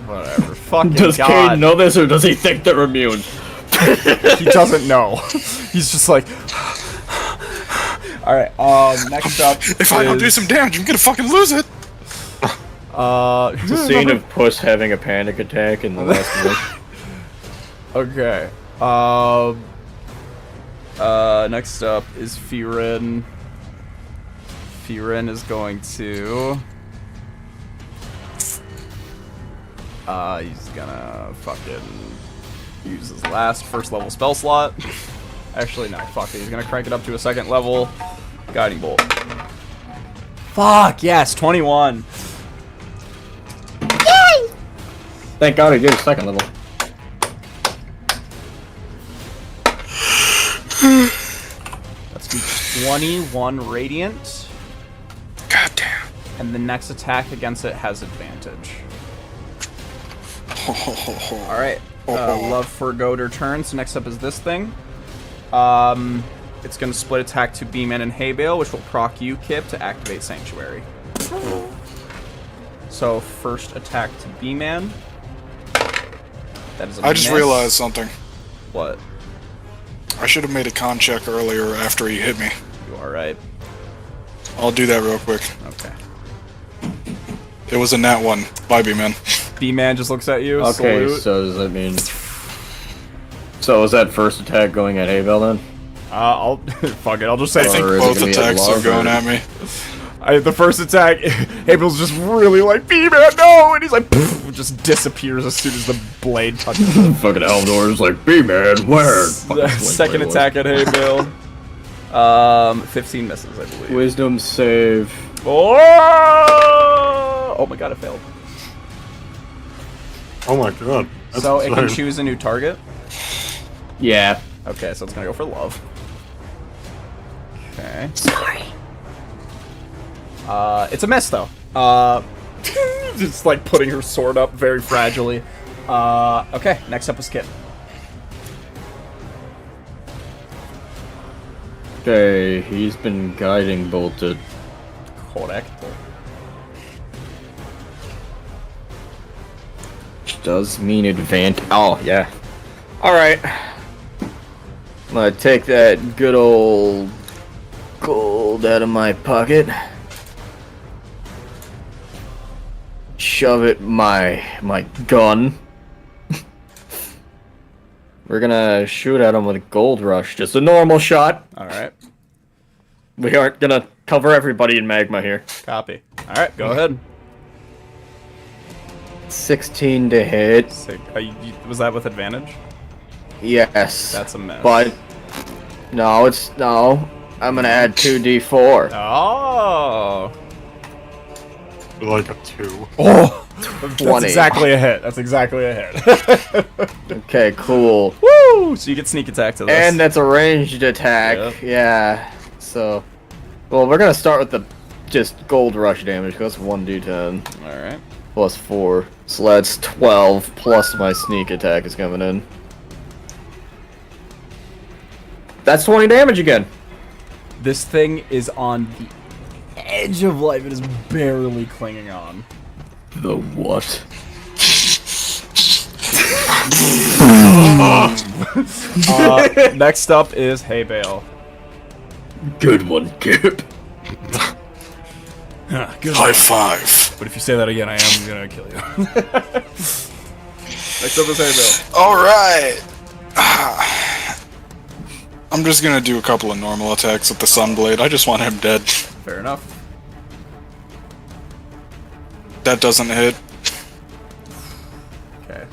Whatever. Fucking Does God. Kane know this, or does he think they're immune? He doesn't know. He's just like. All right. Next up. If I don't do some damage, I'm gonna fucking lose it! It's a scene of Puss having a panic attack in the last movie. Okay. Next up is Firen. Firen is going to. He's gonna fucking use his last first level spell slot. Actually, no, fuck it. He's gonna crank it up to a 2nd level. Guiding Bolt. Fuck, yes, 21. Thank God he did a 2nd level. Let's do 21 Radiant. God damn. And the next attack against it has advantage. Alright. Love forgoed her turn, so next up is this thing. It's going to split attack to B-Man and Haybale, which will proc you, Kip, to activate Sanctuary. So, first attack to B-Man. That is a I just miss. realized something. What? I should have made a con check earlier after he hit me. You alright? I'll do that real quick. Okay. It was a nat 1. Bye, B-Man. B-Man just looks at you. Okay, Salute. so does that mean... So is that first attack going at Haybell then? I'll... fuck it, I'll just say... I think Or is it both gonna be attacks at are going Love, at me. The first attack, Haybale's just really like, B-Man, no! And he's like, poof, just disappears as soon as the blade touches him. Fucking Eldor's like, B-Man, where? Second attack at Haybale. 15 misses, I believe. Wisdom save. Oh my god, it failed. Oh my god. That's So it can insane. choose a new target? Yeah. Okay, so it's gonna go for Love. Okay. Sorry. It's a miss, though. Just like putting her sword up very fragilely. Okay, next up is Kit. Okay, he's been guiding bolted. Correct. Which does mean advantage. Oh, yeah. Alright. I'm gonna take that good old gold out of my pocket. Shove it my gun. We're gonna shoot at him with a gold rush. Just a normal shot. Alright, We aren't gonna cover everybody in magma here. copy. Alright, go ahead. 16 to hit. Sick. Was that with advantage? Yes. That's a miss. But no, it's no. I'm gonna add 2d4. Oh! Like a 2. Oh! 20. That's exactly a hit. That's exactly a hit. Okay, cool. Woo! So you get sneak attack to this. And that's a ranged attack. Yep. Yeah. So, well, we're gonna start with the just gold rush damage. 'Cause that's 1d10 Alright. plus 4. So that's 12 plus my sneak attack is coming in. That's 20 damage again. This thing is on the edge of life. It is barely clinging on. The what? Next up is Haybale. Good one, Kip. Good. High five. But if you say that again, I am gonna kill you. Next up is Haybale. Alright. I'm just gonna do a couple of normal attacks with the Sunblade. I just want him dead. Fair enough. That doesn't hit. Okay.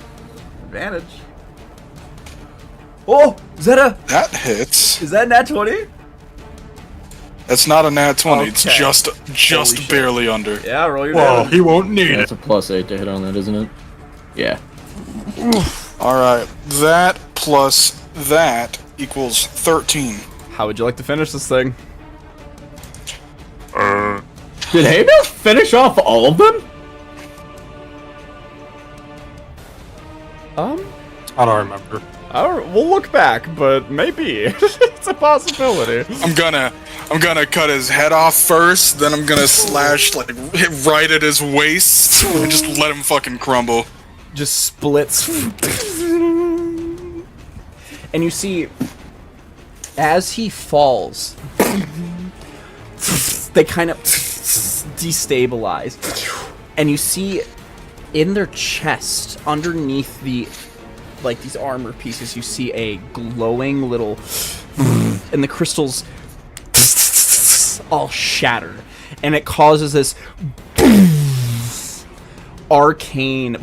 Advantage. Oh! That hits. Is that nat 20? That's not a nat 20. It's Okay. just Holy shit. barely under. Yeah, roll your Well, damage. he won't need That's it. a +8 to hit on that, isn't it? Yeah. Alright, that plus that equals 13. How would you like to finish this thing? Did Haybell finish off all of them? I don't remember. We'll look back, but maybe. It's a possibility. I'm gonna cut his head off first, then I'm gonna slash like hit right at his waist and just let him fucking crumble. Just splits. And you see, as he falls, they kind of destabilize. And you see in their chest, underneath the, like these armor pieces, you see a glowing little, and the crystals all shatter. And it causes this arcane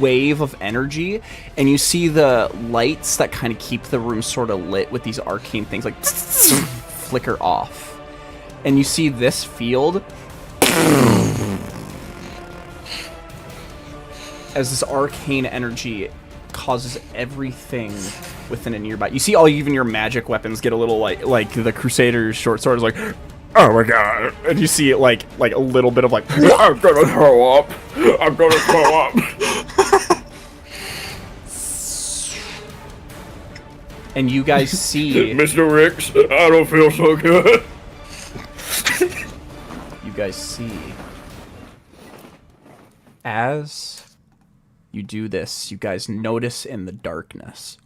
wave of energy, and you see the lights that kind of keep the room sort of lit with these arcane things like flicker off, and you see this field as this arcane energy causes everything within a nearby. You see even your magic weapons get a little like the Crusader's short sword is like, oh my god, and you see it like a little bit of like, I'm gonna throw up. I'm gonna throw up. And you guys see, Mr. Ricks, I don't feel so good. you guys see, as you do this, you guys notice in the darkness,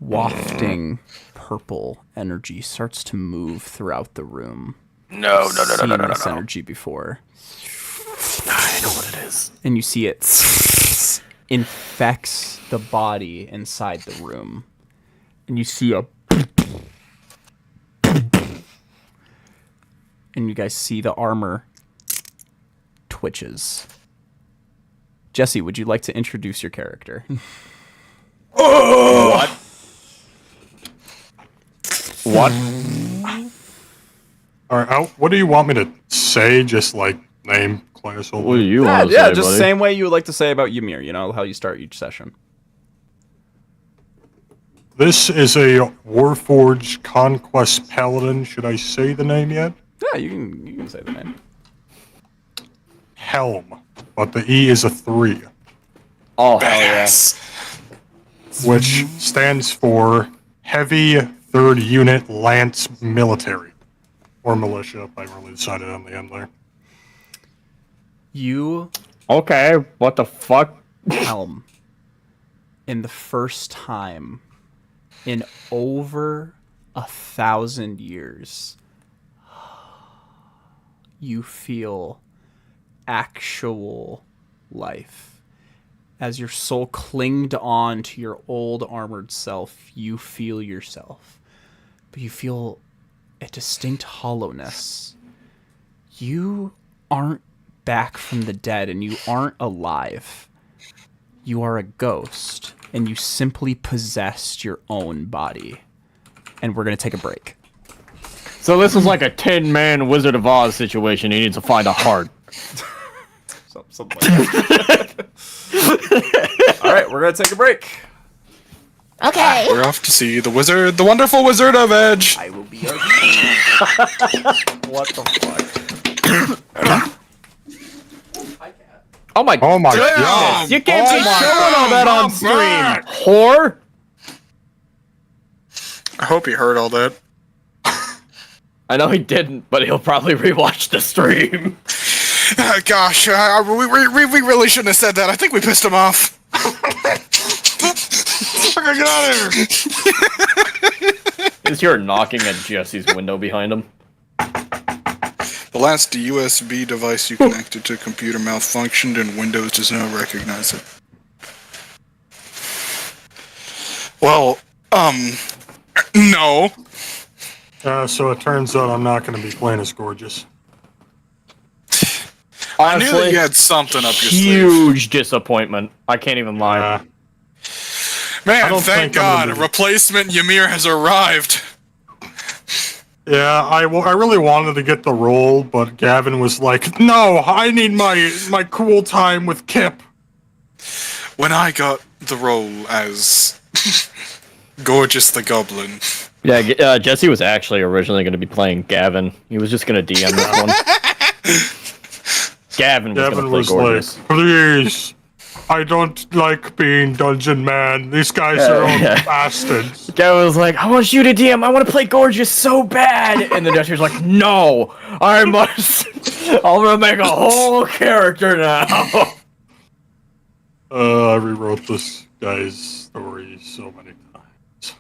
wafting purple energy starts to move throughout the room. No. Seen this energy before. I know what it is. And you see it infects the body inside the room. And you see and you guys see the armor twitches. Jesse, would you like to introduce your character? What? Alright, what do you want me to say? Just like name, class, all What do that? you want to say, just buddy? same way you would like to say about Ymir, you know, how you start each session. This is a Warforged Conquest Paladin. Should I say the name yet? Yeah, you can say the name. Helm, but the E is a 3, Oh, hell yeah. Badass. which stands for Heavy 3rd Unit Lance Military. Or Militia, I really decided on the end there. You, Okay, what the fuck? Helm, in the first time in over 1,000 years, you feel actual life. As your soul clinged on to your old armored self, you feel yourself. But you feel a distinct hollowness. You aren't back from the dead, and you aren't alive. You are a ghost, and you simply possessed your own body. And we're going to take a break. So this is like a 10-man Wizard of Oz situation. He needs to find a heart. Something like that. All right, we're going to take a break. Okay. We're off to see the wizard, the wonderful Wizard of Edge. I will be your What the fuck? Oh my Oh my goodness, god! you can't be Oh my showing all that on stream, whore! I hope he heard all that. I know he didn't, but he'll probably rewatch the stream. Gosh, we really shouldn't have said that. I think we pissed him off. Fucking get out of here. Is you're knocking at Jesse's window behind him? The last USB device you connected to a computer malfunctioned and Windows does not recognize it. Well, no. So it turns out I'm not going to be playing as Gorgeous. I knew that Honestly, you had something up your sleeve. huge disappointment. I can't even lie. I Man, don't thank think I'm God, gonna be- replacement Ymir has arrived. Yeah, I really wanted to get the role, but Gavin was like, "No, I need my cool time with Kip." When I got the role as Gorgeous the Goblin. Yeah, Jesse was actually originally going to be playing Gavin. He was just going to DM this one. Gavin was going Gavin to play was Gorgeous. like, "Please, I don't like being Dungeon Man. These guys are all yeah. bastards." Gavin was like, I want you to DM. I want to play Gorgeous so bad. And the Jesse's like, no, I must. I'm going to make a whole character now. I rewrote this guy's story so many times.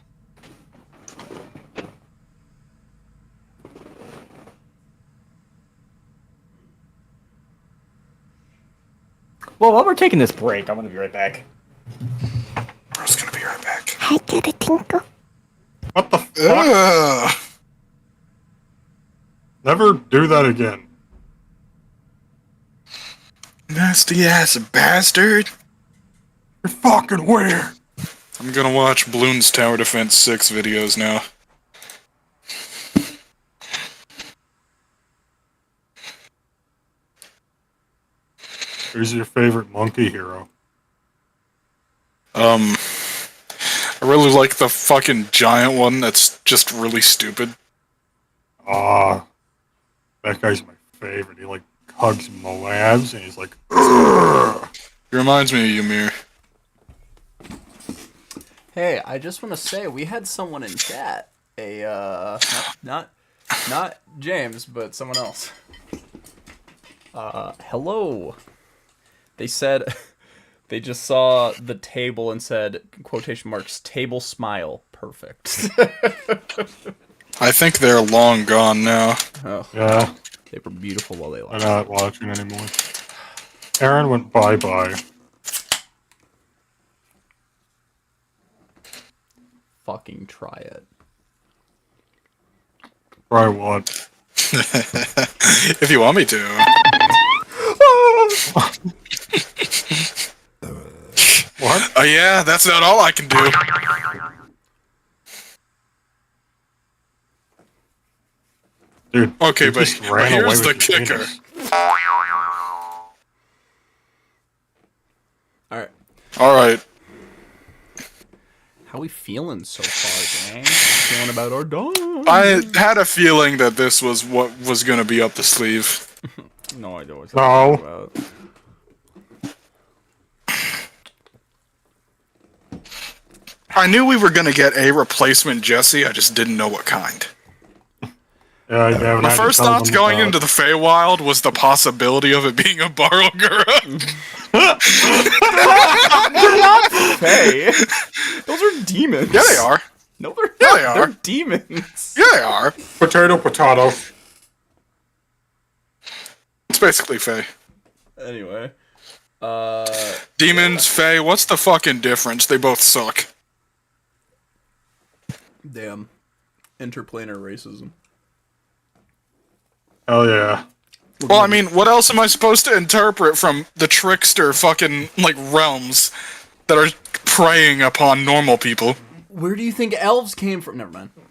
Well, while we're taking this break, I'm going to be right back. I was gonna be right back. I get a tinkle. What the fuck? Ugh. Never do that again. Nasty ass bastard. You're fucking weird. I'm gonna watch Bloons Tower Defense 6 videos now. Who's your favorite monkey hero? I really like the fucking giant one that's just really stupid. Ah, that guy's my favorite. He like hugs Moabs and he's like, "Ugh." He reminds me of Ymir. Hey, I just want to say we had someone in chat. Not James, but someone else. Hello. They said they just saw the table and said quotation marks table smile perfect. I think they're long gone now. Oh, Yeah, they were beautiful while they I'm lasted. not watching anymore. Aaron went bye-bye. Fucking try it. Try what? If you want me to. What? Oh yeah, that's not all I can do. Dude, Okay, you but just ran here's away the with your kicker. penis. All right. Alright. How we feeling so far, gang? Feeling about our dog? I had a feeling that this was what was gonna be up the sleeve. No idea what No. talking about. I knew we were gonna get a replacement Jesse, I just didn't know what kind. Yeah, Gavin, My I had to first tell thoughts them going about- into the Feywild was the possibility of it being a Barogura. Hey, those are demons. Yeah, they are. No, they're Yeah, not. they are. They're demons. Yeah, they are. Potato, potato. It's basically Fey. Anyway, Demons, Fey, what's the fucking difference? They both suck. damn, interplanar racism. Hell yeah. Well, I mean, what else am I supposed to interpret from the trickster fucking, like, realms that are preying upon normal people? Where do you think elves came from? Never mind. Man,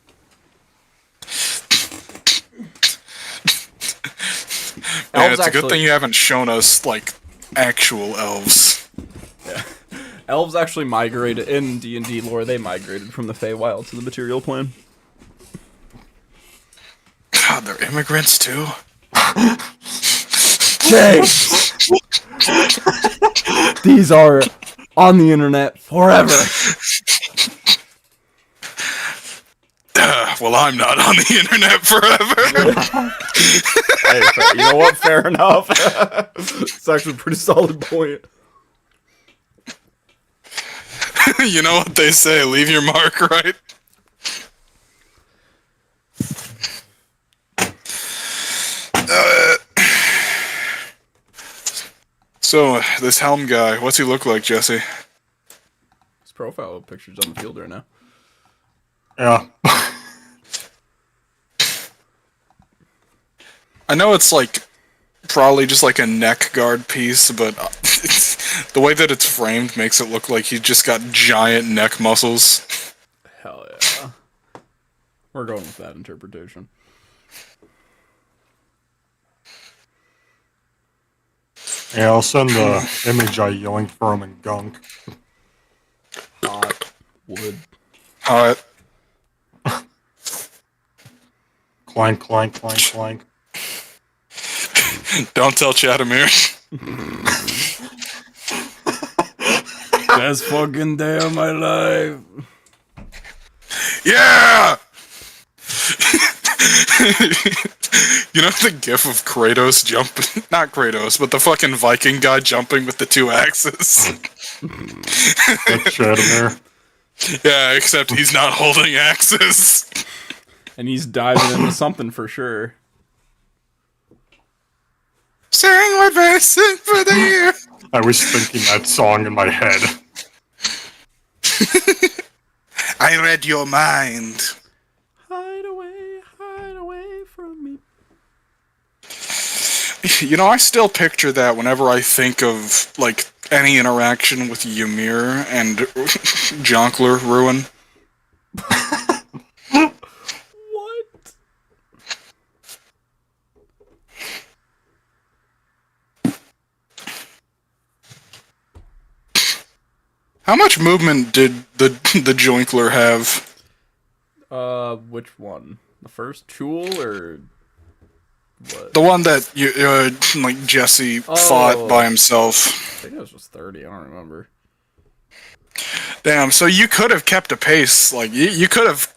Elves it's a good actually- thing you haven't shown us, like, actual elves. Elves actually migrated in D&D lore. They migrated from the Feywild to the material plane. God, they're immigrants, too? These are on the internet forever. Well, I'm not on the internet forever. Hey, you know what? Fair enough. It's actually a pretty solid point. You know what they say, leave your mark, right? So, this Helm guy, what's he look like, Jesse? His profile picture's on the field right now. Yeah. I know it's like probably just like a neck guard piece, but the way that it's framed makes it look like he's just got giant neck muscles. Hell yeah. We're going with that interpretation. Yeah, I'll send the image I yoinked for him in gunk. Hot wood. Alright. Clank, clank, clank, clank. Don't tell Chatamir. Best fucking day of my life. Yeah! You know the gif of Kratos jumping? Not Kratos, but the fucking Viking guy jumping with the two axes. That's Shadowmere. Yeah, except he's not holding axes. And he's diving into something for sure. Sing with me, sing for the year. I was thinking that song in my head. I read your mind. Hide away from me. You know, I still picture that whenever I think of, like, any interaction with Ymir and Jonkler Ruin. What? How much movement did the Joinkler have? Which one? The first tool or what? The one that you, like Jesse fought by himself. I think it was just 30. I don't remember. Damn. So you could have kept a pace. Like you could have,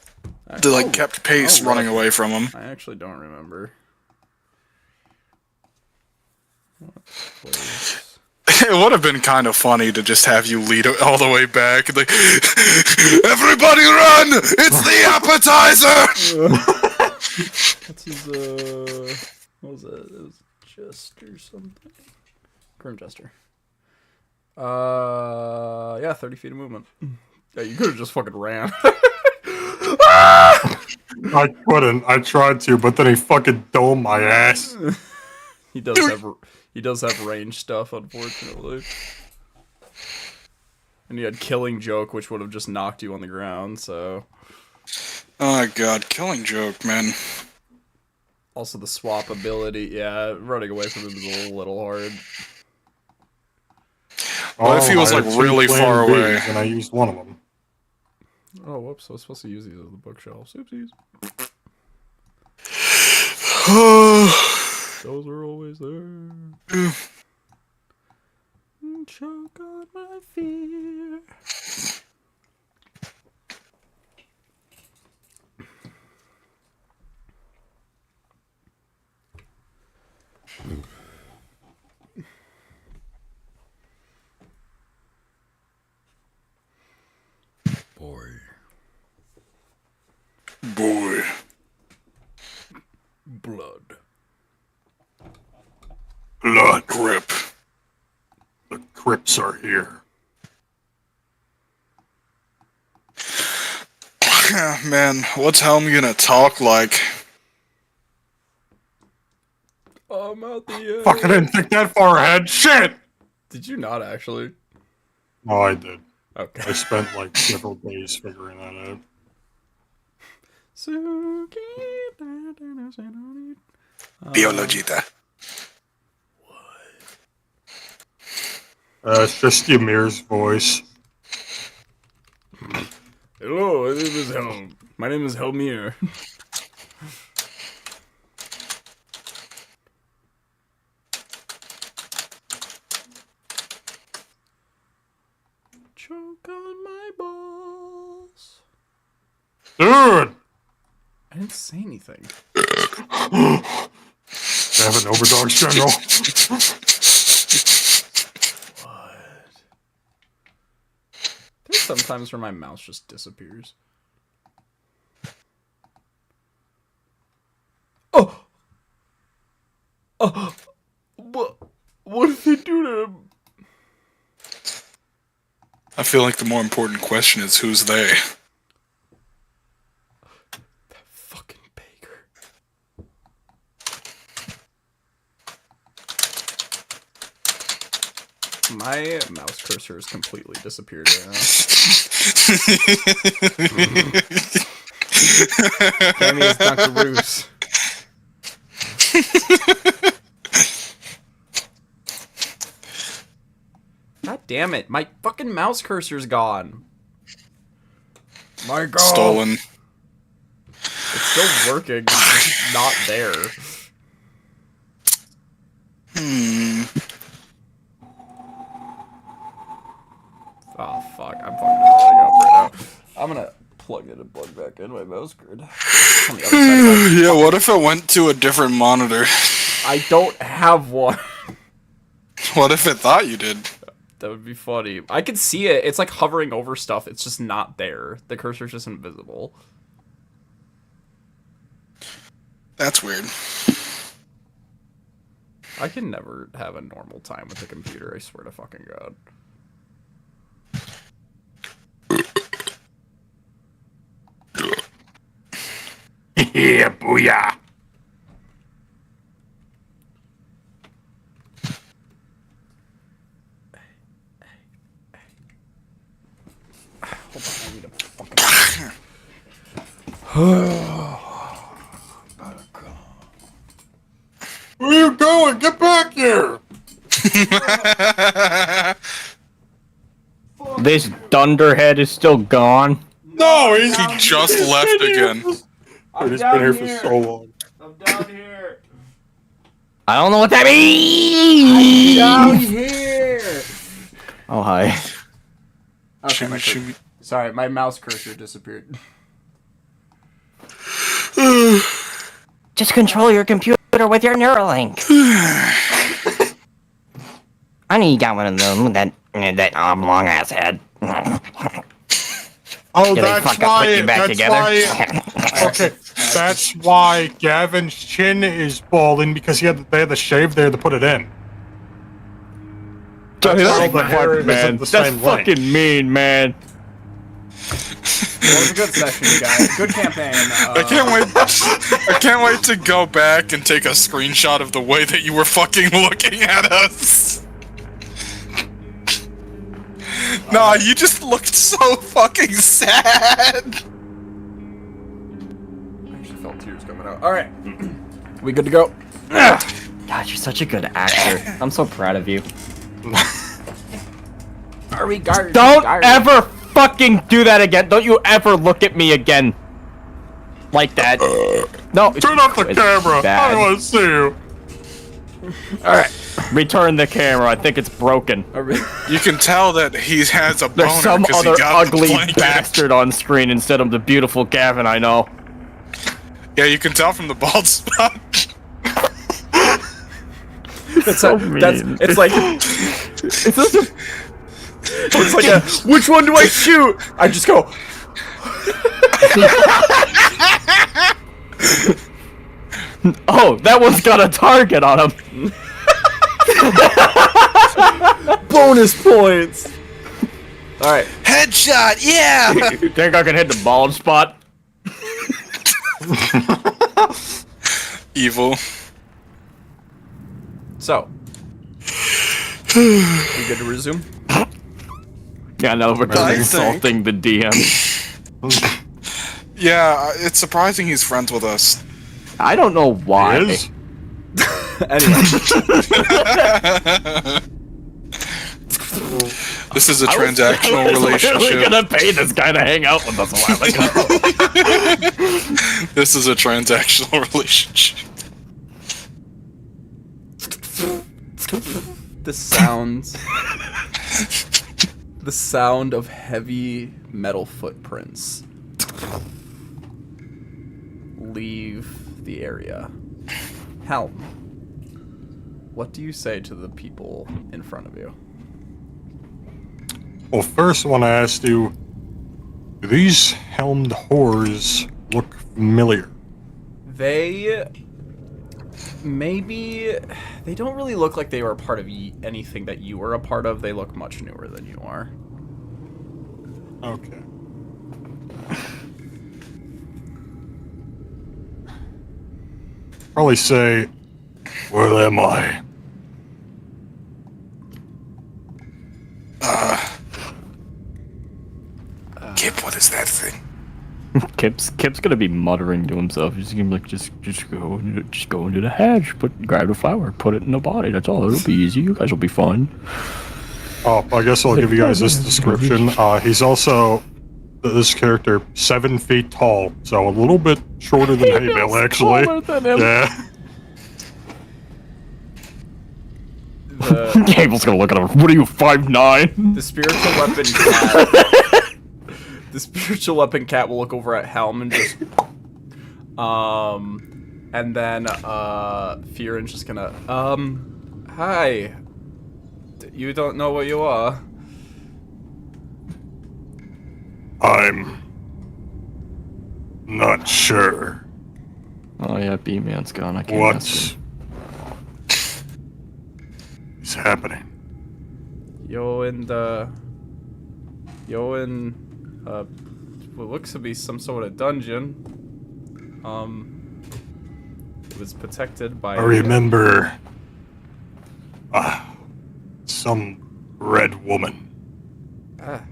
kept pace running away from him. I actually don't remember. It would have been kind of funny to just have you lead all the way back. Like, everybody run! It's the appetizer! What's his, what was it? It was Jester something? Grim Jester. Yeah, 30 feet of movement. Yeah, you could have just fucking ran. I couldn't. I tried to, but then he fucking domed my ass. He does have range stuff, unfortunately. And you had Killing Joke, which would have just knocked you on the ground, so... Oh my god, Killing Joke, man. Also the swap ability, yeah, running away from him is a little hard. What if he was, like, really far away? And I used one of them. Oh, whoops, I was supposed to use these as the bookshelves. Oopsies. Those are always there. Choke on my fear. Boy. Blood. Blood grip. The Crips are here. Man, what's Helm gonna talk like? I'm out the end. Fuck, I didn't think that far ahead. Shit! Did you not actually? Oh, I did. Okay. I spent like several days figuring that out. Biologita. It's just Ymir's voice. Hello, my name is Helm. My name is Helmir. Choke on my balls. Dude! I didn't say anything. Damn it, Overdogs General. What? There's sometimes where my mouse just disappears. Oh! Oh! What did they do to him? I feel like the more important question is who's they? Fucking Baker. My mouse cursor has completely disappeared right now. Cammy is Dunkaroos. God damn it, my fucking mouse cursor's gone. My god. Stolen. It's still working, it's just not there. Oh fuck, I'm fucking rolling up right now. I'm gonna plug it and plug back in my mouse grid. On the other side of Yeah, what if it went to a different monitor? I don't have one. What if it thought you did? That would be funny. I can see it. It's like hovering over stuff. It's just not there. The cursor's just invisible. That's weird. I can never have a normal time with the computer, I swear to fucking god. Yeah, booyah. Hold on, I need a fucking... Where are you going? Get back here! This dunderhead is still gone. No, He just left again. He's been here for so long. I'm down here. I don't know what that means. Down here. Oh hi. Okay, my Shimmy, cursor. Sorry, my mouse cursor disappeared. Just control your computer with your Neuralink. I know you got one of them, that long ass head. Oh, Did they that's fuck up why. put you back That's together? why. Okay, that's why Gavin's chin is balding because they had to shave there to put it in. Johnny, That's that's why the hair fuck, isn't man. the That's same length. fucking mean, man. Well, it was a good session, you guys. Good campaign. I can't wait. I can't wait to go back and take a screenshot of the way that you were fucking looking at us. Nah, you just looked so fucking sad. I actually felt tears coming out. Alright. We good to go? God, you're such a good actor. I'm so proud of you. Are we guard? Don't ever fucking do that again. Don't you ever look at me again. Like that. No. Turn off the it's camera. bad. I want to see you. Alright. Return the camera. I think it's broken. You can tell that he has a boner There's some 'cause he other got the ugly blanket. bastard on screen instead of the beautiful Gavin I know. Yeah, you can tell from the bald spot. That's So it's like it's such a, it's like a which one do I shoot? I just go Oh, that one's got a target on him. bonus points. Alright. Headshot, yeah. You think I can hit the bald spot? Evil. So we good to resume? Yeah, no, we're I done think. insulting the DM. Yeah, it's surprising he's friends with us. I don't know why. He is? Anyway. This is a I transactional was relationship. really gonna pay this guy to hang out with us a while ago. This is a transactional relationship. The sound of heavy metal footprints leave the area. Helm, what do you say to the people in front of you? Well, first I want to ask you, do these helmed whores look familiar? They don't really look like they were a part of anything that you were a part of. They look much newer than you are. Okay. Probably say, where am I? Kip's gonna be muttering to himself. He's gonna be like, just go into the hatch, grab the flower, put it in the body. That's all. It'll be easy. You guys will be fine. Oh, I guess I'll give you guys this description. He's also this character 7 feet tall, so a little bit shorter than Haybale, actually. Taller than him. Yeah. Cable's gonna look at him. What are you, 5'9"? The spiritual weapon cat. The spiritual weapon cat will look over at Helm and just, and then Fearon's just gonna, hi. You don't know what you are. I'm not sure Oh yeah, B-Man's gone. I can't ask him. what's happening. You're in what looks to be some sort of dungeon. It was protected by. I remember some red woman. Ah,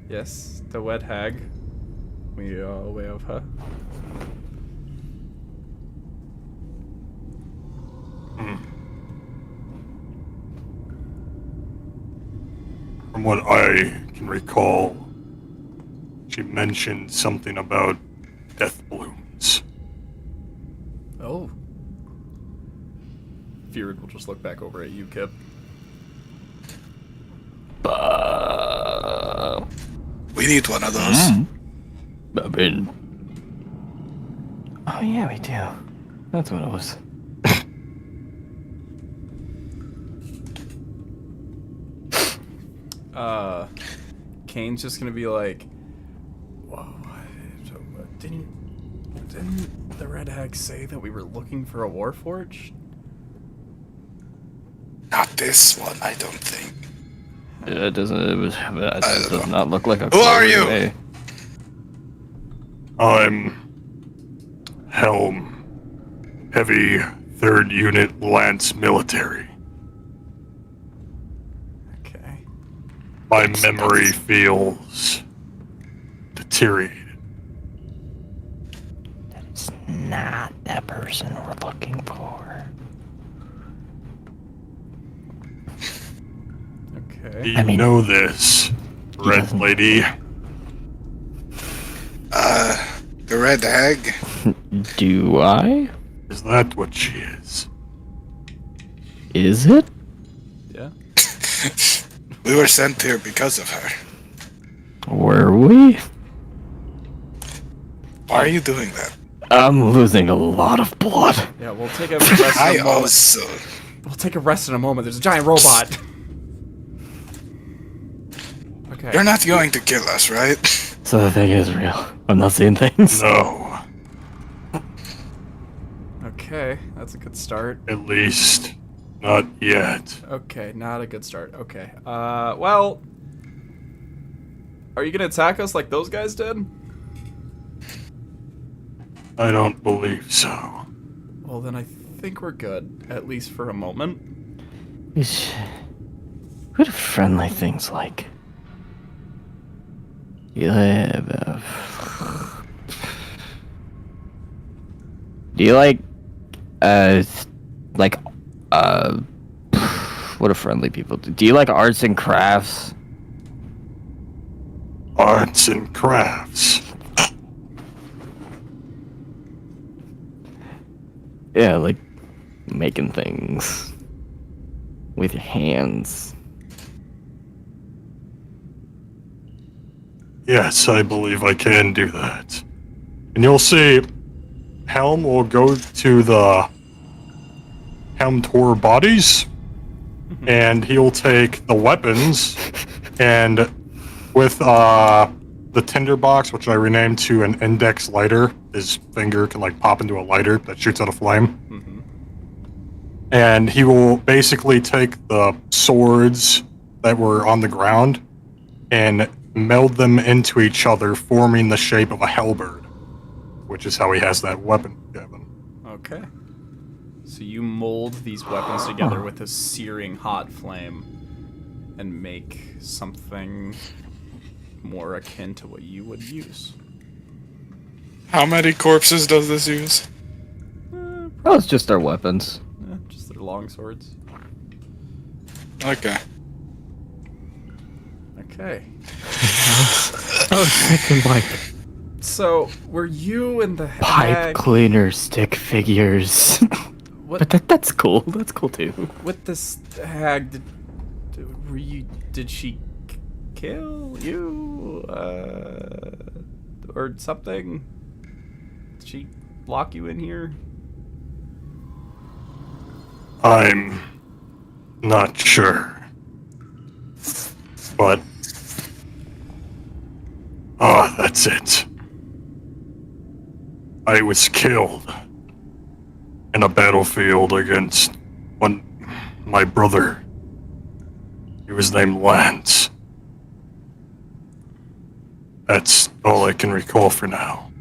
yes, the Red Hag. We are aware of her. From what I can recall, she mentioned something about death balloons. Oh. Fearon will just look back over at you, Kip. We need one of those. I mean, oh yeah, we do. That's what it was. Kane's just gonna be like, whoa, didn't the Red Hag say that we were looking for a Warforged? Not this one, I don't think. Yeah, it doesn't. It does not look like a. Who are you? Way. I'm Helm, Heavy 3rd Unit Lance Military. Okay. My memory feels deteriorated. It's not that person we're looking for. Okay. Do you know this, Red Lady? The Red Hag? Do I? Is that what she is? Is it? Yeah. We were sent here because of her. Were we? Why are you doing that? I'm losing a lot of blood. Yeah, we'll take a rest in I a moment. also. We'll take a rest in a moment. There's a giant robot. Okay. You're not going to kill us, right? So the thing is real. I'm not seeing things. No, Okay, that's a good start. at least not yet. Okay, not a good start. Okay. Well, are you gonna attack us like those guys did? I don't believe so. Well, then I think we're good, at least for a moment. What are friendly things like? Do you like, what do friendly people do? Do you like arts and crafts? Arts and crafts. Yeah, like making things with your hands. Yes, I believe I can do that. And you'll see, Helm will go to the Helm Tour bodies, and he'll take the weapons, and with the tinderbox, which I renamed to an index lighter, his finger can like pop into a lighter that shoots out a flame. And he will basically take the swords that were on the ground and meld them into each other, forming the shape of a halberd, which is how he has that weapon given. Okay. So you mold these weapons together with a searing hot flame and make something more akin to what you would use. How many corpses does this use? Oh, it's just our weapons. Just their long swords. Okay. Okay. Oh, second like So, were you and the pipe hag cleaner stick figures. What- But that's cool. That's cool too. with this hag? Did she kill you? Or something? Did she lock you in here? I'm not sure. But that's it. I was killed in a battlefield against my brother. He was named Lance. That's all I can recall for now.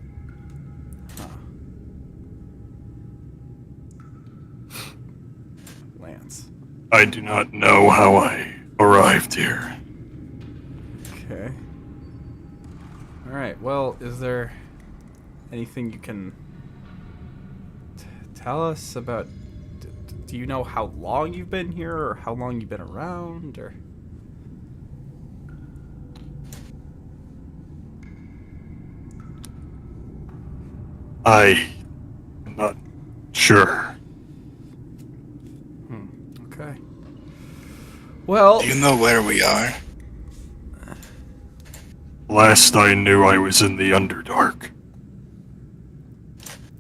Lance. I do not know how I arrived here. Okay. Alright, well, is there anything you can tell us about... Do you know how long you've been here, or how long you've been around, or... I'm not sure. Okay. Well... Do you know where we are? Last I knew, I was in the Underdark.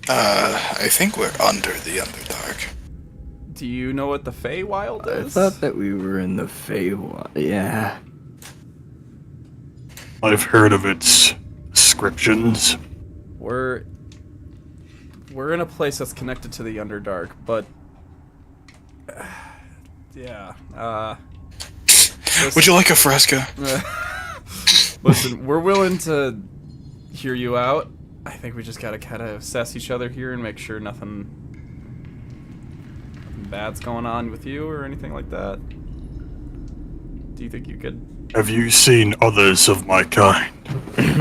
I think we're under the Underdark. Do you know what the Feywild I is? thought that we were in the Feywild. Yeah. I've heard of its descriptions. We're in a place that's connected to the Underdark, but... yeah, Would you like a fresca? Listen, we're willing to hear you out. I think we just gotta kind of assess each other here and make sure nothing bad's going on with you or anything like that. Do you think you could... Have you seen others of my kind?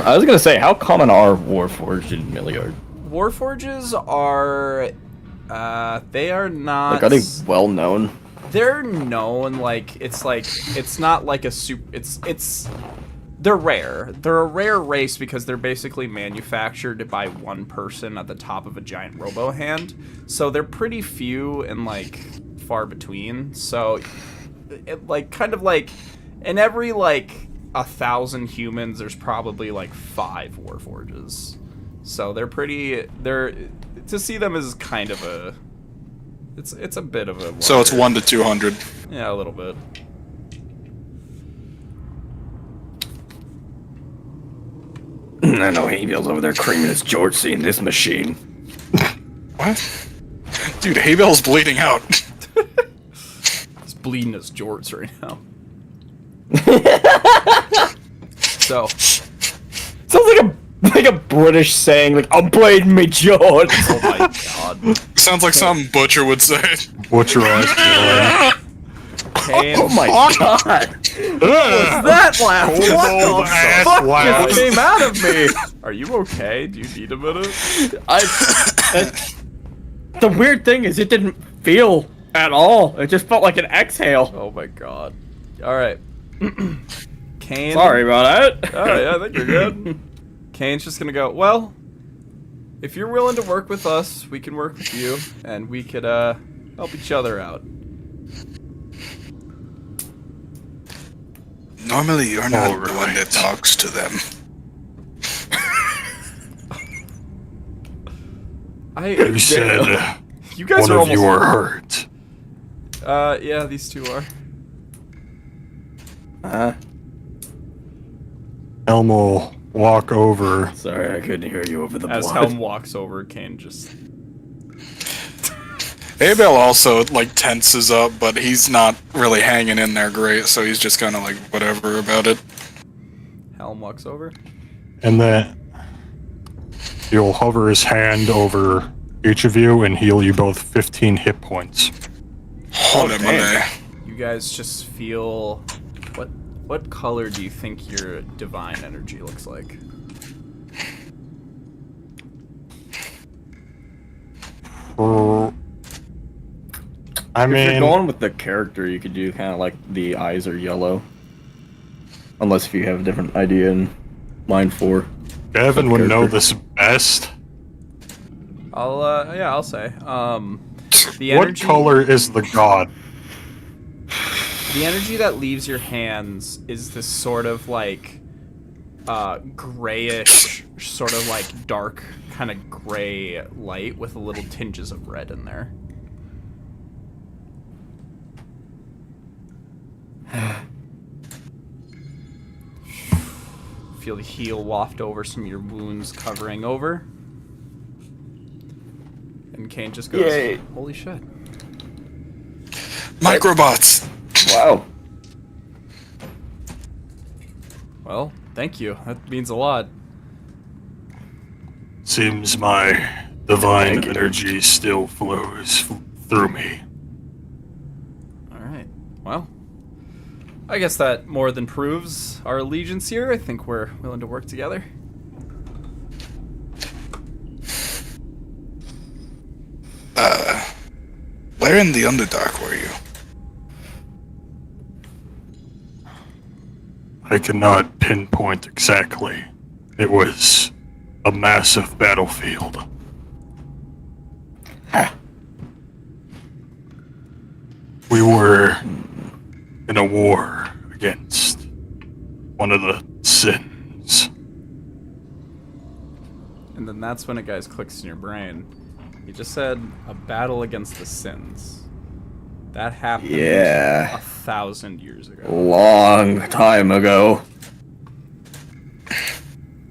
I was gonna say, how common are Warforged in Milliard? Warforges are... they are not... Like, are they well known? They're known, it's not like a super... They're rare. They're a rare race because they're basically manufactured by one person at the top of a giant robo-hand. So they're pretty few and, far between. So, in every, 1,000 humans, there's probably, 5 Warforges. So to see them is kind of a... It's a bit of a... So it's 1 to 200. Yeah, a little bit. I know Hayville's over there creaming his George seeing this machine. What? Dude, Haybell's bleeding out. He's bleeding his jorts right now. So, Sounds like a British saying, like, I'm bleeding me George. oh my god. Sounds like some butcher would say. What's your ass? Kane, Oh my god. that laugh? Old ass Fuck laugh. just came out of me. Are you okay? Do you need a minute? The weird thing is it didn't feel at all. It just felt like an exhale. Oh my god. Alright. Kane. Sorry about that. Oh yeah, I think you're good. Kane's just gonna go, well, if you're willing to work with us, we can work with you, and we could, help each other out. Normally, you're not All the one that talks to them. You said you guys one are of almost... you are hurt. Yeah, these two are. Helm will walk over. Sorry, I couldn't hear you over the As blood. Helm walks over, Kane just... Abel also, tenses up, but he's not really hanging in there great, so he's just kind of whatever about it. Helm walks over. And then he'll hover his hand over each of you and heal you both 15 hit points. Hold it, my You guys just feel... What color do you think your divine energy looks like? I If you're mean, going with the character, you could do kind of like the eyes are yellow. Unless if you have a different idea in mind for. Gavin would know character. this best. I'll say. The What energy, color is the god? the energy that leaves your hands is this sort of like grayish, sort of like dark, kind of gray light with little tinges of red in there. Feel the heal waft over some of your wounds, covering over. And Kane just goes, Yay. holy shit. Microbots. Wow. Well, thank you. That means a lot. Seems my divine energy still flows through me. Alright. Well, I guess that more than proves our allegiance here. I think we're willing to work together. Where in the Underdark were you? I cannot pinpoint exactly. It was a massive battlefield. We were in a war against one of the sins. And then that's when it guys clicks in your brain. You just said a battle against the sins. That happened Yeah. 1,000 years ago. Long time ago.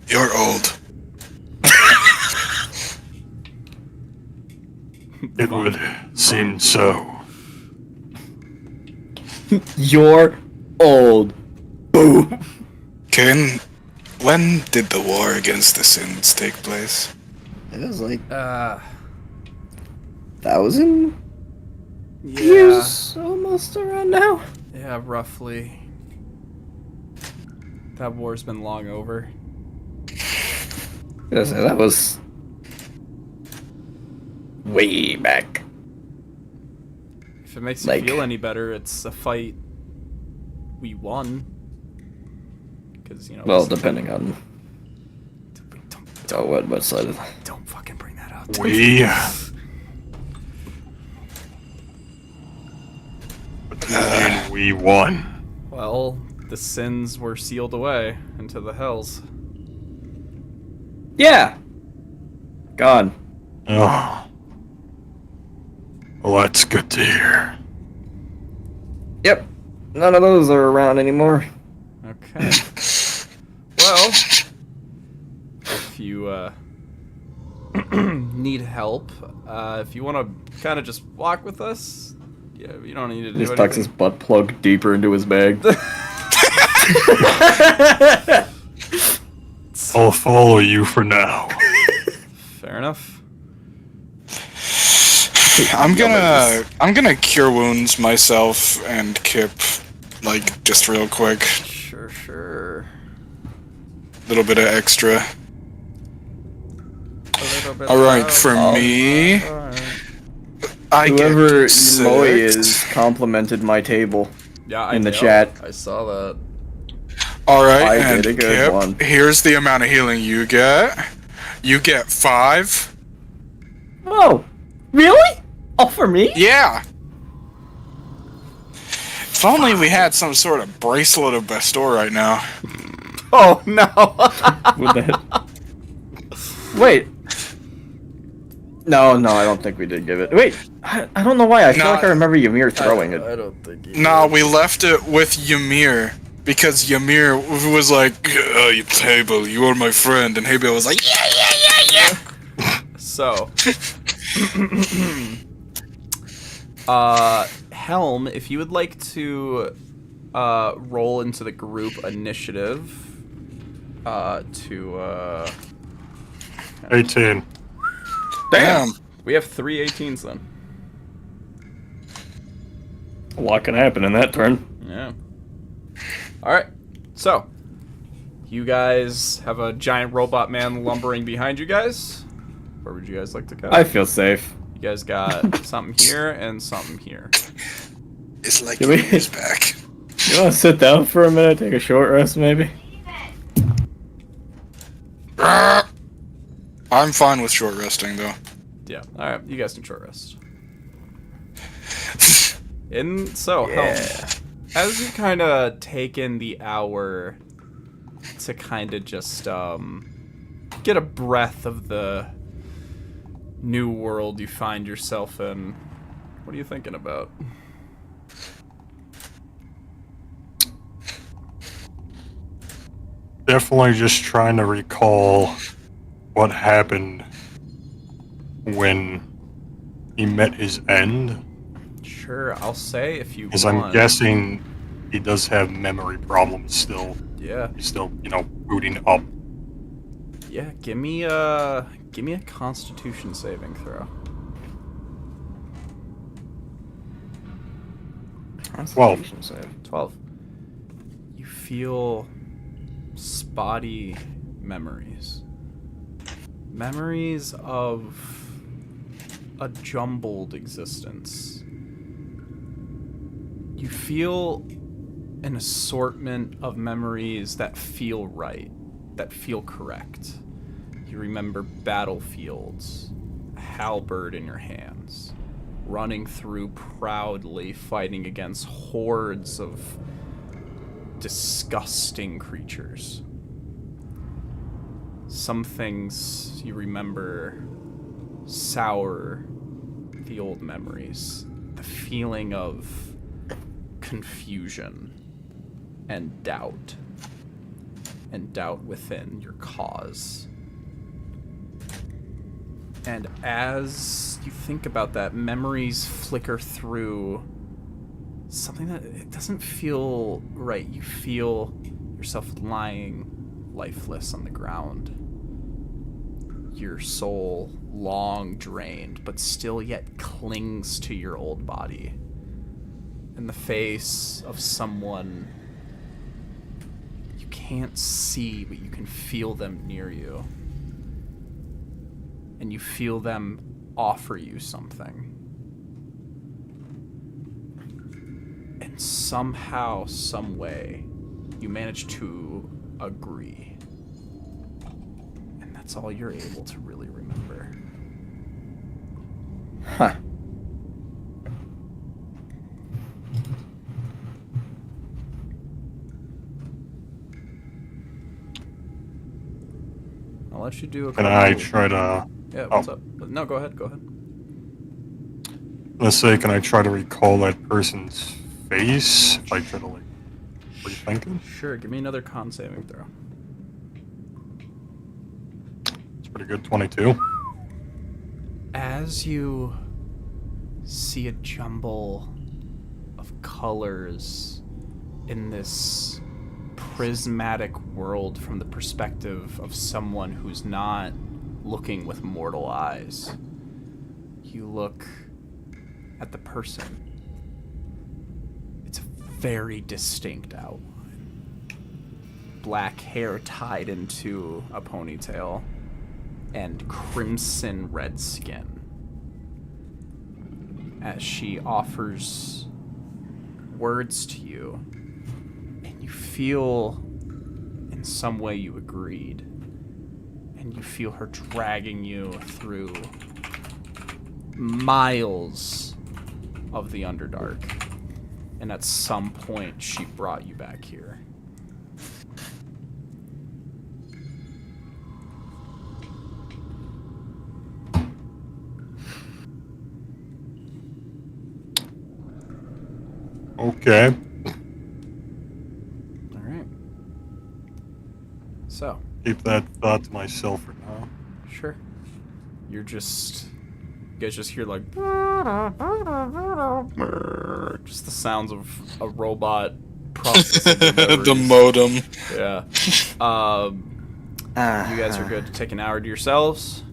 You're old. It would seem so. You're old. Boom. Kane, when did the war against the sins take place? It was like Yeah. 1,000 years almost around now. Yeah, roughly. That war's been long over. That was way back. If it makes you Like- feel any better, it's a fight we won. Because, you know... Well, it's- depending on what side of Don't fucking bring that up. We. What do you mean we won? Well, the sins were sealed away into the hells. Yeah. Gone. Oh. Well, that's good to hear. Yep. None of those are around anymore. Okay. Well, if you need help, if you want to kind of just walk with us, yeah, you don't need to do Just tucks his anything. butt plug deeper into his bag. I'll follow you for now. Fair enough. I'm gonna cure wounds myself and Kip, like, just real quick. Sure. Little bit of extra. A little bit Alright, of- for me, Alright. I Whoever get Moe 6. is complimented my table. Yeah, in the know. chat. I saw that. Alright, I and did a good Kip, one. here's the amount of healing you get. You get 5. Oh, really? All for me? Yeah! If only we had some sort of bracelet of Bestor right now. Oh no! What the heck? Wait. No, I don't think we did give it. Wait, I don't know why. I feel No. like I remember Ymir throwing it. I don't think you Nah, we left it with Ymir. Because Ymir was like, Habel, you are my friend. And Habel was like, yeah. So, Helm, if you would like to roll into the group initiative to 18. Damn. we have 3 18s then. A lot can happen in that turn. Yeah. All right. So, you guys have a giant robot man lumbering behind you guys. Where would you guys like to go? I feel safe. You guys got something here and something here. It's like Can your we- years back. You want to sit down for a minute, take a short rest, maybe? I'm fine with short resting, though. Yeah. All right. You guys can short rest. Helm, as you kind of take in the hour to kind of just get a breath of the new world you find yourself in, what are you thinking about? Definitely just trying to recall what happened when he met his end. Sure, I'll say if you Because want. I'm guessing he does have memory problems still. Yeah. He's still, you know, booting up. Yeah, give me a Constitution saving throw. 12. 12. You feel spotty memories. Memories of a jumbled existence. You feel an assortment of memories that feel right, that feel correct. You remember battlefields, a halberd in your hands, running through proudly, fighting against hordes of disgusting creatures. Some things you remember sour the old memories, the feeling of confusion and doubt within your cause. And as you think about that, memories flicker through something that it doesn't feel right. You feel yourself lying lifeless on the ground. Your soul long drained, but still yet clings to your old body. In the face of someone you can't see, but you can feel them near you. And you feel them offer you something. And somehow, some way, you manage to agree. And that's all you're able to really remember. Huh. I'll let you do a Can I couple- try to... Yeah, what's up? No, go ahead. Let's say, can I try to recall that person's face? If I try to, like, rethink it? Sure, give me another con saving throw. It's pretty good, 22. As you see a jumble of colors in this prismatic world from the perspective of someone who's not looking with mortal eyes, you look at the person. It's a very distinct outline. Black hair tied into a ponytail and crimson red skin. As she offers words to you, and you feel in some way you agreed, and you feel her dragging you through miles of the Underdark, and at some point she brought you back here. Okay. All right. So, Keep that thought to myself for now. sure. You guys just hear like just the sounds of a robot processing your The memories. modem. Yeah. You guys are good to take an hour to yourselves.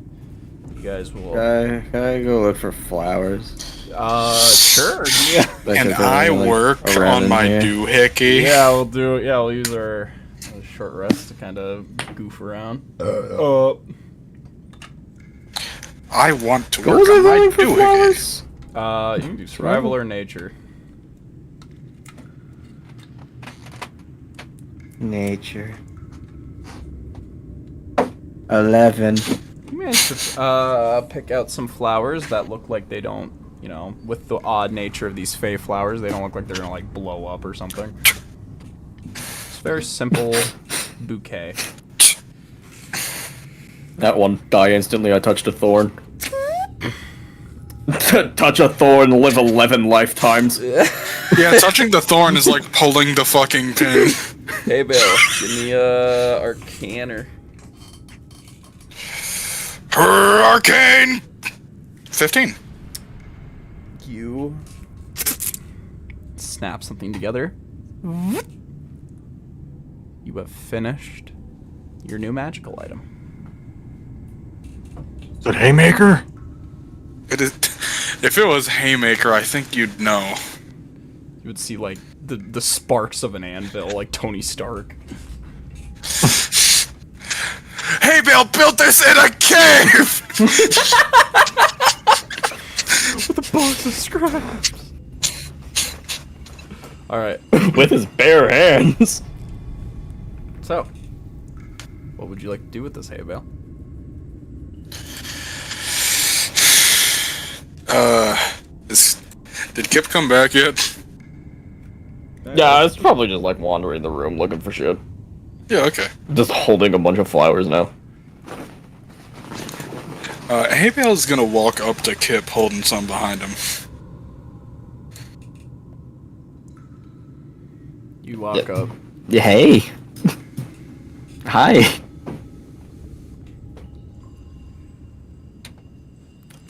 You guys will. Can I go look for flowers? Sure. Yeah. Like, And if they're, I like, work around on in my here? doohickey. Yeah, we'll do. Yeah, we'll use our short rest to kind of goof around. I want to What work was I on my rolling for doing. flowers? You can do survival or nature. Nature. 11. You managed to pick out some flowers that look like they don't, you know, with the odd nature of these fey flowers, they don't look like they're gonna like blow up or something. It's a very simple bouquet. That one die instantly. I touched a thorn. Touch a thorn, live 11 lifetimes. Yeah, touching the thorn is like pulling the fucking pin. Hey Bill, give me a arcane. Arcane! 15. You snap something together. You have finished your new magical item. Is it Haymaker? It is. If it was Haymaker, I think you'd know. You would see like the sparks of an anvil, like Tony Stark. Hey, Bill built this in a cave! With a box of scraps. All right. With his bare hands. So, what would you like to do with this hay bale? Did Kip come back yet? Yeah, it's probably just like wandering the room looking for shit. Yeah, okay. Just holding a bunch of flowers now. Haybale's gonna walk up to Kip holding some behind him. You walk up. Yeah, hey. Hi.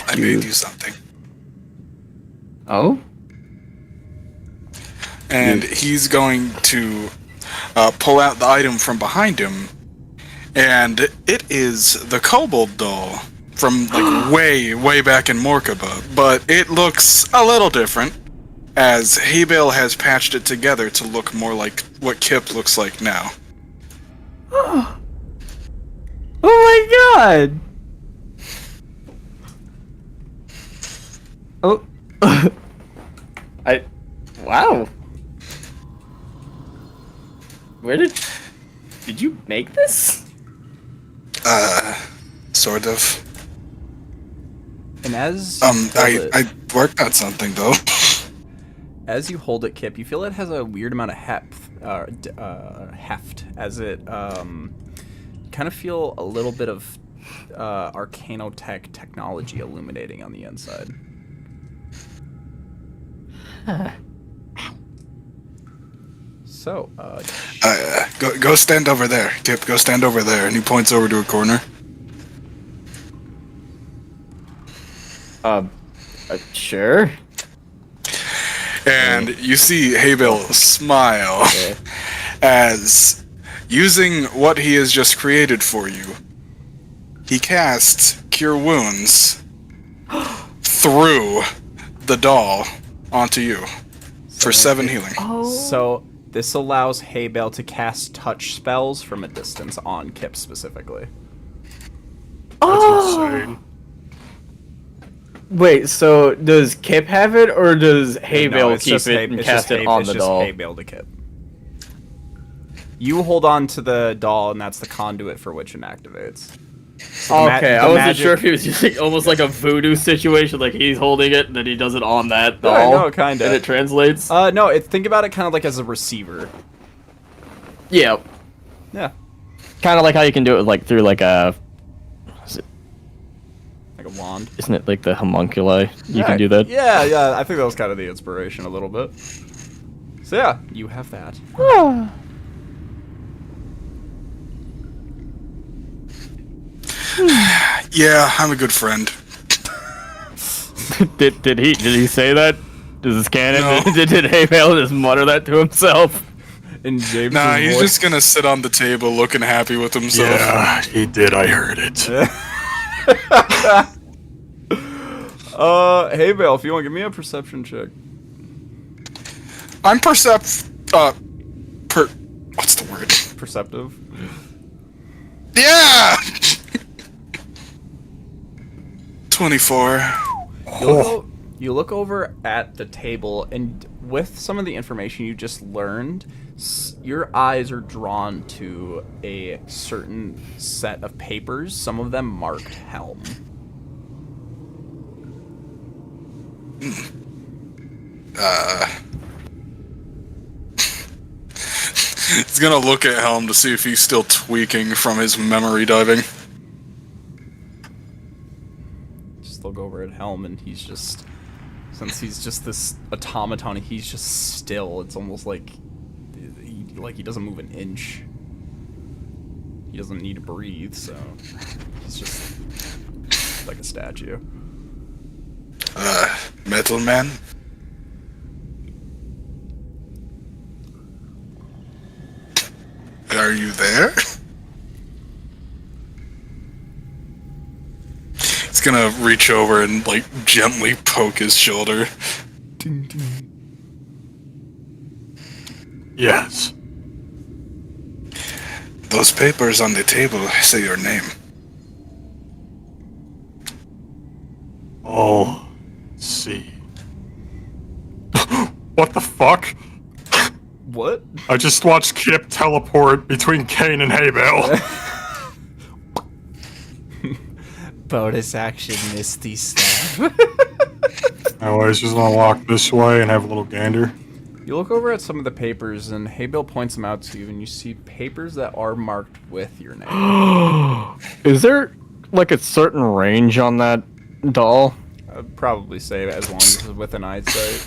I made you something. Oh? And he's going to pull out the item from behind him, and it is the kobold doll from like way back in Morkaba, but it looks a little different, as Haybale has patched it together to look more like what Kip looks like now. Oh my god! Oh. Wow. Where did you make this? Sort of. And as you hold it, I worked out something though. as you hold it, Kip, you feel it has a weird amount of heft, as it kind of feel a little bit of arcanotech technology illuminating on the inside. So, Go stand over there, Kip. Go stand over there, and he points over to a corner. Sure. And you see Haybale smile as, using what he has just created for you, he casts Cure Wounds through the doll onto you for 7 healing. So this allows Haybale to cast touch spells from a distance on Kip specifically. Insane. Wait, so does Kip have it, or does Haybale it's keep just it and it's cast just it on it's the just doll? Haybale to Kip. You hold on to the doll, and that's the conduit for which it activates. So the Okay, the I wasn't magic- sure if he was using almost like a voodoo situation, like he's holding it and then he does it on that Yeah, doll. no, kinda. And it translates. No, think about it kind of like as a receiver. Yeah, Yeah, Kind of like how you can do it like through like a. like a wand. Isn't it like the homunculi? You Yeah, can do that. Yeah, I think that was kind of the inspiration a little bit. So yeah, you have that. Yeah, I'm a good friend. Did he say that? Is this canon? No. Did Haybale just mutter that to himself? In James' Nah, he's voice. just gonna sit on the table looking happy with himself. Yeah, he did. I heard it. Hey Vale, if you want, give me a perception check. I'm what's the word? Perceptive. Yeah! 24. You look over at the table, and with some of the information you just learned, your eyes are drawn to a certain set of papers, some of them marked Helm. He's gonna look at Helm to see if he's still tweaking from his memory diving. Just look over at Helm, and he's just... Since he's just this automaton, he's just still. It's almost like he doesn't move an inch. He doesn't need to breathe, so he's just like a statue. Metal Man? Are you there? He's gonna reach over and, like, gently poke his shoulder. Yes. Those papers on the table say your name. I'll see. What the fuck? What? I just watched Kip teleport between Kane and Haybale. Bonus action, Misty Stab. Anyways, just gonna walk this way and have a little gander. You look over at some of the papers, and Haybale points them out to you, and you see papers that are marked with your name. Is there like a certain range on that doll? I'd probably say as long as it's within eyesight.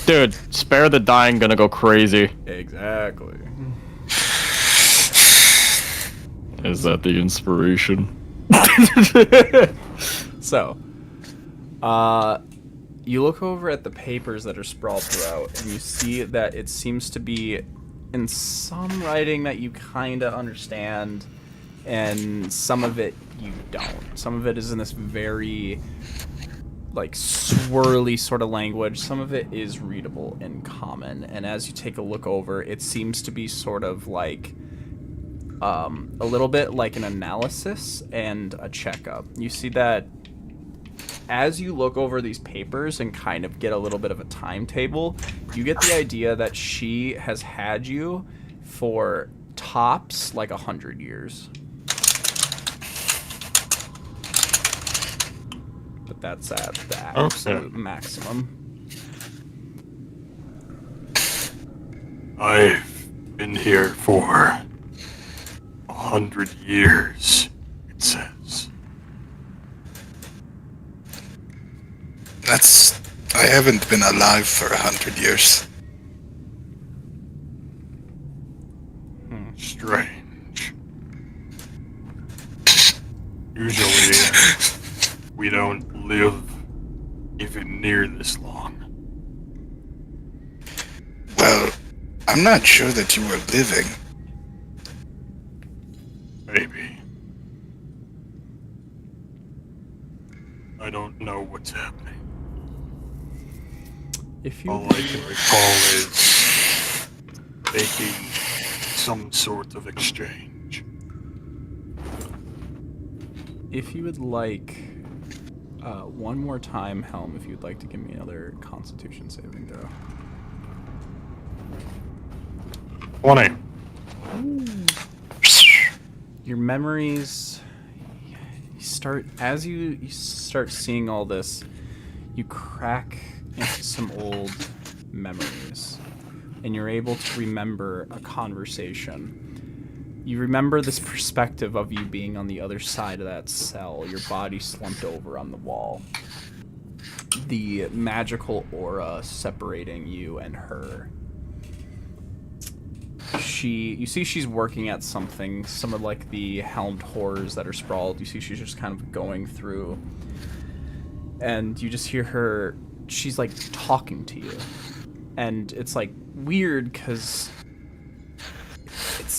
Dude, spare the dying gonna go crazy. Exactly. Is that the inspiration? So, you look over at the papers that are sprawled throughout, and you see that it seems to be in some writing that you kind of understand, and some of it you don't. Some of it is in this very, like, swirly sort of language. Some of it is readable in common, and as you take a look over, it seems to be sort of like a little bit like an analysis and a checkup. You see that as you look over these papers and kind of get a little bit of a timetable, you get the idea that she has had you for tops like 100 years. But that's at the absolute maximum. I've been here for 100 years, it says. I haven't been alive for 100 years. Strange. Usually, we don't live even near this long. Well, I'm not sure that you were living. Maybe. I don't know what's happening. If you All I can recall is making some sort of exchange. If you would like, one more time, Helm, if you'd like to give me another Constitution saving throw. 20. Your memories, as you start seeing all this, you crack into some old memories, and you're able to remember a conversation. You remember this perspective of you being on the other side of that cell, your body slumped over on the wall. The magical aura separating you and her. You see she's working at something, some of like the helmed horrors that are sprawled. You see she's just kind of going through, and you just hear her, she's like talking to you. And it's like weird because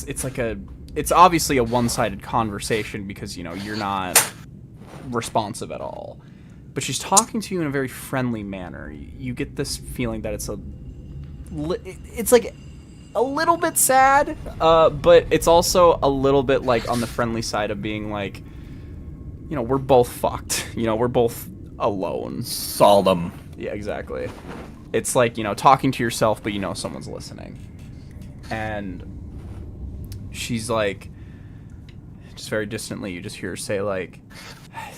it's obviously a one-sided conversation because, you know, you're not responsive at all. But she's talking to you in a very friendly manner. You get this feeling that it's like a little bit sad, but it's also a little bit like on the friendly side of being like, we're both fucked. We're both alone. Solemn. Yeah, exactly. It's like, talking to yourself, but someone's listening. And she's like, just very distantly, you just hear her say, like,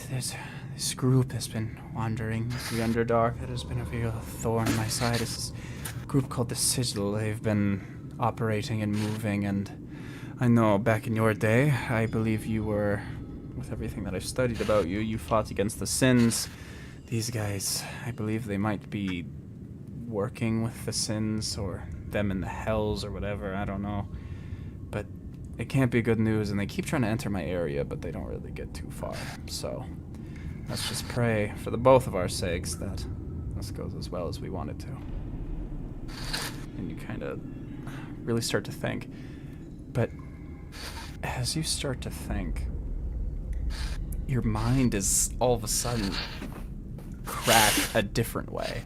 there's this group has been wandering the Underdark that has been a real thorn in my side. It's this group called the Sigil. They've been operating and moving, and I know back in your day, I believe you were, with everything that I've studied about you, you fought against the Sins. These guys, I believe they might be working with the Sins, or them in the Hells, or whatever, I don't know. But it can't be good news, and they keep trying to enter my area, but they don't really get too far. So, let's just pray for the both of our sakes that this goes as well as we want it to. And you kind of really start to think. But as you start to think, your mind is all of a sudden cracked a different way.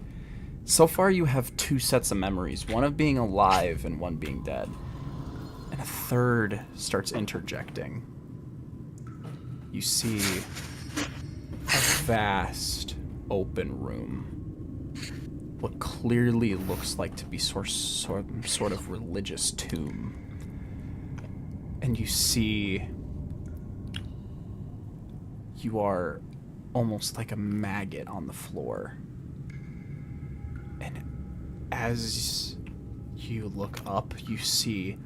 So far you have two sets of memories, one of being alive and one being dead. And a third starts interjecting. You see a vast open room. What clearly looks like to be some sort of religious tomb. And you see you are almost like a maggot on the floor. And as you look up, you see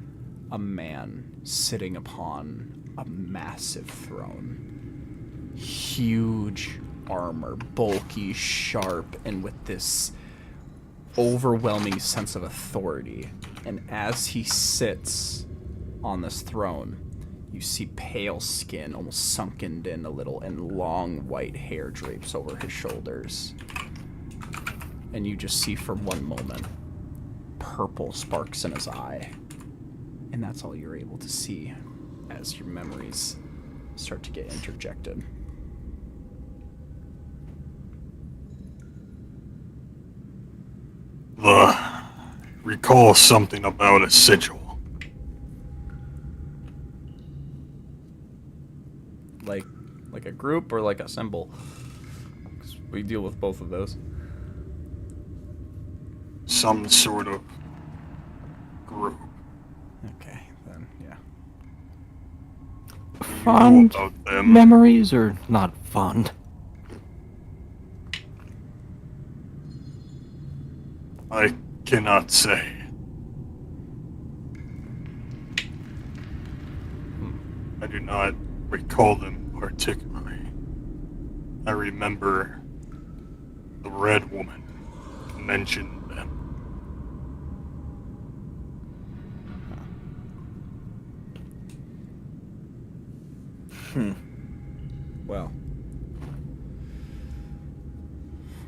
a man sitting upon a massive throne. Huge armor, bulky, sharp, and with this overwhelming sense of authority. And as he sits on this throne, you see pale skin, almost sunken in a little, and long white hair drapes over his shoulders. And you just see for one moment purple sparks in his eye. And that's all you're able to see as your memories start to get interjected. Recall something about a sigil. Like a group or like a symbol? 'Cause we deal with both of those. Some sort of group. Okay, then, yeah. Fond about them. memories or not fond? I cannot say. I do not recall them particularly. I remember the Red Woman mentioned them.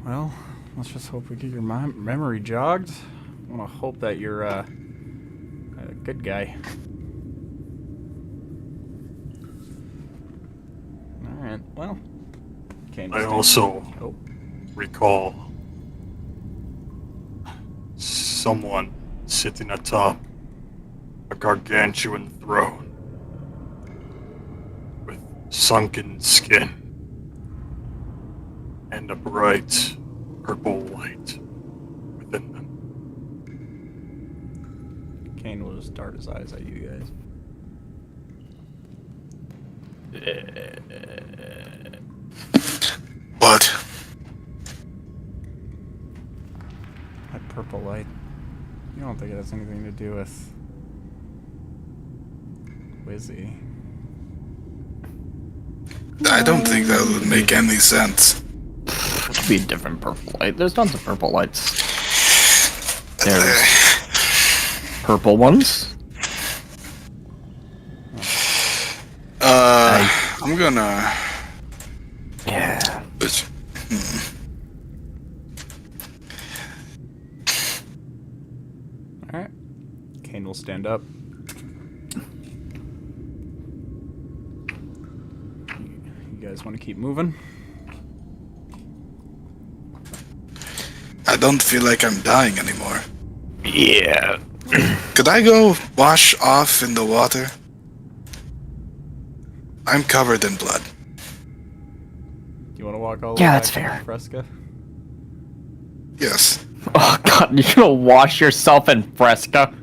Well, let's just hope we get your memory jogged. I want to hope that you're a good guy. Alright, well. I also recall someone sitting atop a gargantuan throne with sunken skin and a bright purple light within them. Kane will just dart his eyes at you guys. What? That purple light. You don't think it has anything to do with Wizzy? I don't think that would make any sense. It could be a different purple light. There's tons of purple lights. There's purple ones. I'm gonna. Yeah. Alright. Kane will stand up. You guys want to keep moving? I don't feel like I'm dying anymore. Yeah. Could I go wash off in the water? I'm covered in blood. You want to walk all the way Yeah, back that's to fair. Fresca? Yes. Oh god, you're gonna wash yourself in Fresca?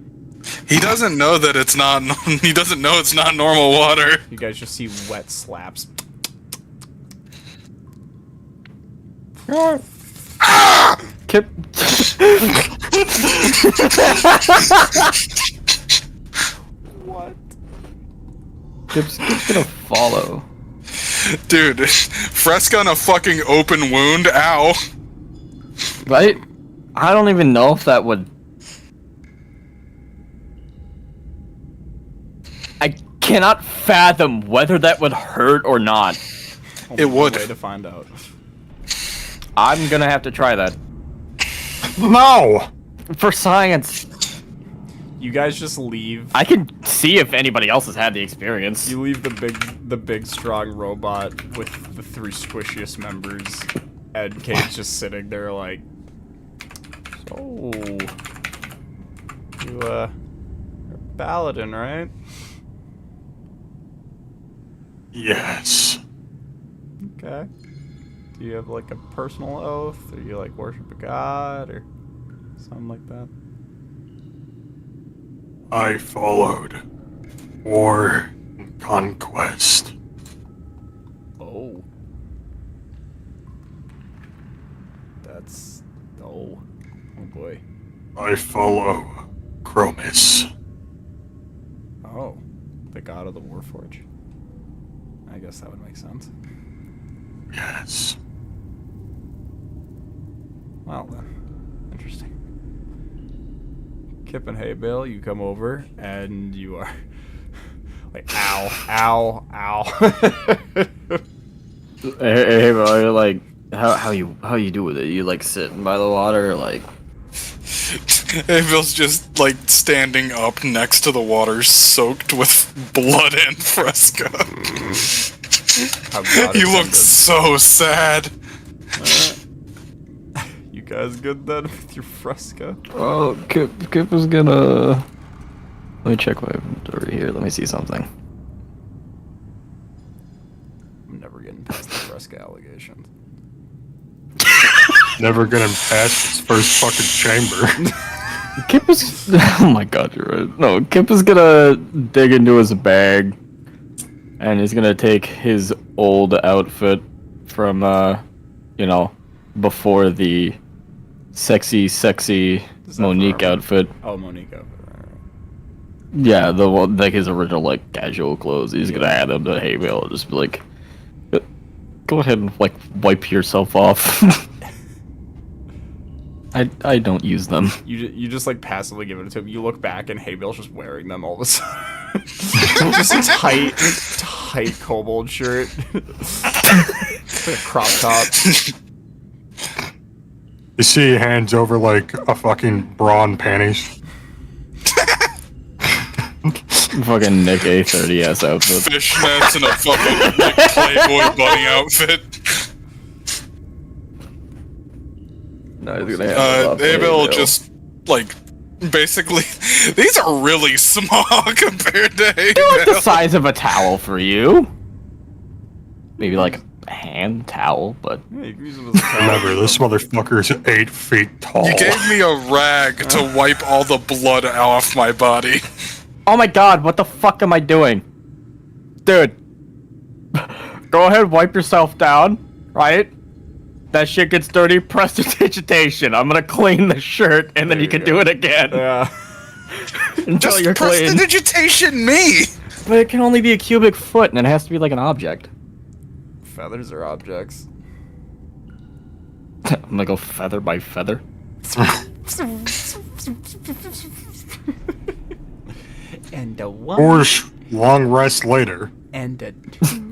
He doesn't know that it's not. He doesn't know it's not normal water. You guys just see wet slaps. Kip. What? Kip's gonna follow. Dude, Fresca on a fucking open wound. Ow. Right? I don't even know if that would... I cannot fathom whether that would hurt or not. It would. Way to find out. I'm gonna have to try that. No! For science. You guys just leave. I can see if anybody else has had the experience. You leave the big strong robot with the 3 squishiest members, and Kate's just sitting there like, so you're a paladin, right? Yes. Okay. Do you have like a personal oath, or you like worship a god, or something like that? I followed war and conquest. Oh. That's... Oh. Oh boy. I follow Chromis. Oh. The god of the Warforged. I guess that would make sense. Yes. Well then. Interesting. Kip and Haybale, you come over, and you are... like, ow, ow, ow. Hey, bro, like, how you do with it? You like sitting by the water, or like? Abel's just like standing up next to the water, soaked with blood and Fresca. He looks so sad. You guys good then with your Fresca? Oh, Kip was gonna. Let me check my inventory here. Let me see something. I'm never getting past the Fresca allegations. Never gonna pass his first fucking chamber. Kip is. Oh my god, you're right. No, Kip is gonna dig into his bag, and he's gonna take his old outfit from, you know, before the sexy Is that Monique for our- outfit. Oh, Monique outfit. Right. Yeah, the one, like his original like casual clothes. He's gonna add them to Haybale. Just be like, go ahead and like wipe yourself off. I don't use them. You just like passively give it to him. You look back and Haybale's just wearing them all of a sudden. Just a tight kobold shirt. It's like a crop top. You see he hands over like a fucking bra and panties. Fucking Nick A30S outfit. Fishnets and a fucking like, Playboy bunny outfit. No, he's gonna have Abel just like basically these are really small compared to like the Abel. size of a towel for you. Maybe like a hand towel, but Yeah, you can use them as a towel. Remember, this motherfucker's 8 feet tall. You gave me a rag to wipe all the blood off my body. oh my god, what the fuck am I doing, dude? Go ahead, wipe yourself down, right? That shit gets dirty, prestidigitation. I'm gonna clean the shirt, and then you can do it again Yeah. until Just you're clean. prestidigitation me. But it can only be a cubic foot, and it has to be like an object. Feathers are objects. I'm gonna go feather by feather. And a one. Or long rest later. And a two.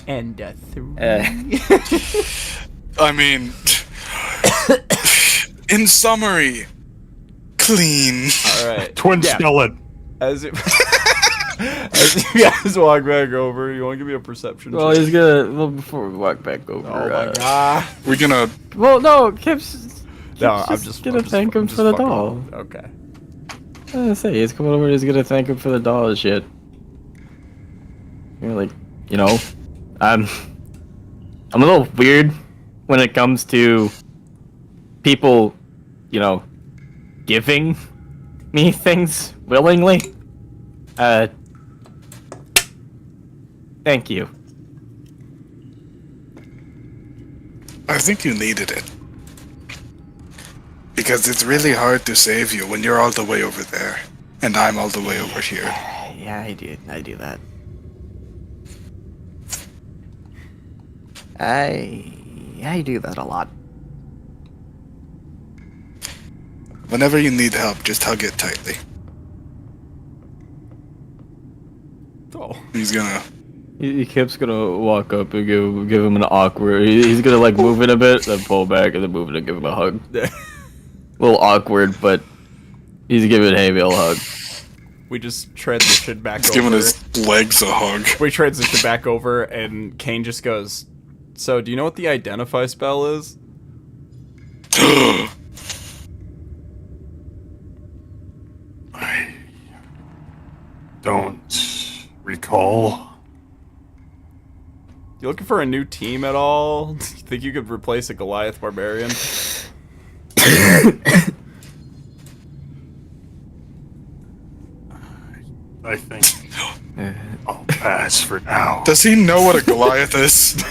And a three. I mean, in summary, clean. Alright. Twin skeleton. As you guys walk back over, you want to give me a perception Well, check? he's gonna. Well, before we walk back over. Oh my god. We're gonna. Well, no, Kip's No, I'm just gonna thank him I'm for just the fucking doll. with him. Okay. I was gonna say he's coming over. He's gonna thank him for the doll and shit. You're like, you know, I'm I'm a little weird when it comes to people, you know, giving me things willingly. Thank you. I think you needed it. Because it's really hard to save you when you're all the way over there, and I'm all the way over here. Yeah, I do that. I do that a lot. Whenever you need help, just hug it tightly. Oh. He's gonna... He keeps gonna walk up and give him an awkward. He's gonna like move it a bit, then pull back, and then move it and give him a hug. A little awkward, but he's giving Hayvale a hug. We just transitioned back He's over. giving his legs a hug. We transitioned back over, and Kane just goes, "So, do you know what the identify spell is?" I don't recall. You looking for a new team at all? You think you could replace a Goliath Barbarian? I think I'll pass for now. Does he know what a Goliath is?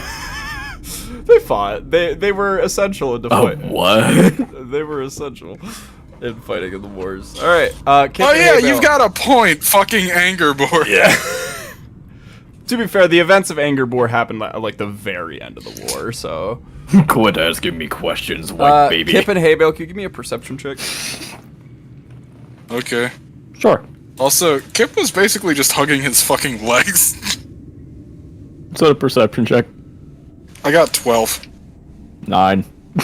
They fought. They were essential in the fight. What? They were essential in fighting in the wars. All right. Oh yeah, you've got a point, fucking Angerboard. Yeah. To be fair, the events of Angerboar happened at like the very end of the war, so. Quit asking me questions, white baby. Kip and Haybale, can you give me a perception check? Okay. Sure. Also, Kip was basically just hugging his fucking legs. What's that a perception check? I got 12. 9. You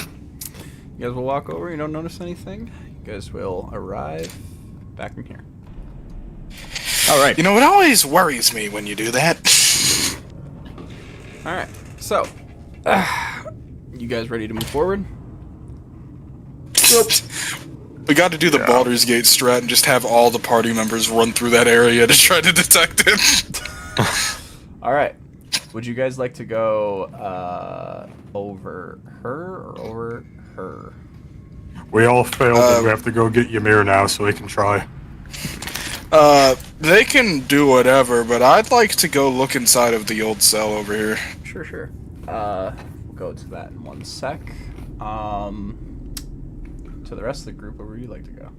guys will walk over. You don't notice anything. You guys will arrive back in here. All right. You know, it always worries me when you do that. All right. So, you guys ready to move forward? We got to do the Baldur's Gate strat and just have all the party members run through that area to try to detect it. All right. Would you guys like to go over her or over her? We all failed, and we have to go get Ymir now so he can try. They can do whatever, but I'd like to go look inside of the old cell over here. Sure, sure. We'll go to that in 1 sec. To the rest of the group, where would you like to go?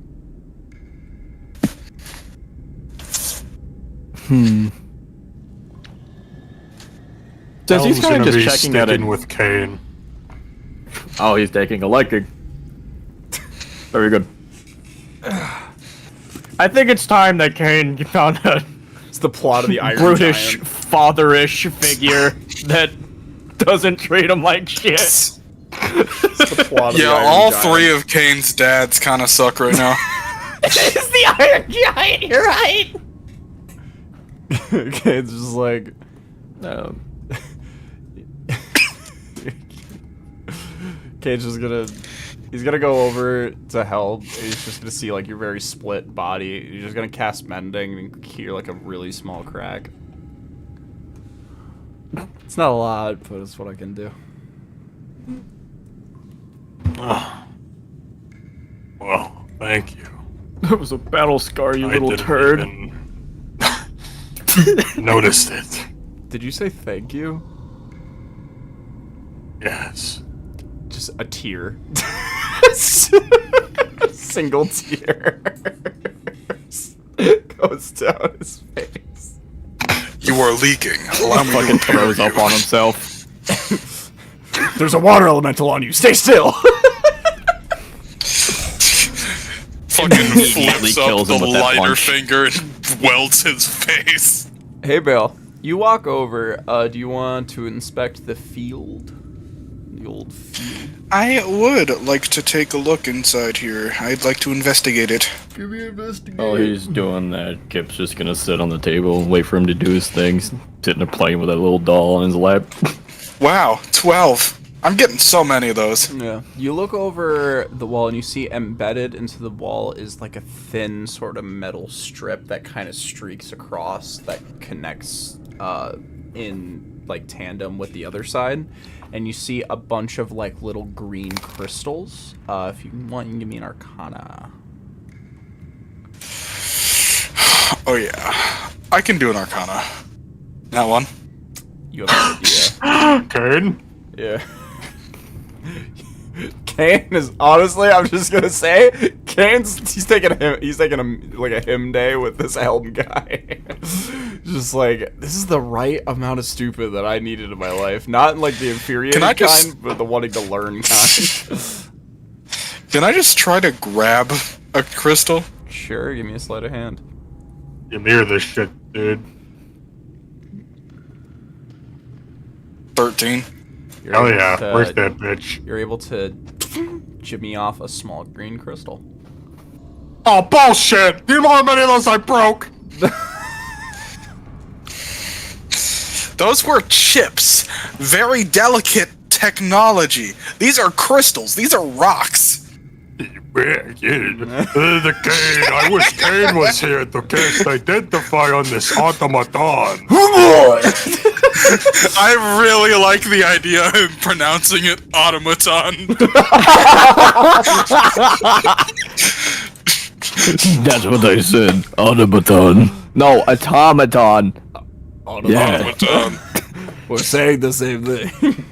Since he's kind of just be checking out sticking it. with Kane. Oh, he's taking a liking. Very good. I think it's time that Kane found a It's the plot of the Iron brutish, Giant. fatherish figure that doesn't treat him like shit. It's the plot of Yeah, the Iron all Giant. three of Kane's dads kind of suck right now. It's the Iron Giant, you're right! Okay, it's just like... Kane's just gonna... He's gonna go over to Helm. He's just gonna see, like, your very split body. He's just gonna cast Mending and hear, like, a really small crack. It's not a lot, but it's what I can do. Well, thank you. That was a battle scar, you I little didn't turd. even noticed it. Did you say thank you? Yes. Just a tear. Single tear goes down his face. You are leaking. Allow me to Fucking repair throws up you. on himself. There's a water elemental on you. Stay still. Fucking Immediately flips up kills the him with that lighter punch. finger and welds his face. Hey, Bale. You walk over. Do you want to inspect the field? The old field. I would like to take a look inside here. I'd like to investigate it. Give me investigate. Oh, he's doing that. Kip's just gonna sit on the table and wait for him to do his things. Sitting there playing with that little doll on his lap. Wow, 12. I'm getting so many of those. Yeah. You look over the wall and you see embedded into the wall is like a thin sort of metal strip that kind of streaks across that connects in like tandem with the other side, and you see a bunch of like little green crystals. If you want, you can give me an Arcana. Oh yeah, I can do an Arcana. That one. You have an idea. Kane? Yeah. Kane is honestly, I'm just gonna say, he's taking like a hymn day with this helm guy. Just like, this is the right amount of stupid that I needed in my life. Not in like the infuriating kind, but the wanting to learn kind. Can I just try to grab a crystal? Sure, give me a sleight of hand. You mirror this shit, dude. 13. You're Oh able yeah, to- where's that bitch? You're able to jimmy off a small green crystal. Oh, bullshit! You know how many of those I broke? Those were chips. Very delicate technology. These are crystals. These are rocks. Yeah, the Kane. I wish Kane was here to cast Identify on this automaton. I really like the idea of pronouncing it automaton. That's what I said. Automaton. No, automaton. Yeah. Automaton. We're saying the same thing.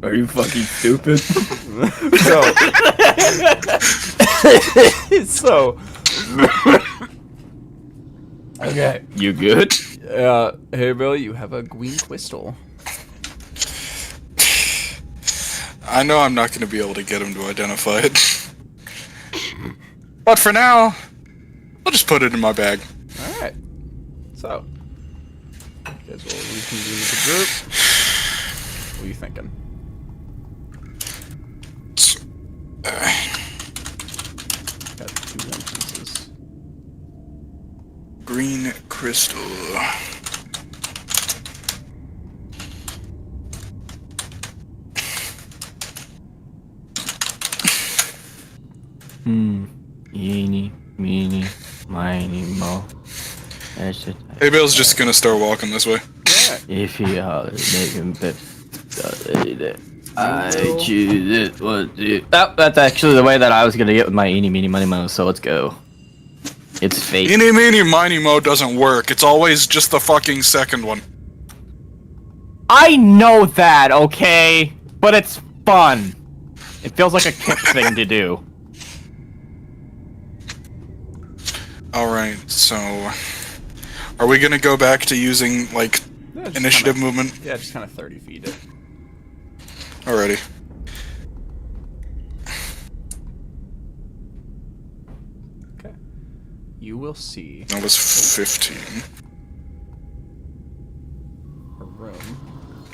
Are you fucking stupid? So. Okay. You good? Hey Bill, you have a green crystal. I know I'm not going to be able to get him to identify it. But for now, I'll just put it in my bag. Alright. So. You guys will reconvene with the group. What are you thinking? Got 2 entrances. Green crystal. Eeny, meeny, miny, mo. That's it. Hey, Bill's just going to start walking this way. If he making pip, I choose it. That's actually the way that I was gonna get with my eeny, meeny, money, mo. So let's go. It's fate. Eeny, meeny, miny, mo doesn't work. It's always just the fucking second one. I know that, okay, but it's fun. It feels like a kick thing to do. Alright, so... Are we gonna go back to using, like, Yeah, just initiative kinda- movement? Yeah, just kind of 30 feet it. Alrighty. Okay. You will see That was 15. a room,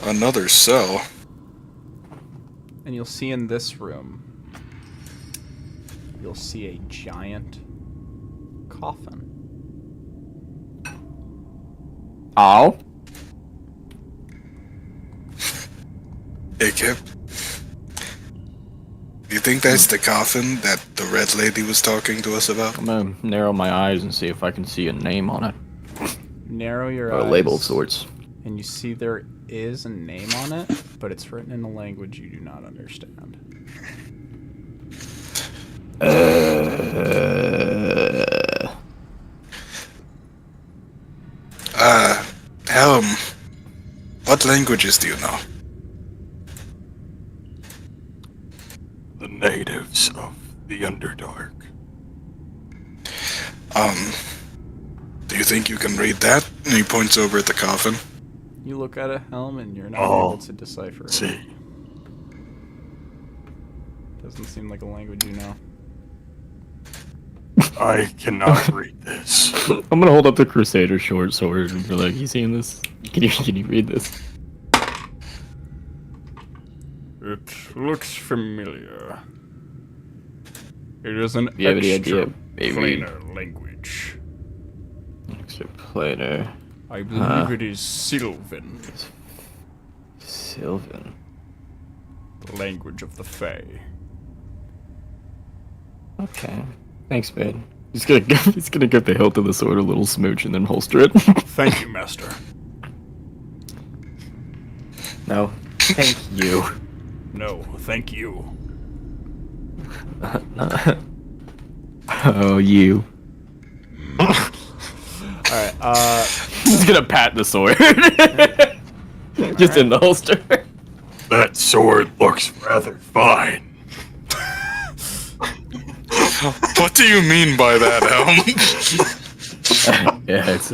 Another cell. and you'll see in this room, you'll see a giant coffin. Oh? Hey, Kip. You think that's the coffin that the red lady was talking to us about? I'm gonna narrow my eyes and see if I can see a name on it. Narrow your Or a eyes. label of sorts. And you see there is a name on it, but it's written in a language you do not understand. Helm. What languages do you know? The natives of the Underdark. Do you think you can read that? And he points over at the coffin. You look at a helm and you're not Oh, able to decipher it. See. Doesn't seem like a language you know. I cannot read this. I'm gonna hold up the Crusader short sword and be like, you seeing this? Can you read this? It looks familiar. It is an Do you have any extra idea? Maybe planar language. extra planar. I believe it is Sylvan, Sylvan. the language of the Fae. Okay. Thanks, man. He's gonna give the hilt of the sword a little smooch and then holster it. Thank you, Master. No. Thank you. No, thank you. Oh, you. Alright, He's gonna pat the sword. Just in the holster. That sword looks rather fine. What do you mean by that, Helm? Yeah, it's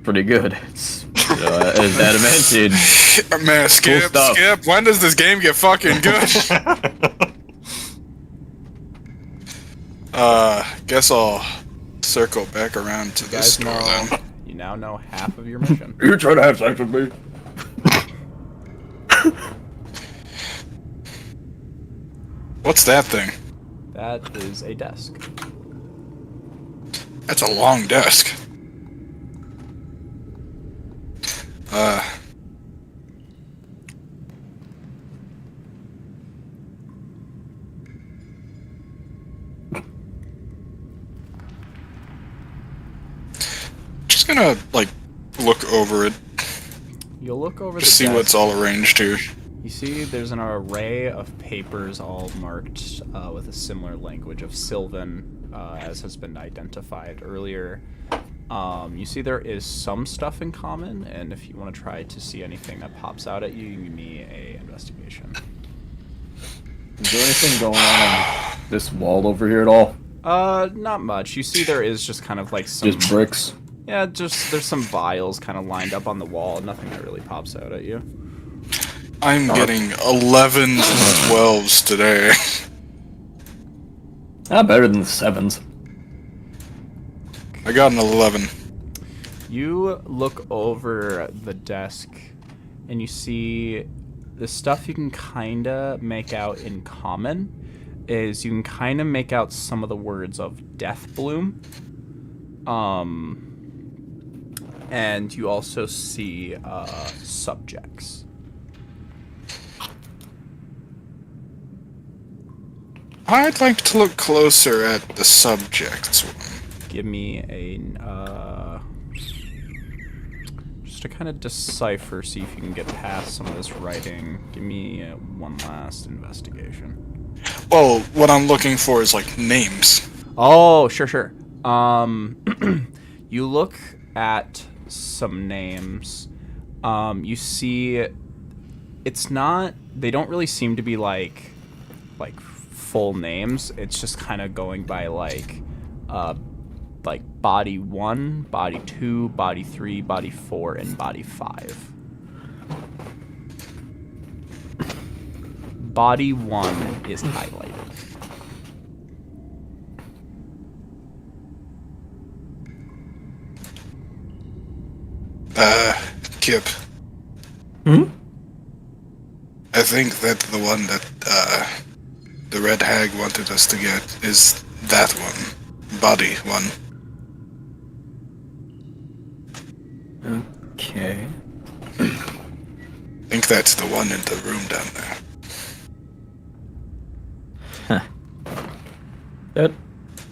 pretty good. It's adamantium. Man, Skip, stuff. Skip, when does this game get fucking good? Guess I'll circle back around to this guys door know, then. you now know half of your mission. You're trying to have sex with me. What's that thing? That is a desk. That's a long desk. Just gonna, like, look over it, You'll look over the see desk. what's all arranged here. You see there's an array of papers all marked with a similar language of Sylvan, as has been identified earlier. You see there is some stuff in common, and if you want to try to see anything that pops out at you, you can give me a investigation. Is there anything going on this wall over here at all? Not much. You see there is just kind of like some... Just bricks. Yeah, just there's some vials kind of lined up on the wall. Nothing that really pops out at you. I'm getting 11s and 12s today. Not better than the 7s. I got an 11. You look over the desk, and you see the stuff you can kind of make out in common is you can kind of make out some of the words of Death Bloom. And you also see subjects. I'd like to look closer at the subjects one. Give me a just to kind of decipher, see if you can get past some of this writing. Give me one last investigation. Well, what I'm looking for is, like, names. Oh, sure. You look at some names. You see, it's not. They don't really seem to be like full names. It's just kind of going by like body 1, body 2, body 3, body 4, and body 5. Body 1 is highlighted. Kip. Hmm? I think that the one that, the Red Hag wanted us to get is that one. Body 1. Okay. I think that's the one in the room down there.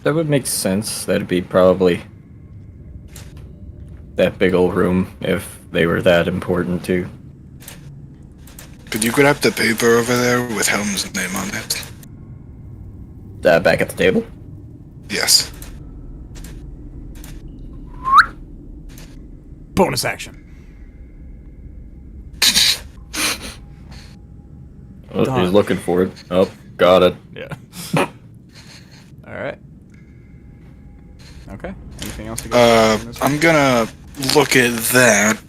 That would make sense. That'd be probably that big old room if they were that important too. Could you grab the paper over there with Helm's name on it? Back at the table. Yes. Bonus action. Oh, Done. he's looking for it. Oh, got it. Yeah. All right. Okay. Anything else? I'm gonna look at that.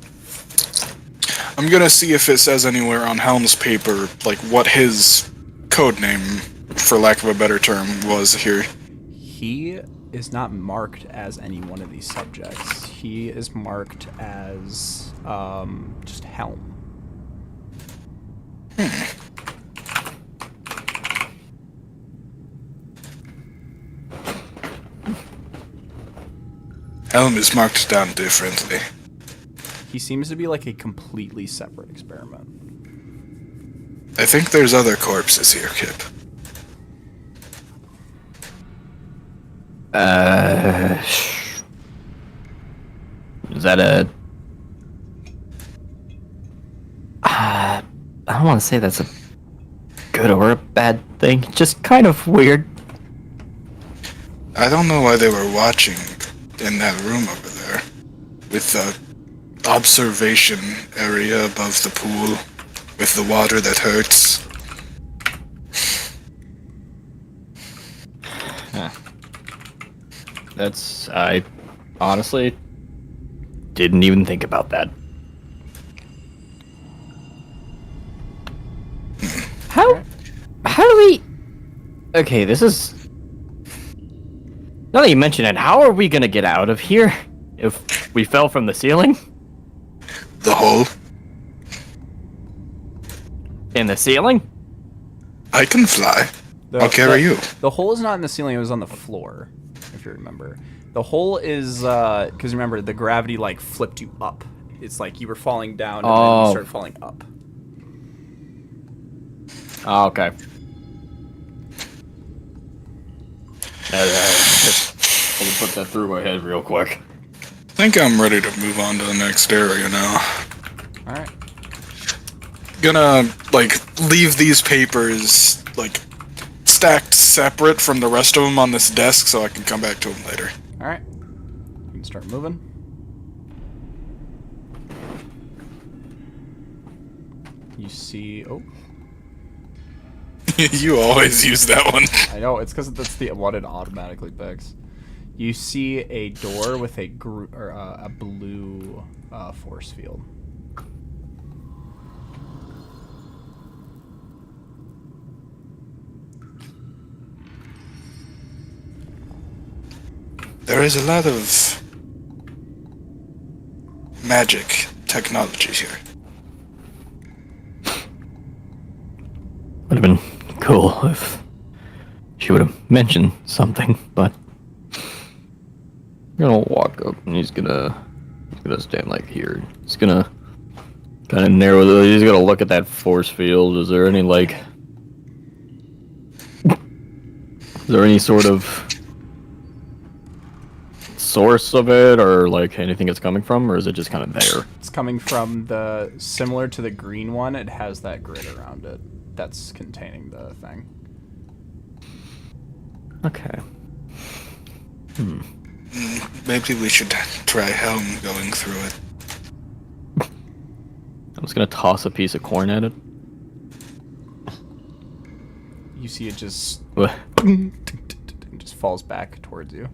I'm gonna see if it says anywhere on Helm's paper, like, what his code name, for lack of a better term, was here. He is not marked as any one of these subjects. He is marked as just Helm. Helm is marked down differently. He seems to be like a completely separate experiment. I think there's other corpses here, Kip. Is that a I don't want to say that's a good or a bad thing. Just kind of weird. I don't know why they were watching in that room over there. With the observation area above the pool. With the water that hurts. I honestly didn't even think about that. How do we... Okay, this is... Now that you mention it, how are we gonna get out of here if we fell from the ceiling? The hole. In the ceiling? I can fly. I'll carry you. The hole is not in the ceiling, it was on the floor, if you remember. The hole is, because remember, the gravity, like, flipped you up. It's like you were falling down and then you started falling up. Oh, okay. I'll put that through my head real quick. I think I'm ready to move on to the next area now. Alright. Gonna, like, leave these papers, like, stacked separate from the rest of them on this desk so I can come back to them later. Alright. You can start moving. You see... Oh. You always use that one. I know, it's because that's the one it automatically picks. You see a door with a blue force field. There is a lot of magic technology here. Would have been cool if she would have mentioned something, but I'm gonna walk up and he's gonna stand like here. He's gonna kind of narrow the. He's gonna look at that force field. Is there any like? Is there any sort of source of it, or like anything it's coming from, or is it just kind of there? It's coming from the similar to the green one. It has that grid around it that's containing the thing. Okay. Maybe we should try Helm going through it. I'm just gonna toss a piece of corn at it. You see it just What? just falls back towards you.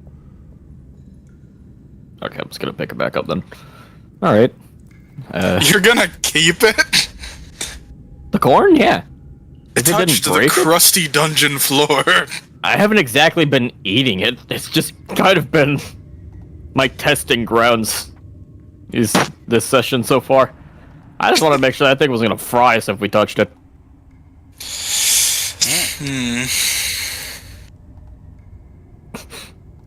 Okay, I'm just gonna pick it back up then. All right. You're gonna keep it? The corn, yeah. It If it didn't touched the break it? crusty dungeon floor. I haven't exactly been eating it. It's just kind of been my testing grounds. Is this session so far? I just want to make sure that thing was gonna fry us if we touched it.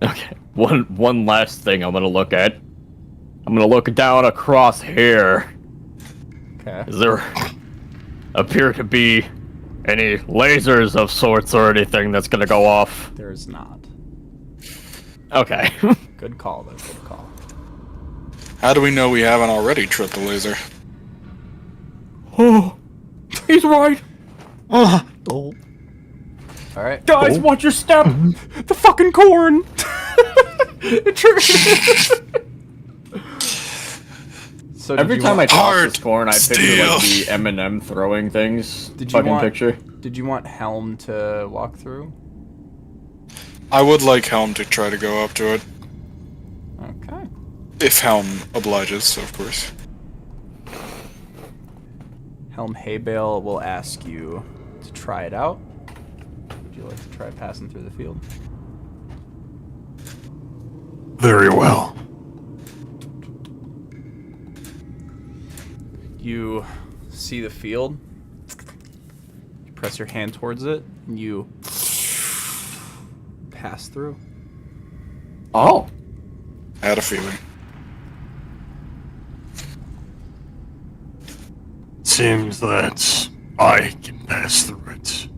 Okay. One last thing I'm gonna look at. I'm gonna look down across here. Okay. Is there appear to be any lasers of sorts or anything that's gonna go off? There is not. Okay. Good call, though. Good call. How do we know we haven't already tripped the laser? Oh, he's right. All right. Guys, watch your step. The fucking corn. It triggered. So Every time I toss Hard this corn, I picture steel. like the Eminem throwing things. Did you fucking want- picture. Did you want Helm to walk through? I would like Helm to try to go up to it. Okay. If Helm obliges, of course. Helm Haybale will ask you to try it out. Would you like to try passing through the field? Very well. You see the field. You press your hand towards it, and you pass through. Oh. I had a feeling. Seems that I can pass through it.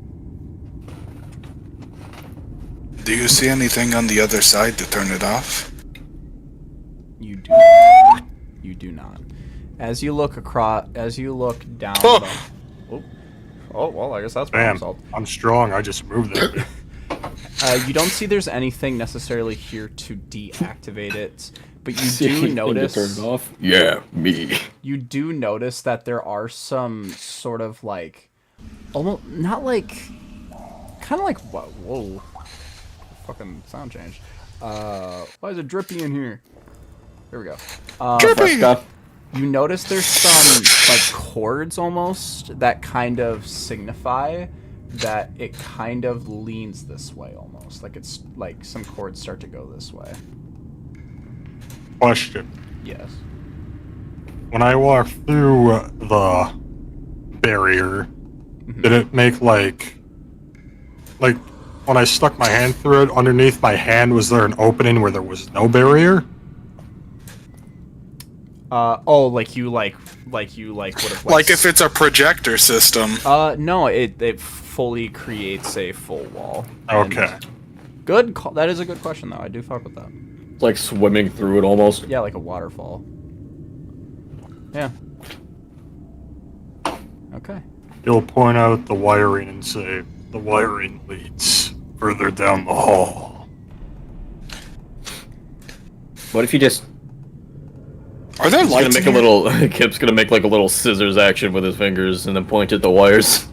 Do you see anything on the other side to turn it off? You do. You do not. As you look across, as you look down, Oh, well, I guess that's problem Bam. solved. I'm strong. I just moved it. You don't see there's anything necessarily here to deactivate it, but you do notice. Turn it off. Yeah, me. You do notice that there are some sort of like, almost not like, kind of like whoa, fucking sound changed. Why is it drippy in here? Here we go. Drippy! You notice there's some like chords almost that kind of signify that it kind of leans this way almost. Like it's like some chords start to go this way. Question. Yes. When I walked through the barrier, did it make like when I stuck my hand through it, underneath my hand, was there an opening where there was no barrier? Like you would have Like if it's a projector system. no, it fully creates a full wall. Okay. Good call. That is a good question though. I do fuck with that. It's like swimming through it almost. Yeah, like a waterfall. Yeah. Okay. You'll point out the wiring and say, the wiring leads further down the hall. What if you just... Are there He's gonna lights make in a here? little... Kip's gonna make like a little scissors action with his fingers and then point at the wires.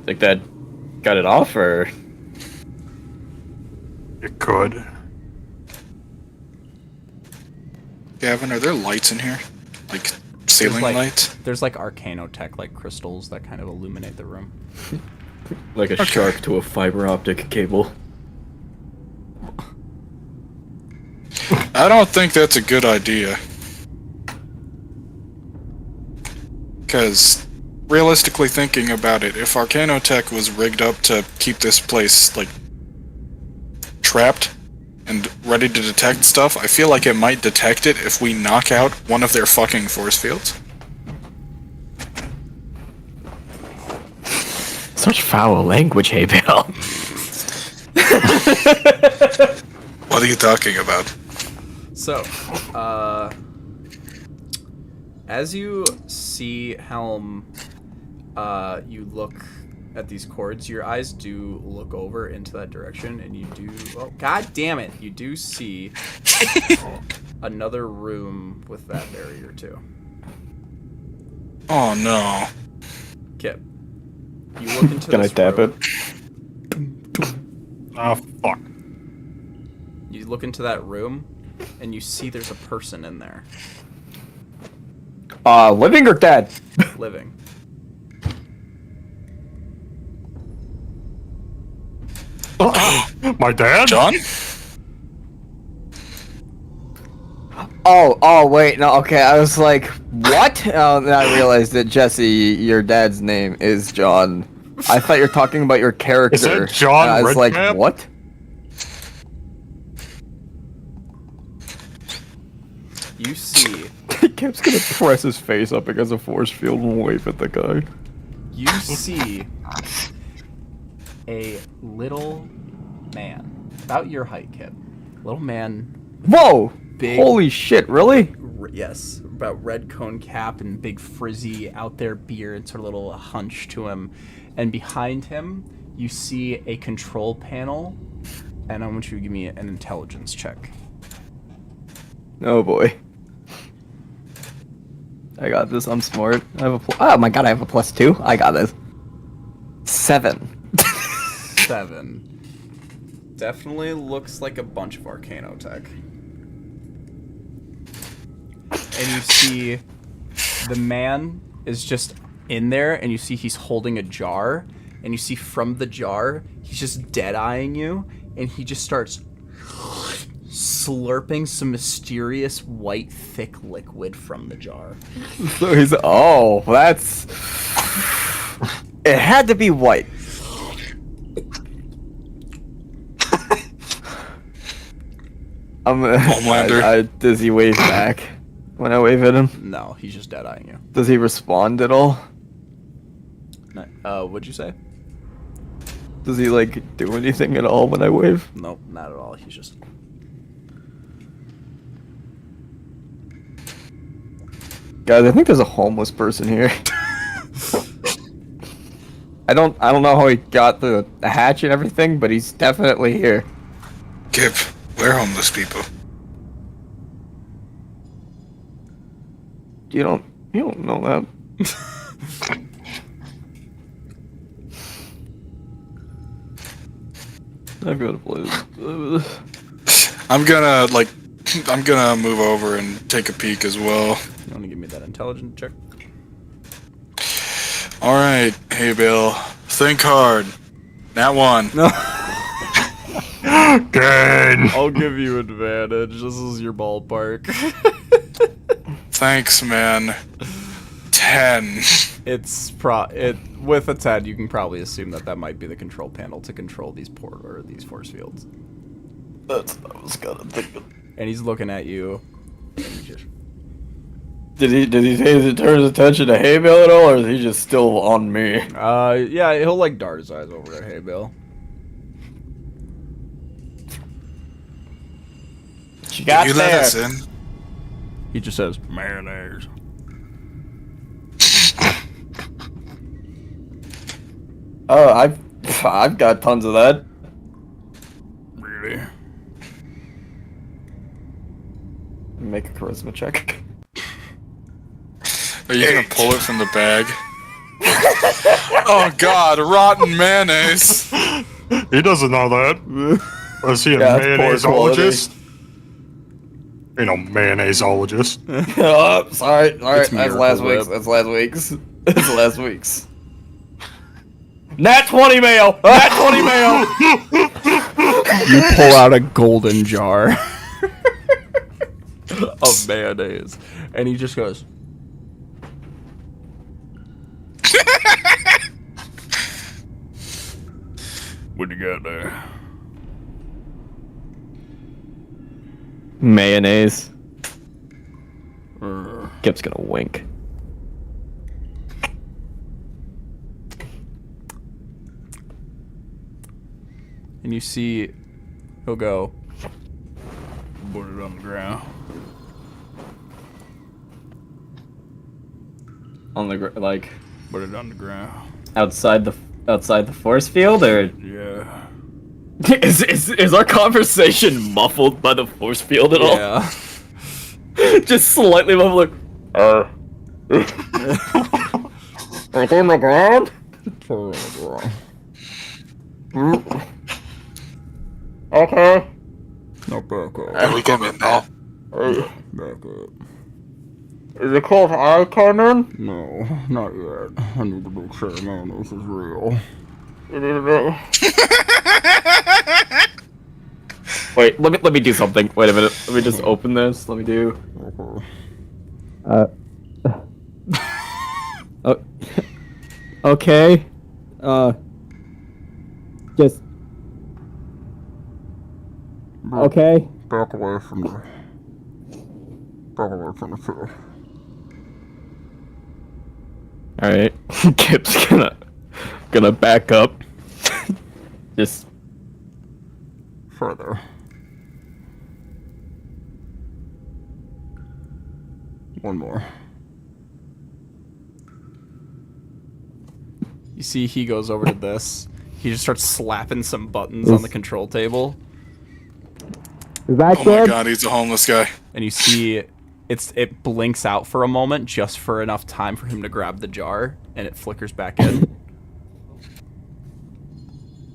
Think that got it off, or...? It could. Gavin, are there lights in here? Like ceiling lights? There's like arcanotech, like crystals that kind of illuminate the room. Like a shark to a fiber optic cable. I don't think that's a good idea. Because, realistically thinking about it, if Arcanotech was rigged up to keep this place, like, trapped and ready to detect stuff, I feel like it might detect it if we knock out one of their fucking force fields. Such foul language, hey, Bill. What are you talking about? So, as you see Helm, you look at these chords, your eyes do look over into that direction, and you do, oh, god damn it, you do see another room with that barrier too. Oh no. Kip, you look into Can I this tap room. Ah, fuck. You look into that room, and you see there's a person in there, Living or dead? living. My dad? John? Oh, wait, no, okay, I was like, what? Oh, then I realized that Jesse, your dad's name is John. I thought you were talking about your character. Is that John I was like, Redknapp? what? You see, Kip's gonna press his face up against a force field and wave at the guy. you see a little man, about your height, Kip. Little man, Whoa! Big- Holy shit, really? yes, about red cone cap and big frizzy out there beard, sort of little hunch to him. And behind him, you see a control panel, and I want you to give me an intelligence check. Oh boy. I got this, I'm smart. I have a oh my god, I have a +2? I got this. 7. 7. Definitely looks like a bunch of Arcanotech. And you see the man is just in there, and you see he's holding a jar, and you see from the jar, he's just dead-eyeing you, and he just starts slurping some mysterious white thick liquid from the jar. So he's oh, that's it had to be white. Does he wave back when I wave at him? No, he's just dead-eyeing you. Does he respond at all? What'd you say? Does he like do anything at all when I wave? Nope, not at all. He's just... Guys, I think there's a homeless person here. I don't know how he got the hatch and everything, but he's definitely here. Kip, we're homeless people. You don't know that. I've got to play this. I'm gonna move over and take a peek as well. You want to give me that intelligence check? Alright, hey Bill. Think hard. Nat 1. Good. I'll give you advantage. This is your ballpark. Thanks, man. 10. With a 10, you can probably assume that might be the control panel to control these force fields. That's what I was gonna think of. And he's looking at you. And he just, Did he say he turns attention to Hay Bale at all, or is he just still on me? yeah, he'll like dart his eyes over at Hay Bale. She got you there. let us in? He just says mayonnaise. Oh, I've got tons of that. Really? Make a charisma check. Are you gonna pull it from the bag? Oh god, rotten mayonnaise! He doesn't know that. Was he a Yeah, that's poor mayonnaiseologist? You know, mayonnaiseologist. Oh, sorry. Alright, that's Miracle last Whip. week's. That's last week's. That's last week's. Nat 20 mail! Nat 20 mail! You pull out a golden jar of mayonnaise, and he just goes. What do you got there? Mayonnaise. Kip's gonna wink. And you see, he'll go. Put it on the ground. On the like Put it on the ground. outside the force field, or Yeah. is our conversation muffled by the force field at all? Yeah. Just slightly muffled. Like, right on the ground. Okay. No, back up. Are we coming now? Back up. Is it cool if I come in? No, not yet. I need to make sure mayonnaise is real. Wait, let me do something. Wait a minute. Let me just open this. Let me do. Okay. Oh, okay. Just. Okay. Back away from the. Back away from the field. All right. Kip's gonna back up. Just. Further. One more. You see, he goes over to this. He just starts slapping some buttons on the control table, Is that Oh my god, he's a homeless guy. and you see it blinks out for a moment, just for enough time for him to grab the jar, and it flickers back in.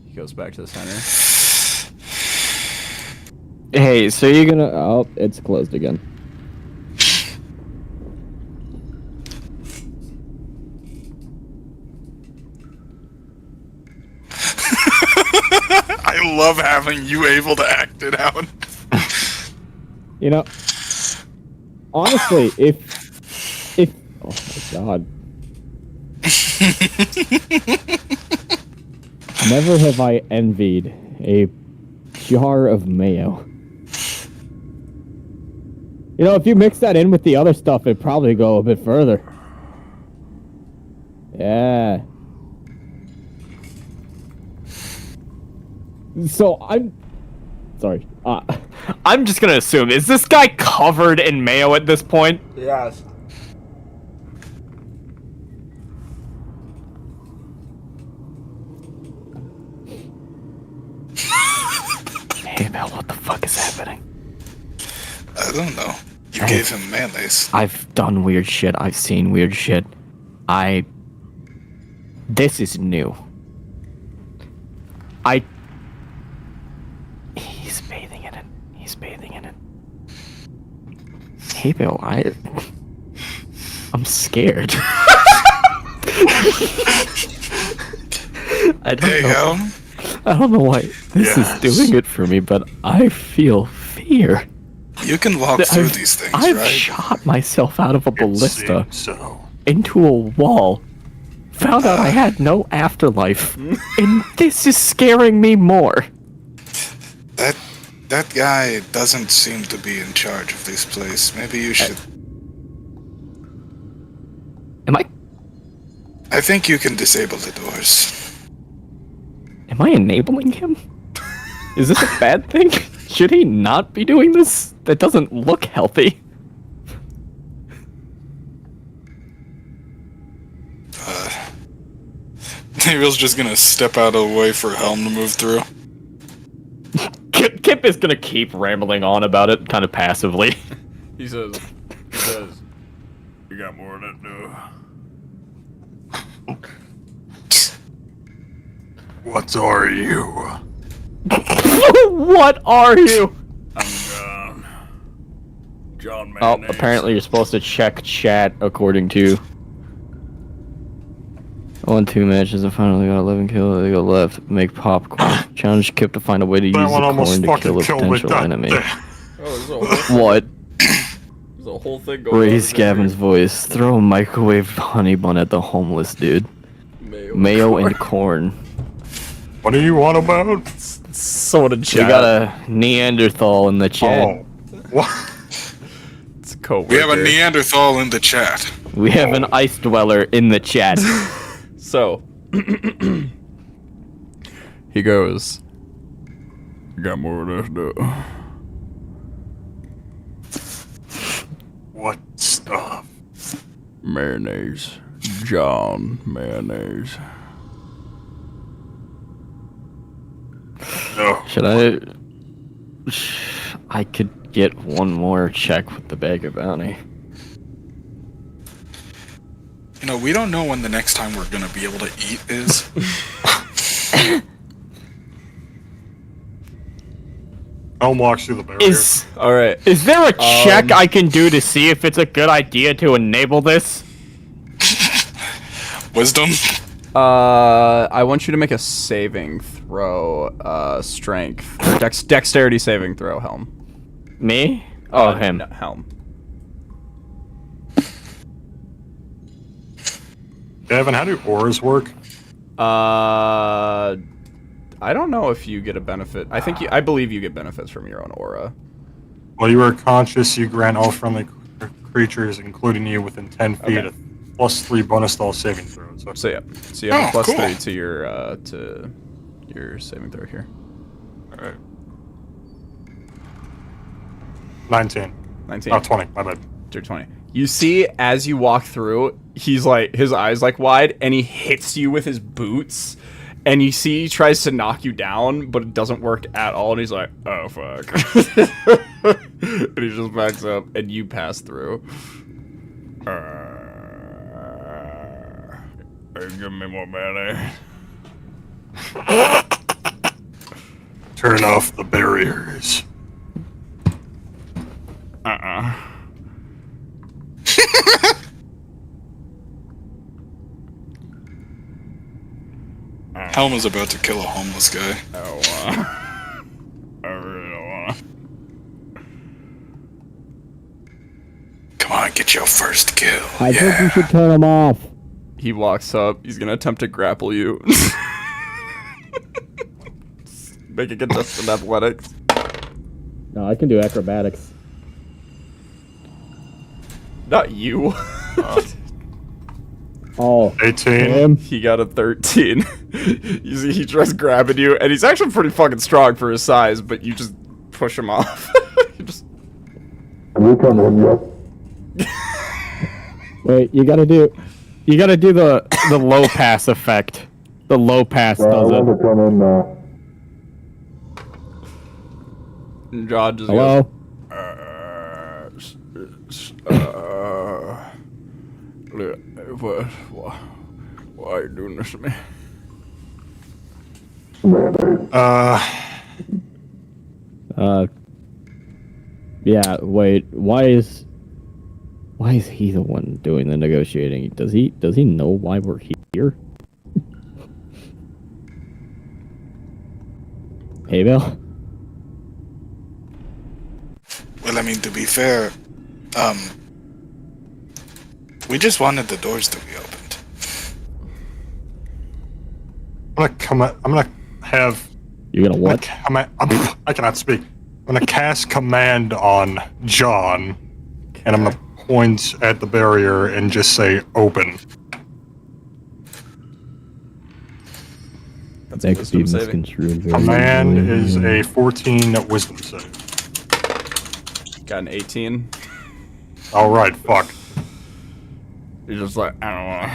He goes back to the center. Hey, so you're gonna? Oh, it's closed again. I love having you able to act it out. You know, honestly, if oh my god, never have I envied a jar of mayo. You know, if you mix that in with the other stuff, it'd probably go a bit further. Yeah. So I'm sorry. I'm just gonna assume, is this guy covered in mayo at this point? Yes. Hey, Mel, what the fuck is happening? I don't know. You gave him mayonnaise. I've done weird shit. I've seen weird shit. This is new. He's bathing in it. He's bathing in it. Hey, Bill, I'm scared. I don't know. Helm? I don't know why this is doing it for me, but I feel fear. You can walk through these things, I've right? shot myself out of a ballista Seems so. into a wall. Found out I had no afterlife, and this is scaring me more. That guy doesn't seem to be in charge of this place. Maybe you should... Am I think you can disable the doors. I enabling him? Is this a bad thing? Should he not be doing this? That doesn't look healthy. Navil's just gonna step out of the way for Helm to move through. Kip is gonna keep rambling on about it, kind of passively. He says, you got more of that, no. What are you? What are you? I'm John Oh, Mayonnaise. apparently you're supposed to check chat according to... 1-2 matches and finally got 11 kills. They go left. Make popcorn. Challenge Kip to find a way to use That the one almost corn to fucking kill a killed me. potential enemy. Oh, What? there's a whole thing going on. Raise Gavin's voice. Throw a microwave honey bun at the homeless dude. Mayo and corn. What do you want about? Someone in We chat. got a Neanderthal in the chat. Oh. What? It's a coworker. We have a Neanderthal in the chat. We have an ice dweller in the chat. So, he goes, you got more of this, though. What stuff? Mayonnaise. John Mayonnaise. No. Should I could get one more check with the bag of bounty. You know, we don't know when the next time we're gonna be able to eat is. Helm walks through the barrier. All right. Is there a check I can do to see if it's a good idea to enable this? Wisdom? I want you to make a saving throw, strength. Dexterity saving throw, Helm. Me? Oh, him. No, Helm. Gavin, how do auras work? I don't know if you get a benefit. I believe you get benefits from your own aura. While you are conscious, you grant all friendly creatures, including you, within 10 feet Okay. a +3 bonus to all saving throws. So yeah, so you have a Oh, cool. +3 to your saving throw here. Alright. 19. 19. Oh, 20. My bad. to 20. You see, as you walk through, he's like, his eyes like wide, and he hits you with his boots. And you see he tries to knock you down, but it doesn't work at all. And he's like, oh, fuck. And he just backs up, and you pass through. Give me more mayonnaise. Turn off the barriers. Helm is about to kill a homeless guy. I really don't want to. Come on, get your first kill. I think you should turn him off. He walks up. He's gonna attempt to grapple you. Make a contested athletics. No, I can do acrobatics. Not you. Oh, 18. He got a 13. You see, he tries grabbing you, and he's actually pretty fucking strong for his size, but you just push him off. You just... wait, you gotta do the low pass effect. The low pass does it. And John just Hello? goes, why are you doing this to me? Yeah, wait, why is he the one doing the negotiating? Does he know why we're here? Hey, Bill? Well, I mean, to be fair, we just wanted the doors to be opened. I'm gonna have. You're gonna what? I cannot speak. I'm gonna cast command on John, and I'm gonna point at the barrier and just say open. That's That a could be wisdom saving. misconstrued very Command easily. is a 14 wisdom save. Got an 18. Alright, fuck. He's just like, I don't wanna.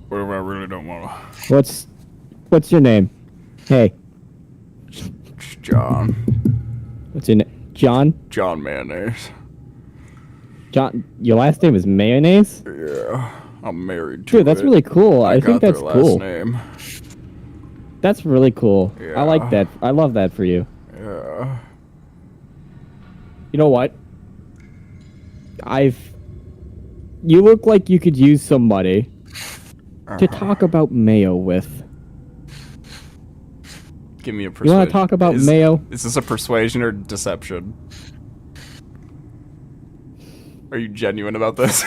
Whatever, I really don't wanna. What's your name? Hey, John. what's your name? John? John Mayonnaise. John, your last name is Mayonnaise? Yeah, I'm married to Dude, that's it. really cool. I think got their that's last cool. name. That's really cool. I like Yeah. that. I love that for you. Yeah. You know what? You look like you could use somebody to talk about mayo with. Give me a You persuasion. want to talk about mayo? Is this a persuasion or deception? Are you genuine about this?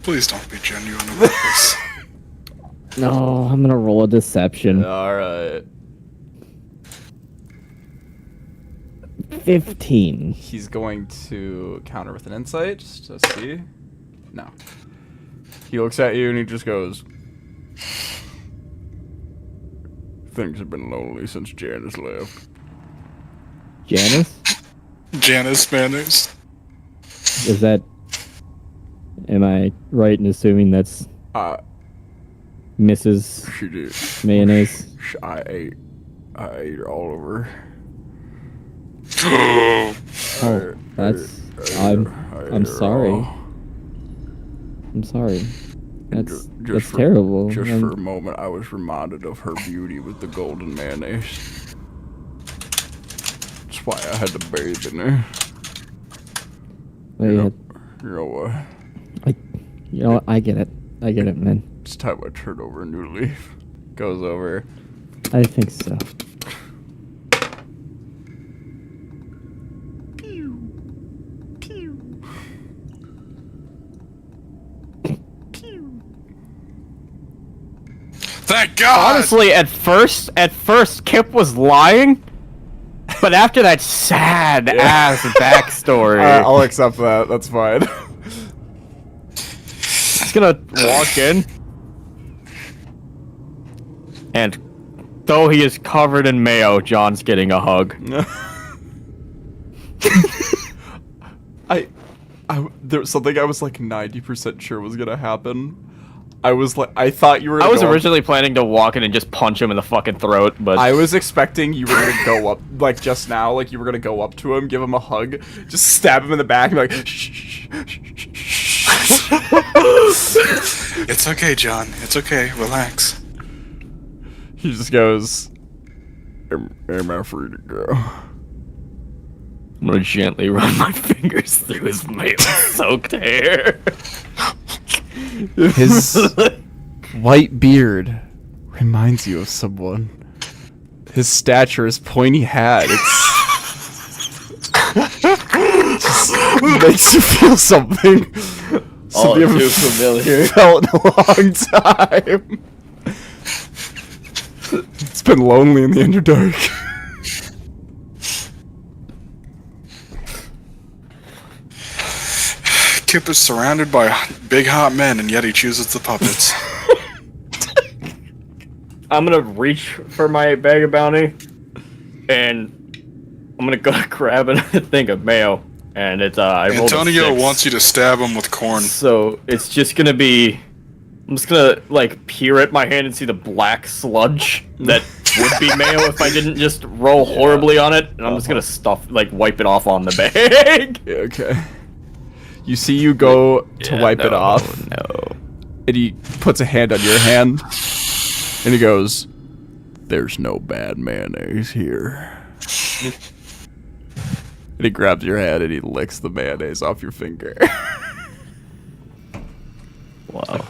Please don't be genuine about this. No, I'm gonna roll a deception. Alright. 15. He's going to counter with an insight just to see. No. He looks at you and he just goes, things have been lonely since Janice left. Janice? Janice Mayonnaise. Is that... Am I right in assuming that's Mrs. She did. Mayonnaise? I ate her all over. Oh, that's... I'm sorry. I'm sorry. That's terrible. Just for a moment, I was reminded of her beauty with the golden mayonnaise. That's why I had to bathe in her. Wait, You know what? you know what? I get it. I get it, man. It's time I turn over a new leaf. Goes over. I think so. Thank God! Honestly, at first, Kip was lying, but after that sad ass backstory, I'll accept that. That's fine. he's gonna walk in, and though he is covered in mayo, John's getting a hug. There was something I was like 90% sure was gonna happen. I thought you were. I was originally planning to walk in and just punch him in the fucking throat, but I was expecting you were gonna go up, like just now, like you were gonna go up to him, give him a hug, just stab him in the back, and be like, shh. It's okay, John. It's okay. Relax. He just goes, am I free to go? I'm gonna gently run my fingers through his mayo-soaked hair. His white beard reminds you of someone. His stature, his pointy hat, it just makes you feel something. Something you haven't familiar. felt in a long time. It's been lonely in the Underdark. Kip is surrounded by big hot men, and yet he chooses the puppets. I'm gonna reach for my bag of bounty, and I'm gonna go grab a thing of mayo, and it's I rolled a Antonio 6. wants you to stab him with corn. So it's just gonna be, I'm just gonna like peer at my hand and see the black sludge that would be mayo if I didn't just roll horribly on it, and I'm just gonna wipe it off on the bag. Yeah, okay. You see you go to wipe it off. No. And he puts a hand on your hand. And he goes, "There's no bad mayonnaise here." And he grabs your hand and he licks the mayonnaise off your finger. Wow.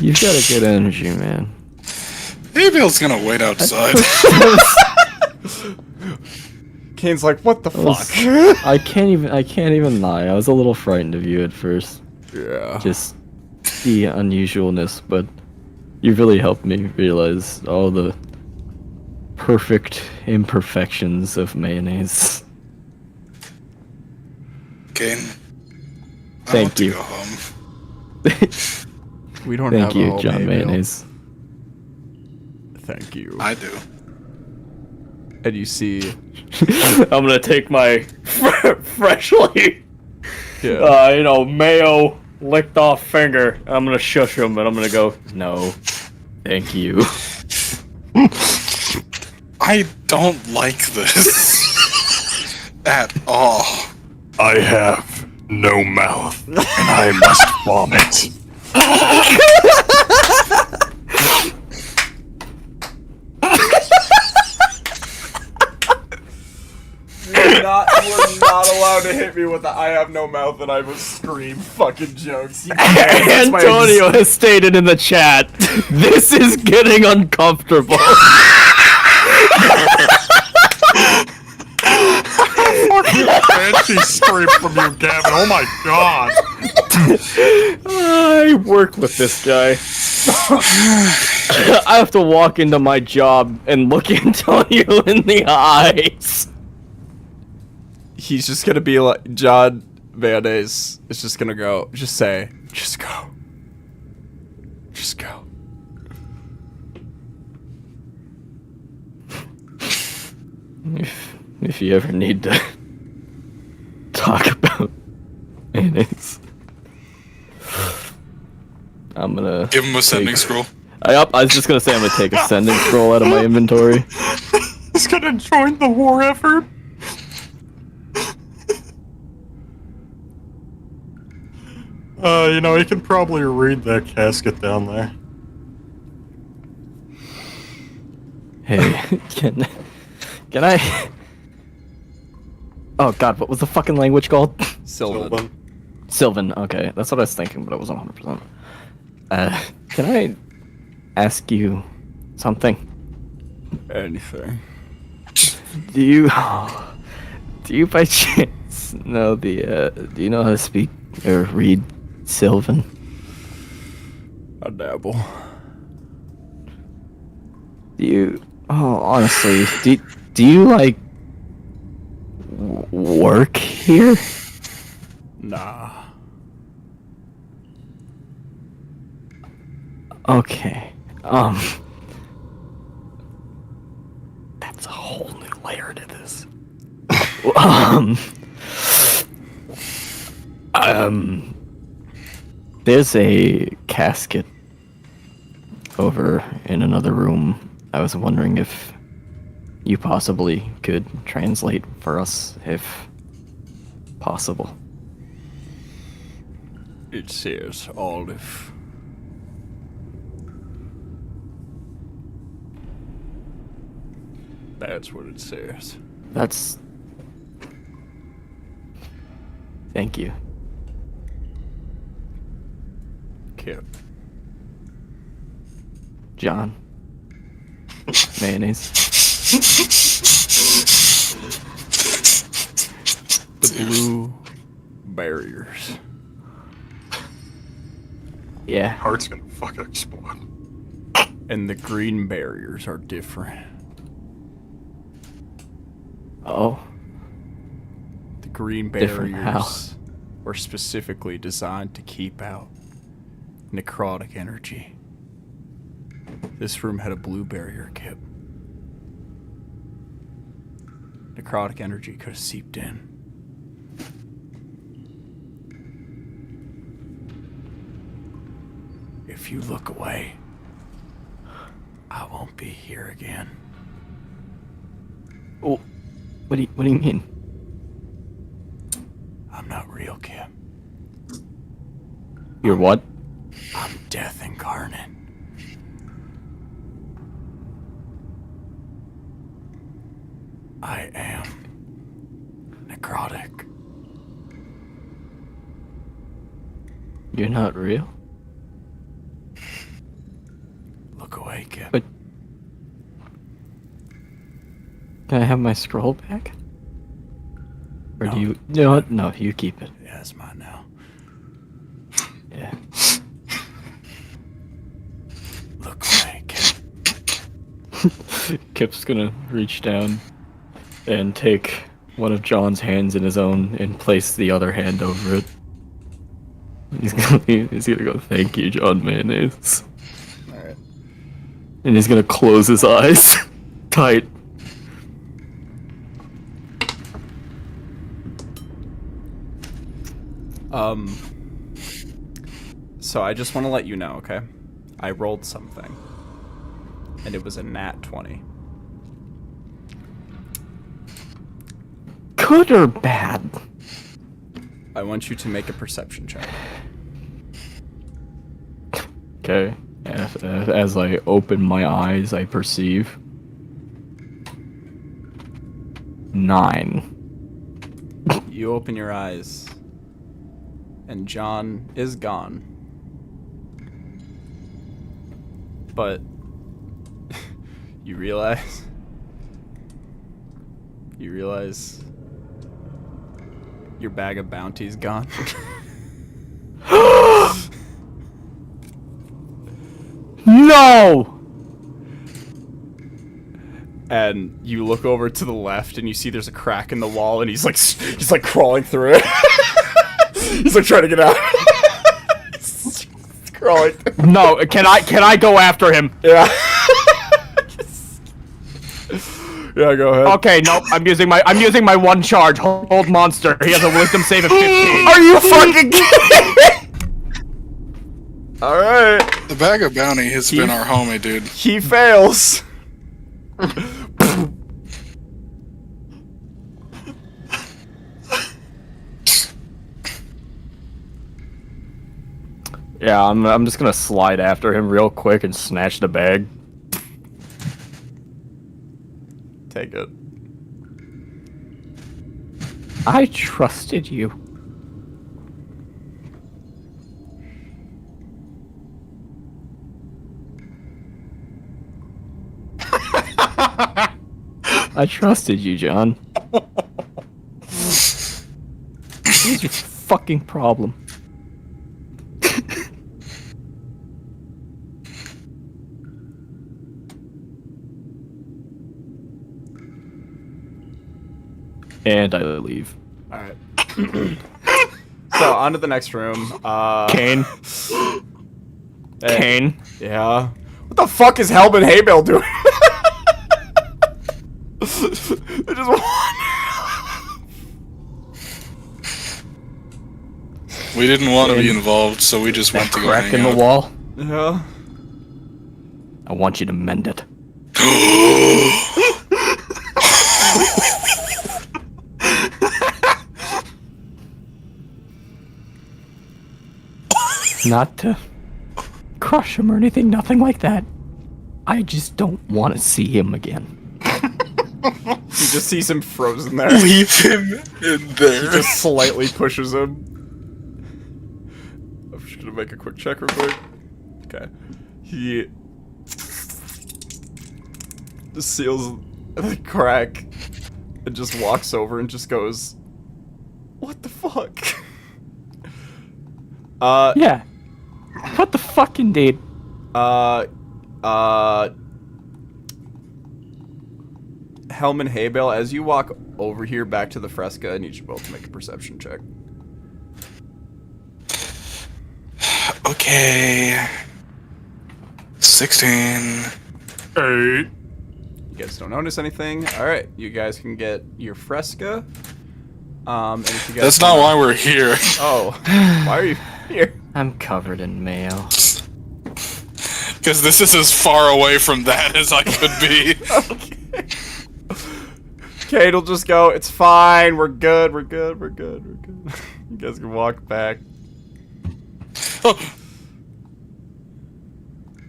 You've got a good energy, man. Abel's gonna wait outside. Kane's like, "What the fuck?" I can't even lie. I was a little frightened of you at first. Yeah. Just the unusualness, but you really helped me realize all the perfect imperfections of mayonnaise. Kane, I Thank want to you. go home. We don't Thank have you, a home, John Abel. Mayonnaise. Thank you. I do. And you see, I'm gonna take my freshly, yeah. mayo licked off finger. I'm gonna shush him, and I'm gonna go, no, thank you. I don't like this at all. I have no mouth, and I must vomit. You are not allowed to hit me with the "I have no mouth and I must scream" fucking jokes. Antonio has stated in the chat, this is getting uncomfortable. Fucking fancy scream from you, Gavin. Oh my god. I work with this guy. I have to walk into my job and look Antonio in the eyes. He's just gonna be like, John Mayonnaise is just gonna go, just say, just go. Just go. If you ever need to talk about mayonnaise, I'm gonna Give him a sending scroll. I was just gonna say I'm gonna take a sending scroll out of my inventory. He's gonna join the war effort. He can probably read that casket down there. Hey, can I? Oh God, what was the fucking language called? Sylvan. Sylvan. Okay, that's what I was thinking, but I wasn't 100%. Can I ask you something? Anything. Do you by chance know do you know how to speak or read Sylvan? I dabble. Honestly, do you like work here? Nah. Okay. That's a whole new layer to this. There's a casket over in another room. I was wondering if you possibly could translate for us, if possible. It says Olive. That's what it says. That's... Thank you. Kip. John. Mayonnaise. The blue barriers. Yeah. Heart's gonna fucking explode. And the green barriers are different. Oh. The green Different how? barriers were specifically designed to keep out necrotic energy. This room had a blue barrier, Kip. Necrotic energy could have seeped in. If you look away, I won't be here again. Oh, what do you mean? I'm not real, Kim. You're what? I'm death incarnate. I am necrotic. You're not real? Look away, Kim. But can I have my scroll back? Or No. do you? You know what? No, you keep it. Yeah, it's mine now. Yeah. Look away, Kim. Kip's gonna reach down and take one of John's hands in his own and place the other hand over it. He's gonna go, thank you, John Mayonnaise. Alright. And he's gonna close his eyes tight. So I just want to let you know, okay? I rolled something. And it was a nat 20. Good or bad? I want you to make a perception check. Okay. As I open my eyes, I perceive 9. You open your eyes, and John is gone. But you realize your bag of bounty's gone. No! And you look over to the left, and you see there's a crack in the wall, and he's like crawling through it. He's like trying to get out. He's crawling. No, can I go after him? Yeah. Yeah, go ahead. Okay, nope. I'm using my one charge. Hold monster. He has a wisdom save of 15. Are you fucking kidding me? All right. The bag of bounty has been our homie, dude. He fails. Yeah, I'm just gonna slide after him real quick and snatch the bag. Take it. I trusted you. I trusted you, John. What's your fucking problem? And I leave. All right. So on to the next room. Kane. Hey. Kane. Yeah. What the fuck is Helm and Haybale doing? They just We didn't want to be involved, so we just went to go Crack hang in the out. wall. Yeah. I want you to mend it. Not to crush him or anything, nothing like that. I just don't want to see him again. He just sees him frozen there. Leave him in there. He just slightly pushes him. I'm just gonna make a quick check real quick. Okay. He just seals the crack and just walks over and just goes, "What the fuck?" Yeah. What the fuck, indeed? Helm and Haybale, as you walk over here back to the fresca, I need you both to make a perception check. Okay. 16. 8. You guys don't notice anything. Alright, you guys can get your fresca. And if you guys That's not why we're here. Oh. Why are you here? I'm covered in mail. Because this is as far away from that as I could be. Kate will just go, it's fine, we're good, we're good, we're good, we're good. You guys can walk back.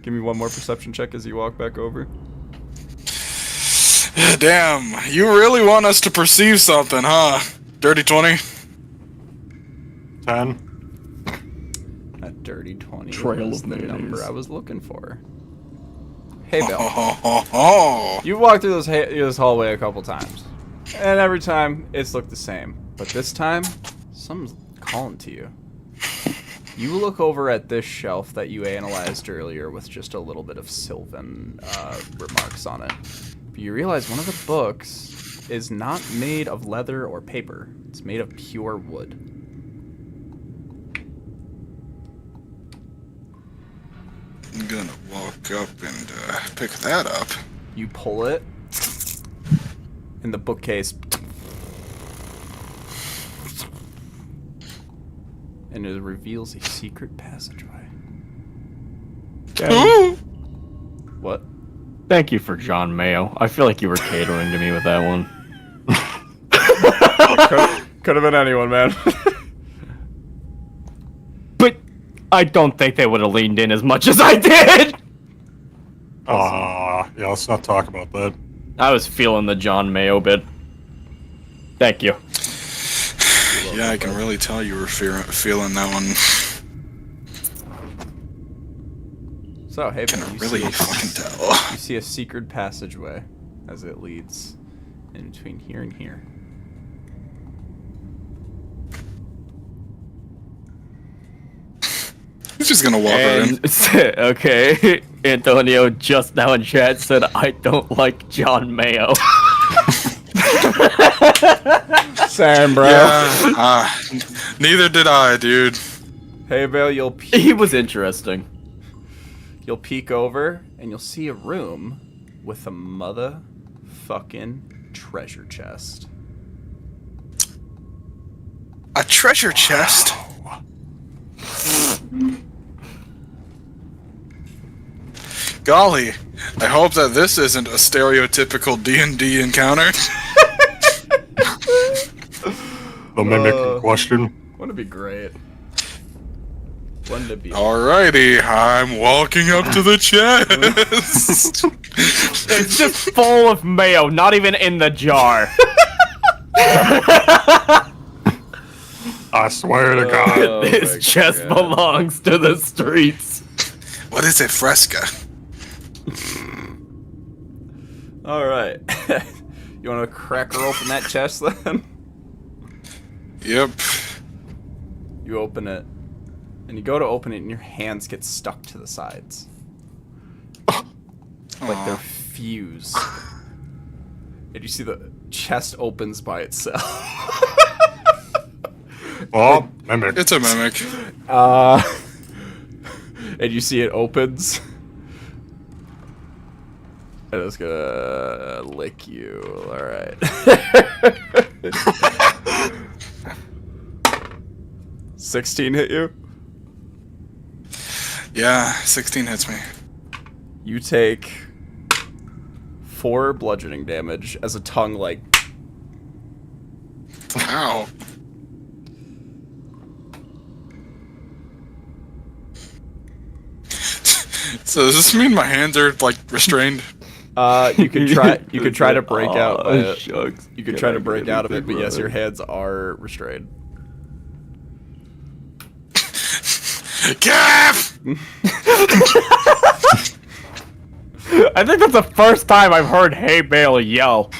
Give me one more perception check as you walk back over. Damn, you really want us to perceive something, huh? Dirty 20? 10. That dirty 20 Trail was of the mayonnaise. number I was looking for. Hey, Bill. Oh. You walked through this hallway a couple times. And every time, it's looked the same. But this time, something's calling to you. You look over at this shelf that you analyzed earlier with just a little bit of Sylvan remarks on it. But you realize one of the books is not made of leather or paper. It's made of pure wood. I'm gonna walk up and pick that up. You pull it, and the bookcase, and it reveals a secret passageway. What? Thank you for John Mayo. I feel like you were catering to me with that one. Could have been anyone, man. But I don't think they would have leaned in as much as I did. Yeah, let's not talk about that. I was feeling the John Mayo bit. Thank you. Yeah, I can really tell you were feeling that one. So, hey, Can man, really fucking tell. you see a secret passageway as it leads in between here and here. He's just gonna walk right in. And, okay, Antonio just now in chat said, I don't like John Mayo. Sam, bro. Yeah, neither did I, dude. Hey, Vale, He was interesting. You'll peek over, and you'll see a room with a motherfucking treasure chest. A treasure chest? Golly, I hope that this isn't a stereotypical D&D encounter. The mimic question. Wouldn't it be great? Wouldn't it be? Alrighty, I'm walking up to the chest. It's just full of mayo, not even in the jar. I swear to God. This chest belongs to the streets. What is it, Fresca? All right. You want to crack her open that chest then? Yep. You open it, and you go to open it, and your hands get stuck to the sides, like they're fused. And you see the chest opens by itself. Oh, mimic. It's a mimic. And you see it opens. And it's gonna lick you. Alright. 16 hit you? Yeah, 16 hits me. You take 4 bludgeoning damage as a tongue, like, Ow. So does this mean my hands are, like, restrained? you could try to break out by it. Shucks. You could try to break out of it, but yes, your hands are restrained. Cap! I think that's the first time I've heard Hey Bale yell.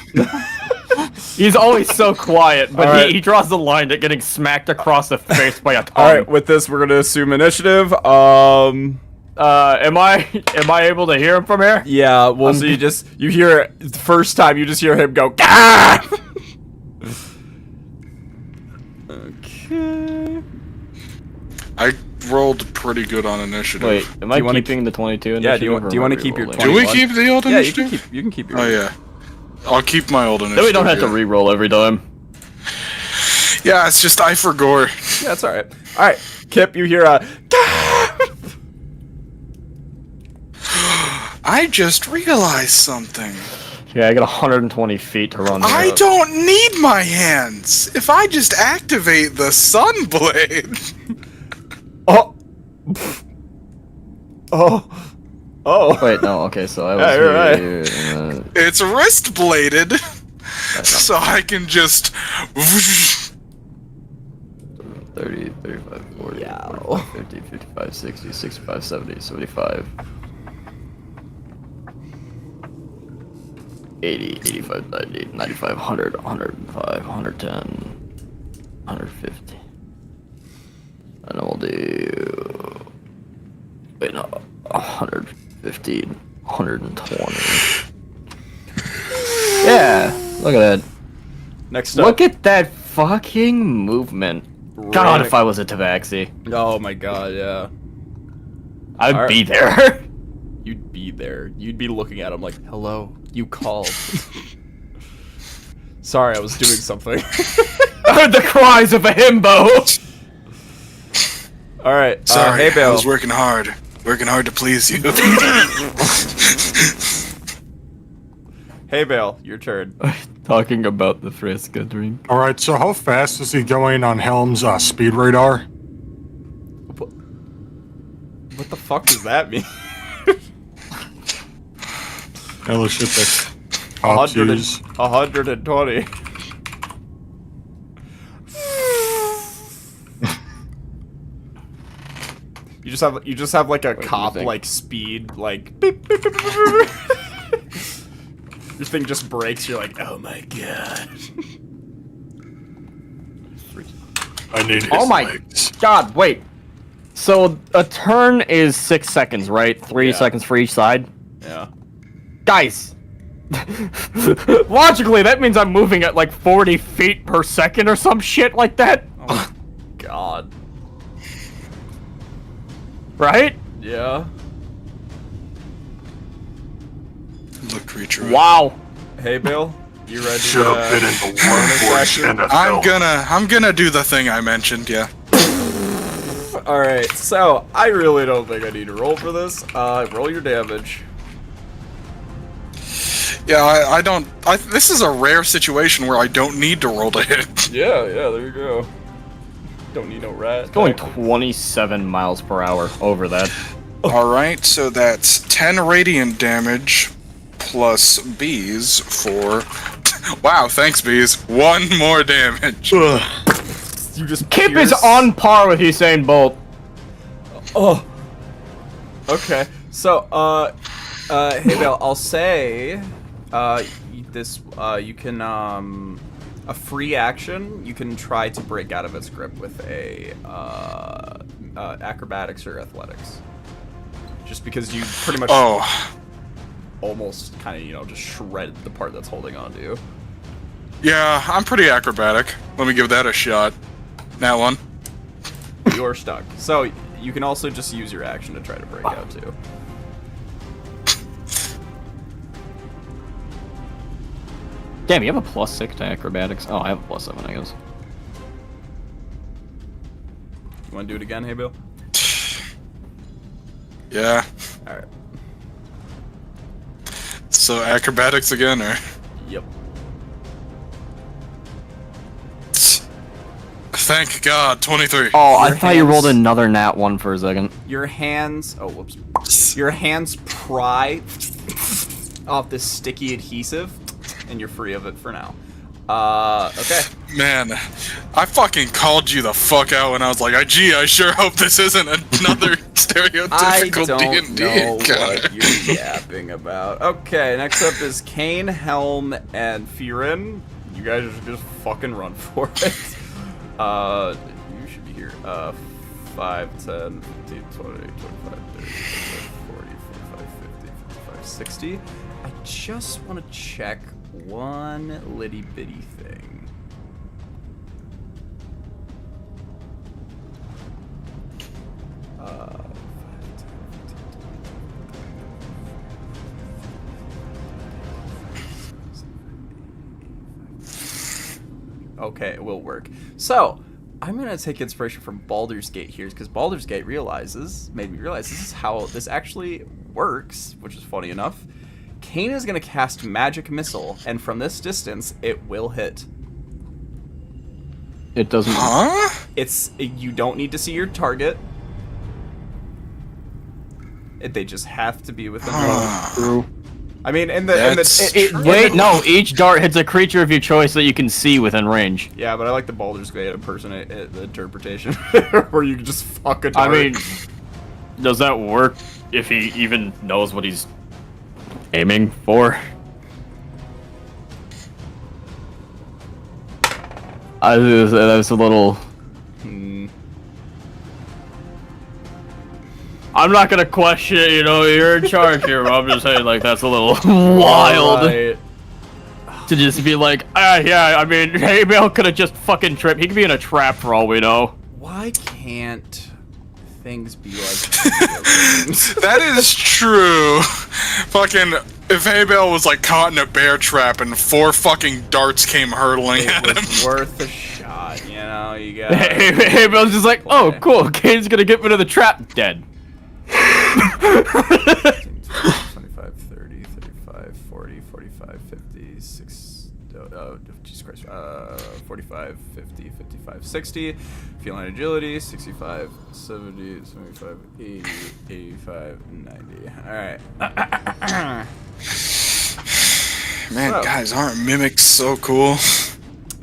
He's always so quiet, but Alright. he draws the line at getting smacked across the face by a tongue. Alright, with this, we're gonna assume initiative. Am I able to hear him from here? Yeah, well, so you hear it the first time, you just hear him go, Gah! Okay. I rolled pretty good on initiative. Wait, am I you wanna keeping the 22 initiative? Yeah, do you or want am to I keep your re-rolling? 20? Do we keep the old Yeah, initiative? you can keep your Oh, yeah. I'll keep my old initiative. Then we don't have to yeah. re-roll every time. Yeah, it's just I forgot. Yeah, that's alright. Alright, Kip, you hear a, Gah! I just realized something. Yeah, I got 120 feet to run. I there. don't need my hands. If I just activate the sun blade. Oh! Oh. Wait, no, okay, so I was Yeah, you're here. It's wrist bladed. So I can just 30, 35, 40, Yow. 45, 50, 55, 60, 65, 70, 75, 80, 85, 90, 95, 100, 105, 110, 150. And then we'll do... Wait, no, 115, 120. Yeah, look at that. Next up. Look at that fucking movement. God, if I was a tabaxi, Oh my god, yeah. I'd Alright. be there. You'd be there. You'd be looking at him like, hello, you called. Sorry, I was doing something. I heard the cries of a himbo. Alright, sorry. hey I Bill. was working hard to please you. Hey Bale, your turn. Talking about the Frisca drink. All right. So how fast is he going on Helm's speed radar? What the fuck does that mean? Hell, shit. That's hot cheese. 120. You just have like a cop think? like speed like beep, beep, beep, beep, beep, beep. Your thing just breaks. You're like, oh my god. I need his Oh my legs. god, wait. So a turn is 6 seconds, right? 3 Yeah. seconds for each side. Yeah. Guys. Logically, that means I'm moving at like 40 feet per second or some shit like that. Oh god. Right? Yeah. The creature. Wow. Hey Bill, you ready Should have been in the Warforged NFL. I'm gonna do the thing I mentioned, yeah. Alright, so I really don't think I need to roll for this. Roll your damage. Yeah, I don't. This is a rare situation where I don't need to roll to hit. Yeah, there you go. Don't need no rat. Going 27 miles per hour over that. Alright, so that's 10 radiant damage plus bees for. Wow, thanks, bees. 1 more damage. You just Kip pierce- is on par with Usain Bolt. Oh. Okay. So, hey Bill, I'll say, you can, a free action, you can try to break out of its grip with a, acrobatics or athletics. Just because you pretty much almost kind of, just shred the part that's holding on to you. Yeah, I'm pretty acrobatic. Let me give that a shot. That one. You're stuck. So, you can also just use your action to try to break out too. Damn, you have a +6 to acrobatics. Oh, I have a +7, I guess. You want to do it again, hey Bill? Yeah. Alright. So acrobatics again, or? Yep. Thank God, 23. Oh, I Your thought you rolled hands- another nat 1 for a second. Your hands... Oh, whoops. Your hands pry off this sticky adhesive, and you're free of it for now. Okay. Man, I fucking called you the fuck out when I was like, gee, I sure hope this isn't another I stereotypical don't D&D know encounter. what you're yapping about. Okay, next up is Kane, Helm, and Fearin. You guys should just fucking run for it. You should be here. 5, 10, 15, 20, 25, 30, 40, 45, 50, 55, 60. I just want to check one litty bitty thing. Okay, it will work. So, I'm gonna take inspiration from Baldur's Gate here, because Baldur's Gate made me realize this is how this actually works, which is funny enough, Kane is going to cast Magic Missile, and from this distance, it will hit. It doesn't. Huh? You don't need to see your target. They just have to be within range. True. I mean, No, each dart hits a creature of your choice that you can see within range. Yeah, but I like the Baldur's Gate interpretation, where you can just fuck a I dart. mean, does that work if he even knows what he's aiming for? That's a little... I'm not gonna question it, you're in charge here, but I'm just saying, like, that's a little wild. Right. To just be like, yeah, I mean, hey, Bale could have just fucking tripped. He could be in a trap for all we know. Why can't things be like That is true. Fucking, if Abel was like caught in a bear trap and 4 fucking darts came hurtling at it him. was worth a shot, you got Hey, Bale's just like, oh, cool, Kane's gonna get rid of the trap. Dead. 25, 30, 35, 40, 45, 50, 6, Jesus Christ, 45, 50, 55, 60, feline agility, 65, 70, 75, 80, 85, 90. Alright. Man, guys, aren't mimics so cool?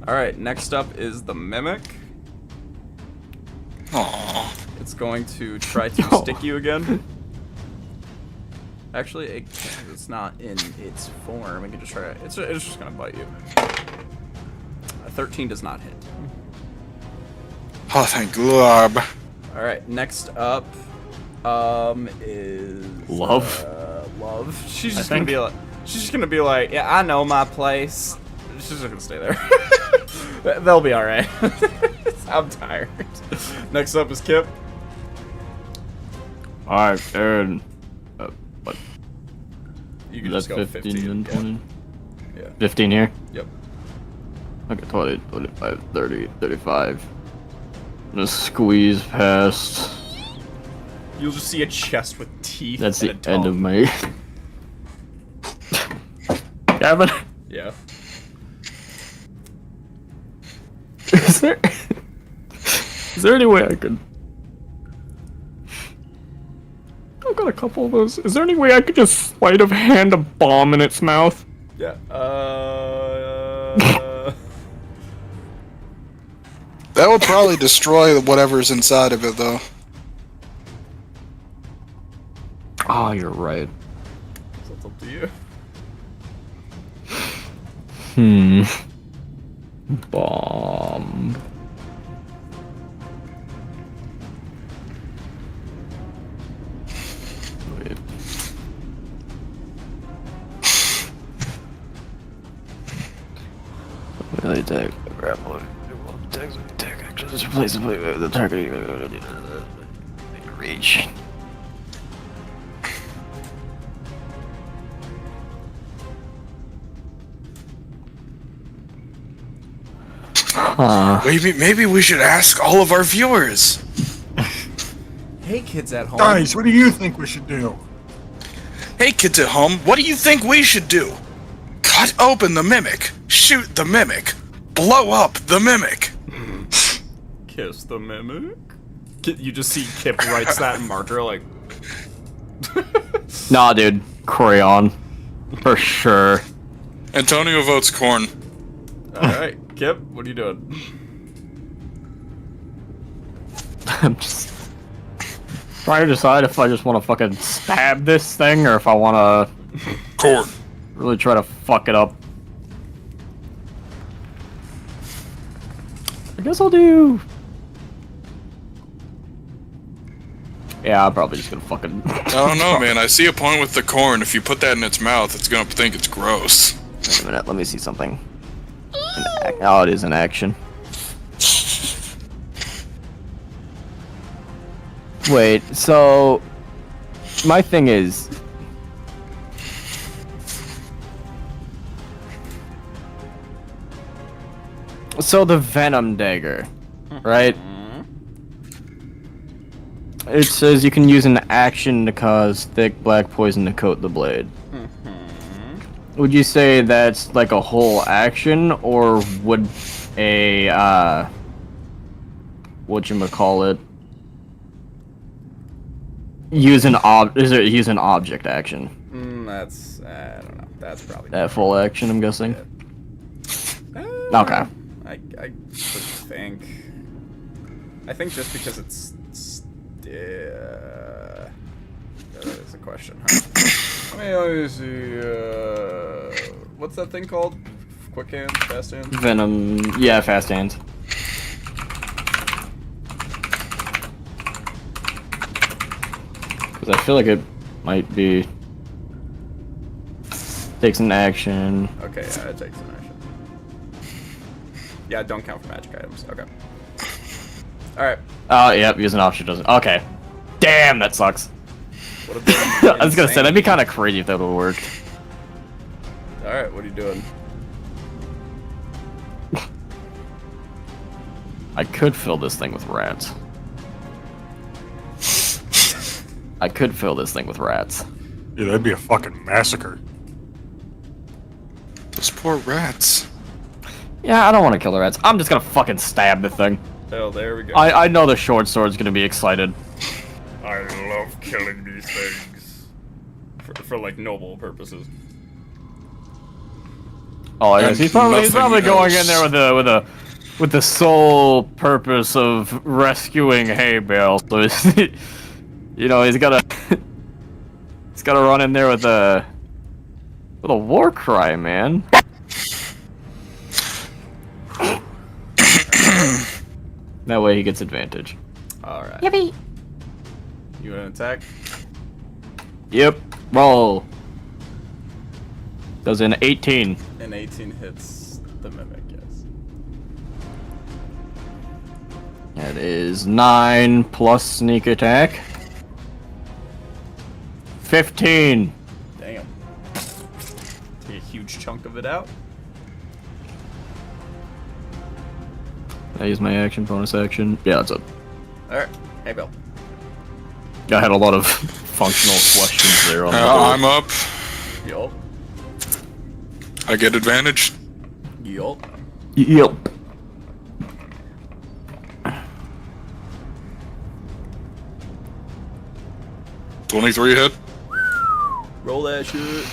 Alright, next up is the Mimic. Aww. It's going to try to stick you again. Actually, it's not in its form. It can just try. It's just gonna bite you. A 13 does not hit. Oh, thank God. All right. Next up, is Love. Love. She's just gonna be like, yeah, I know my place. She's just gonna stay there. They'll be all right. I'm tired. Next up is Kip. Alright, and what? You can That's just go 15 and 20? Yeah. 15 here? Yep. Okay, 20, 25, 30, 35. I'm gonna squeeze past. You'll just see a chest with teeth. That's and the a end tongue. of my. Gavin? Yeah. Is there any way I could. I've got a couple of those. Is there any way I could just sleight of hand a bomb in its mouth? Yeah. That would probably destroy whatever's inside of it, though. Oh, you're right. That's up to you. Bomb. Wait. Really take grapple. Take actions. Replace the target. Reach. Maybe we should ask all of our viewers. Hey, kids at home. Guys, what do you think we should do? Hey, kids at home, what do you think we should do? Cut open the mimic, shoot the mimic, blow up the mimic. Kiss the Mimic? You just see Kip writes that in marker, like... Nah, dude. Crayon. For sure. Antonio votes corn. Alright, Kip, what are you doing? I'm just trying to decide if I just want to fucking stab this thing or if I want to Corn. really try to fuck it up. I guess I'll do... Yeah, I'm probably just gonna fucking... I don't know, man. I see a point with the corn. If you put that in its mouth, it's gonna think it's gross. Wait a minute, let me see something. Oh, it is an action. Wait, so... My thing is... So the Venom Dagger, right? It says you can use an action to cause thick black poison to coat the blade. Would you say that's like a whole action, or would a whatchamacallit use an use an object action? That's I don't know. That's probably That full action, I'm guessing. Okay. I would think. I think just because it's that is a question, huh? Let me see. What's that thing called? Quick hands, fast hands. Venom, yeah, fast hands. Because I feel like it might be takes an action. Okay, yeah, it takes an action. Yeah, don't count for magic items. Okay. Alright. Oh, yep, use an option doesn't. Okay. Damn, that sucks. What if they're I was gonna say, that'd be kind of crazy if that would work. Alright, what are you doing? I could fill this thing with rats. I could fill this thing with rats. Yeah, that'd be a fucking massacre. Those poor rats. Yeah, I don't want to kill the rats. I'm just gonna fucking stab the thing. Oh, there we go. I know the short sword's gonna be excited. I love killing these things. For like noble purposes. Oh, yes, And he's probably nothing going in else. there with the sole purpose of rescuing hay bale. So you know, he's gotta run in there with a war cry, man. That way he gets advantage. Alright. Yippee! You want to attack? Yep. Roll. Does an 18. An 18 hits the mimic, yes. That is 9 plus sneak attack. 15. Damn. Take a huge chunk of it out. I use my action, bonus action. Yeah, that's it. Alright. Hey, Bill. I had a lot of functional questions there on the board. I'm up. Yup. I get advantage. Yup. Yep. $23 hit. Roll that shit.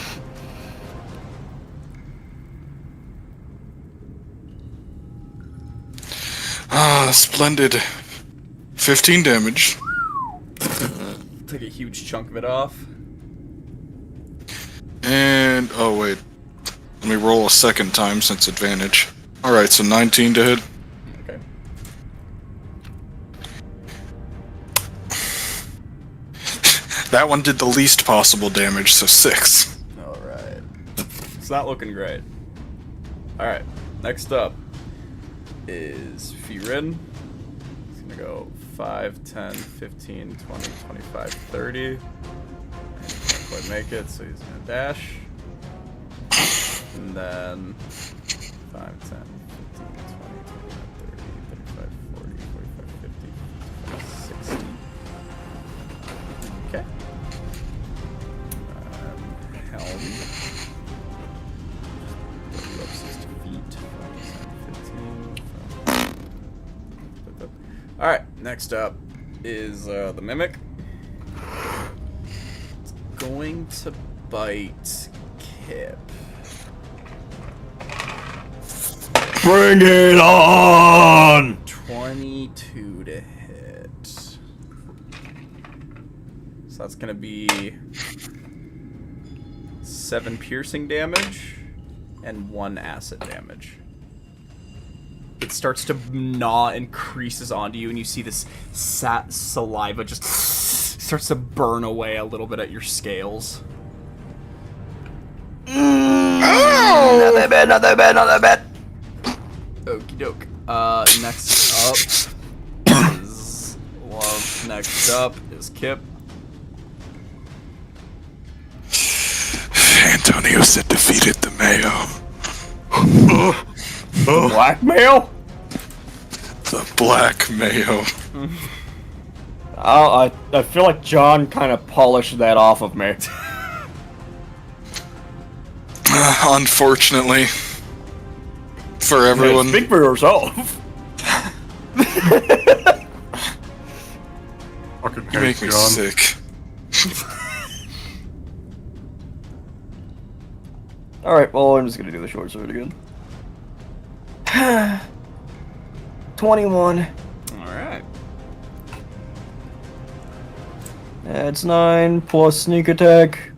Ah, splendid. 15 damage. Take a huge chunk of it off. And oh wait, let me roll a second time since advantage. All right, so 19 to hit. Okay. That one did the least possible damage, so 6. Alright. It's not looking great. Alright. Next up is Firin. He's gonna go 5, 10, 15, 20, 25, 30. And he can't quite make it, so he's gonna dash. And then 5, 10, 15, 20, 25, 30, 35, 40, 45, 50, 55, 60. Okay. Helm. W up 60 feet. 15. Alright, next up is the Mimic. It's going to bite Kip. Bring it on! 22 to hit. So that's gonna be 7 piercing damage and 1 acid damage. It starts to gnaw and creases onto you, and you see this saliva just starts to burn away a little bit at your scales. Another bit, another bit, another bit. Okie doke. Next up is next up is Kip. Antonio said defeated the Mayo. Blackmail? The Black Mayo. I feel like John kind of polished that off of me. Unfortunately. For everyone. Hey, speak for yourself. Fucking You make me John. sick. Alright, well, I'm just gonna do the short sword again. 21. Alright. That's 9 plus sneak attack.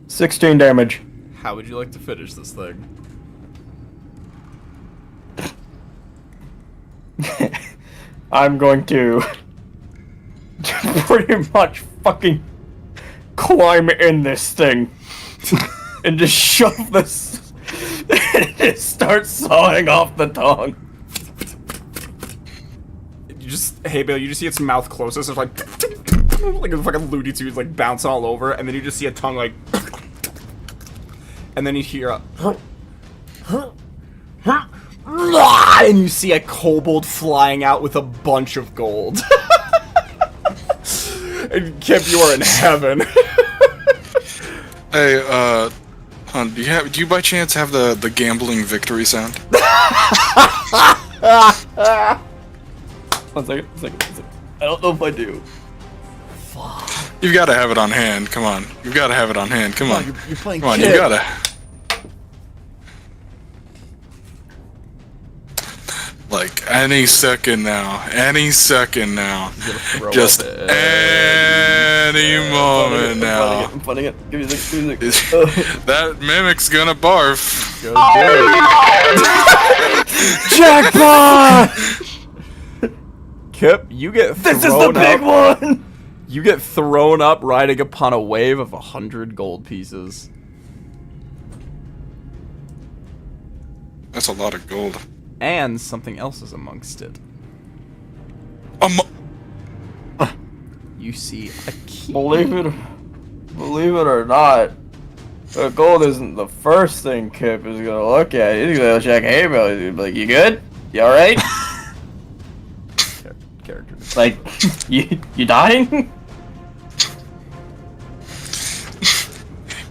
16 damage. How would you like to finish this thing? I'm going to pretty much fucking climb in this thing and just shove this and just start sawing off the tongue. You just, hey Bill, you just see its mouth closest, it's like a fucking Looney Tunes like bounce all over, and then you just see a tongue like, and then you hear a, and you see a kobold flying out with a bunch of gold. And Kip, you are in heaven. Hey, hon, do you by chance have the gambling victory sound? One second. I don't know if I do. You've got to have it on hand. Come on. You've got to have it on hand. Come on. You're playing Come on, Kip. you gotta. Like, any second now. Any second now. Throw Just up any moment now. I'm funning it. Give me a second. That mimic's gonna barf. Go Jackpot! Kip, you get thrown This is the big up. one! You get thrown up riding upon a wave of 100 gold pieces. That's a lot of gold. And something else is amongst it. You see a key. Believe it or not, the gold isn't the first thing Kip is gonna look at. He's gonna check, hey, bro, he's gonna be like, you good? You alright? Character. Like, you dying?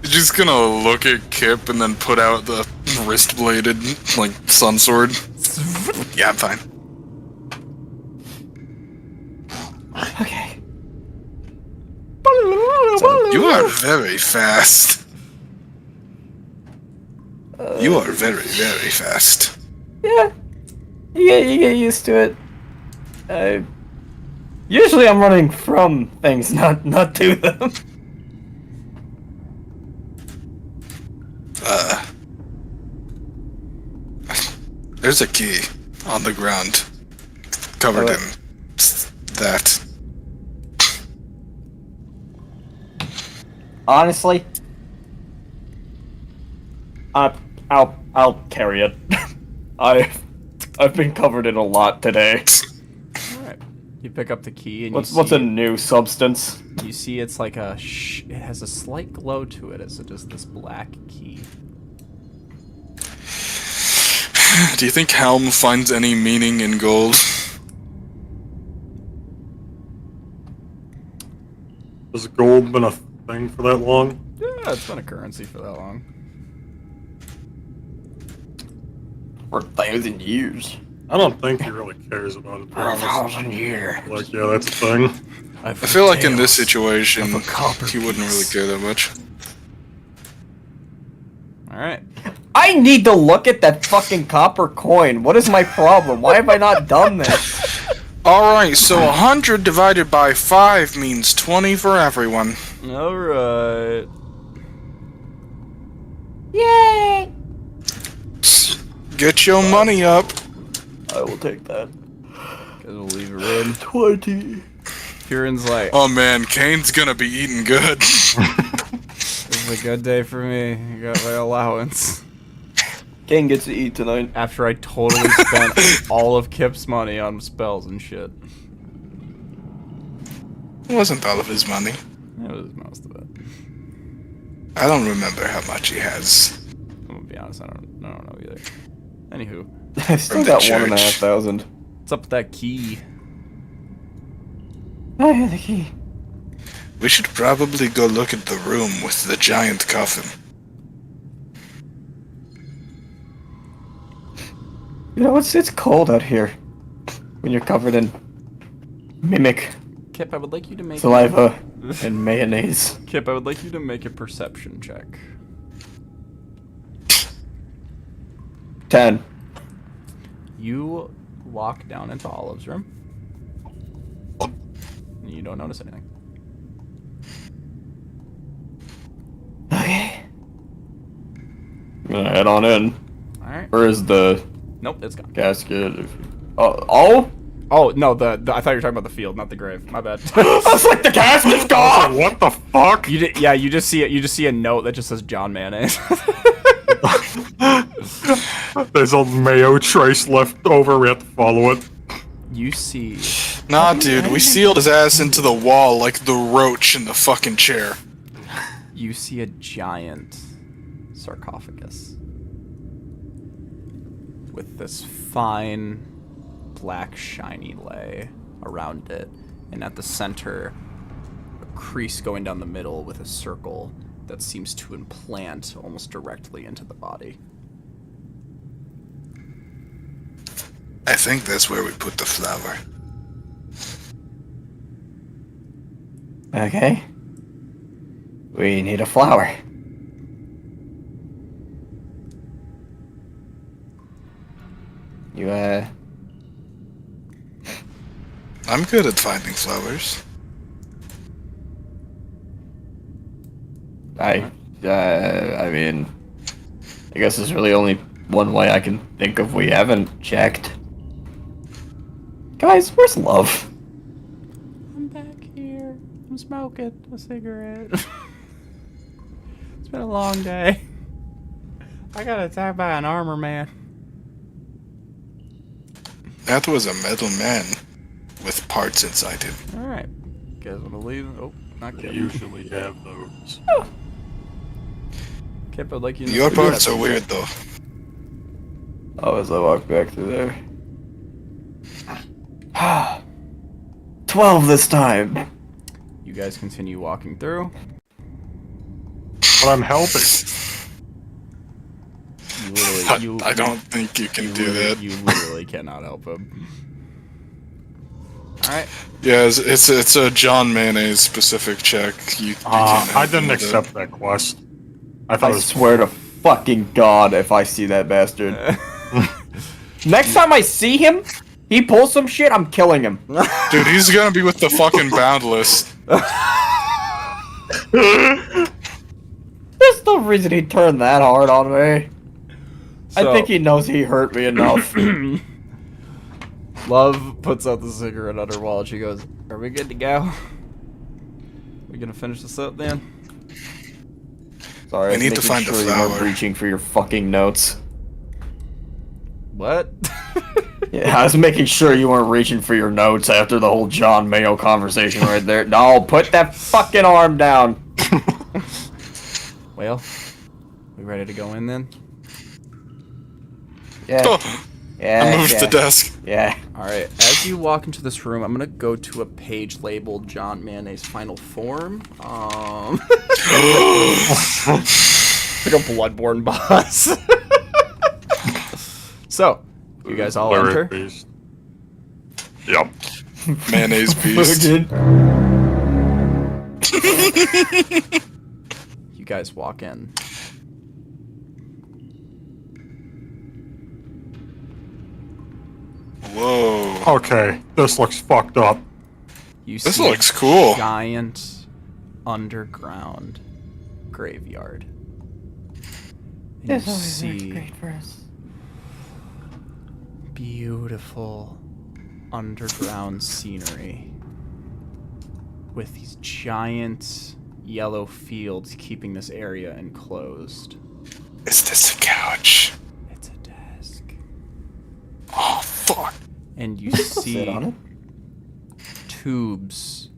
You're just gonna look at Kip and then put out the wrist-bladed, like, sun sword. Yeah, I'm fine. Okay. So, you are very fast. You are very, very fast. Yeah. You get used to it. Usually I'm running from things, not to them. There's a key on the ground. Covered in that. Honestly, I'll carry it. I've been covered in a lot today. Alright. You pick up the key and What's you see a new substance? you see it's like a it has a slight glow to it as it is this black key. Do you think Helm finds any meaning in gold? Has gold been a thing for that long? Yeah, it's been a currency for that long. For 1,000 years. I don't think he really cares about it. For 1,000 years. Like, yeah, that's a thing. I feel like in this situation, he wouldn't really care that much. Alright. I need to look at that fucking copper coin. What is my problem? Why have I not done this? Alright, so 100 divided by 5 means 20 for everyone. Alright. Yay! Get your money up. I will take that. Guys will leave it in. 20. Kieran's like, Oh man, Kane's gonna be eating good. this is a good day for me. I got my allowance. Kane gets to eat tonight. After I totally spent all of Kip's money on spells and shit. It wasn't all of his money. It was most of it. I don't remember how much he has. I'm gonna be honest, I don't know either. Anywho, I still From the got church. 1,500. what's up with that key? I have the key. We should probably go look at the room with the giant coffin. You know, it's cold out here when you're covered in mimic Kip, I would like you to make saliva and mayonnaise. Kip, I would like you to make a perception check. 10. You walk down into Olive's room. And you don't notice anything. Okay. I'm gonna head on in. Alright. Where is the Nope, it's gone. casket? Oh? Oh, no, I thought you were talking about the field, not the grave. My bad. I was like, the casket's gone! What the fuck? You just see a note that just says John Mayonnaise. There's a mayo trace left over. We have to follow it. You see... Nah, dude, we sealed his ass into the wall like the roach in the fucking chair. You see a giant sarcophagus with this fine black shiny lay around it, and at the center a crease going down the middle with a circle that seems to implant almost directly into the body. I think that's where we put the flower. Okay. We need a flower. You, I'm good at finding flowers. I mean, I guess there's really only one way I can think of we haven't checked. Guys, where's love? I'm back here. I'm smoking a cigarette. It's been a long day. I got attacked by an armor man. That was a metal man with parts inside him. Alright. You guys want to leave? Oh, not They Kip. usually have those. Kip, I'd like you to Your parts are weird, though. Oh, as I walk back through there. 12 this time. You guys continue walking through. But I'm helping. You literally, I don't think you can do that. You literally cannot help him. Alright. Yeah, it's a John Mayonnaise specific check. You can't I help didn't him with accept that quest. I thought I it was swear to fucking God if I see that bastard. Next time I see him, he pulls some shit, I'm killing him. it. Dude, he's gonna be with the fucking Boundless. There's no reason he'd turn that hard on me. I So- think he knows he hurt me enough. Love puts out the cigarette on her wall and she goes, "Are we good to go? We gonna finish this up then?" Sorry, We I was need to making find the sure you weren't flower. reaching for your fucking notes. What? Yeah, I was making sure you weren't reaching for your notes after the whole John Mayo conversation right there. No, put that fucking arm down. Well, we ready to go in then? Yeah. Oh, Yeah. I moved yeah. the desk. Yeah. Alright, as you walk into this room, I'm gonna go to a page labeled John Mayonnaise Final Form. Like a Bloodborne boss. So, you guys all Lyric enter. beast. Yep. Mayonnaise beast. You guys walk in. Whoa. Okay, this looks fucked up. You This see a looks cool. giant underground graveyard. And you see for us. beautiful underground scenery with these giant yellow fields keeping this area enclosed. Is this a couch? It's a desk. Oh, fuck. And you Sit see on it. tubes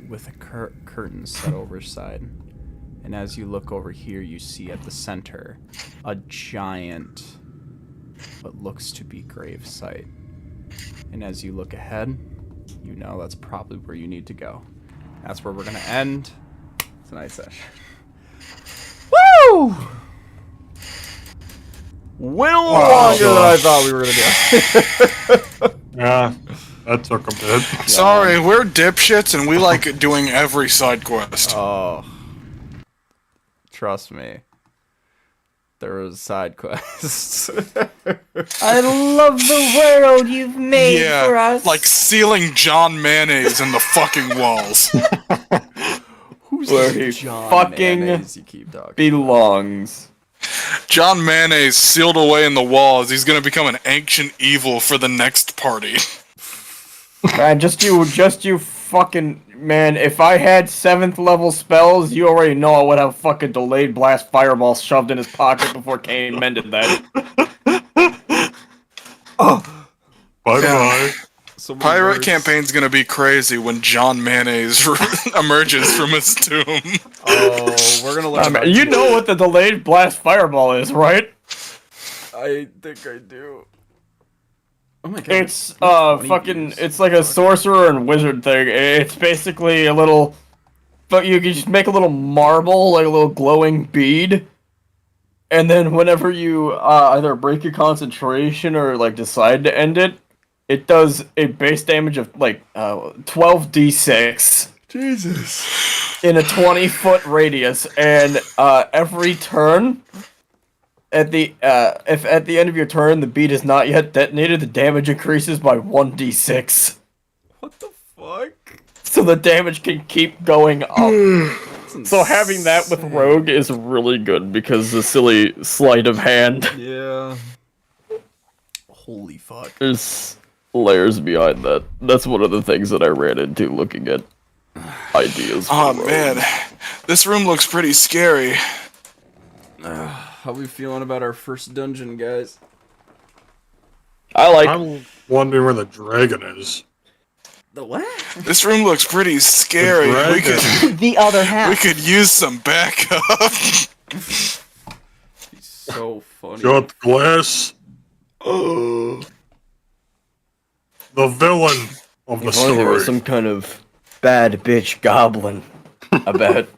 with a curtain set over side. And as you look over here, you see at the center a giant, what looks to be grave site. And as you look ahead, you know that's probably where you need to go. That's where we're gonna end tonight's session. Woo! Way longer than I thought we were gonna do. Yeah, that took a bit. Sorry, we're dipshits and we like doing every side quest. Oh, trust me. There was side quests. I love the world you've made for us. like sealing John Mayonnaise in the fucking walls. Who's Where he John fucking Mayonnaise you keep talking? belongs. John Mayonnaise sealed away in the walls. He's gonna become an ancient evil for the next party. Man, just you fucking man, if I had 7th level spells, you already know I would have fucking delayed blast fireball shoved in his pocket before Kane mended that. Bye-bye. Pirate campaign's gonna be crazy when John Mayonnaise emerges from his tomb. Oh, we're gonna learn. You know what the delayed blast fireball is, right? I think I do. Oh my god. It's it's like a sorcerer and wizard thing. It's basically a little, but you can just make a little marble, like a little glowing bead, and then whenever you either break your concentration or like decide to end it, it does a base damage of like 12d6. Jesus. In a 20-foot radius, and every turn. If at the end of your turn the bead is not yet detonated, the damage increases by 1d6. What the fuck? So the damage can keep going up. So having that with Rogue is really good because the silly sleight of hand. Yeah. Holy fuck. There's layers behind that. That's one of the things that I ran into looking at ideas. Oh man, this room looks pretty scary. How we feeling about our first dungeon, guys? I'm wondering where the dragon is. The what? This room looks pretty scary. We could The other half. we could use some backup. He's so funny. Shut glass. The villain of the If only there was story. some kind of bad bitch goblin. I bet.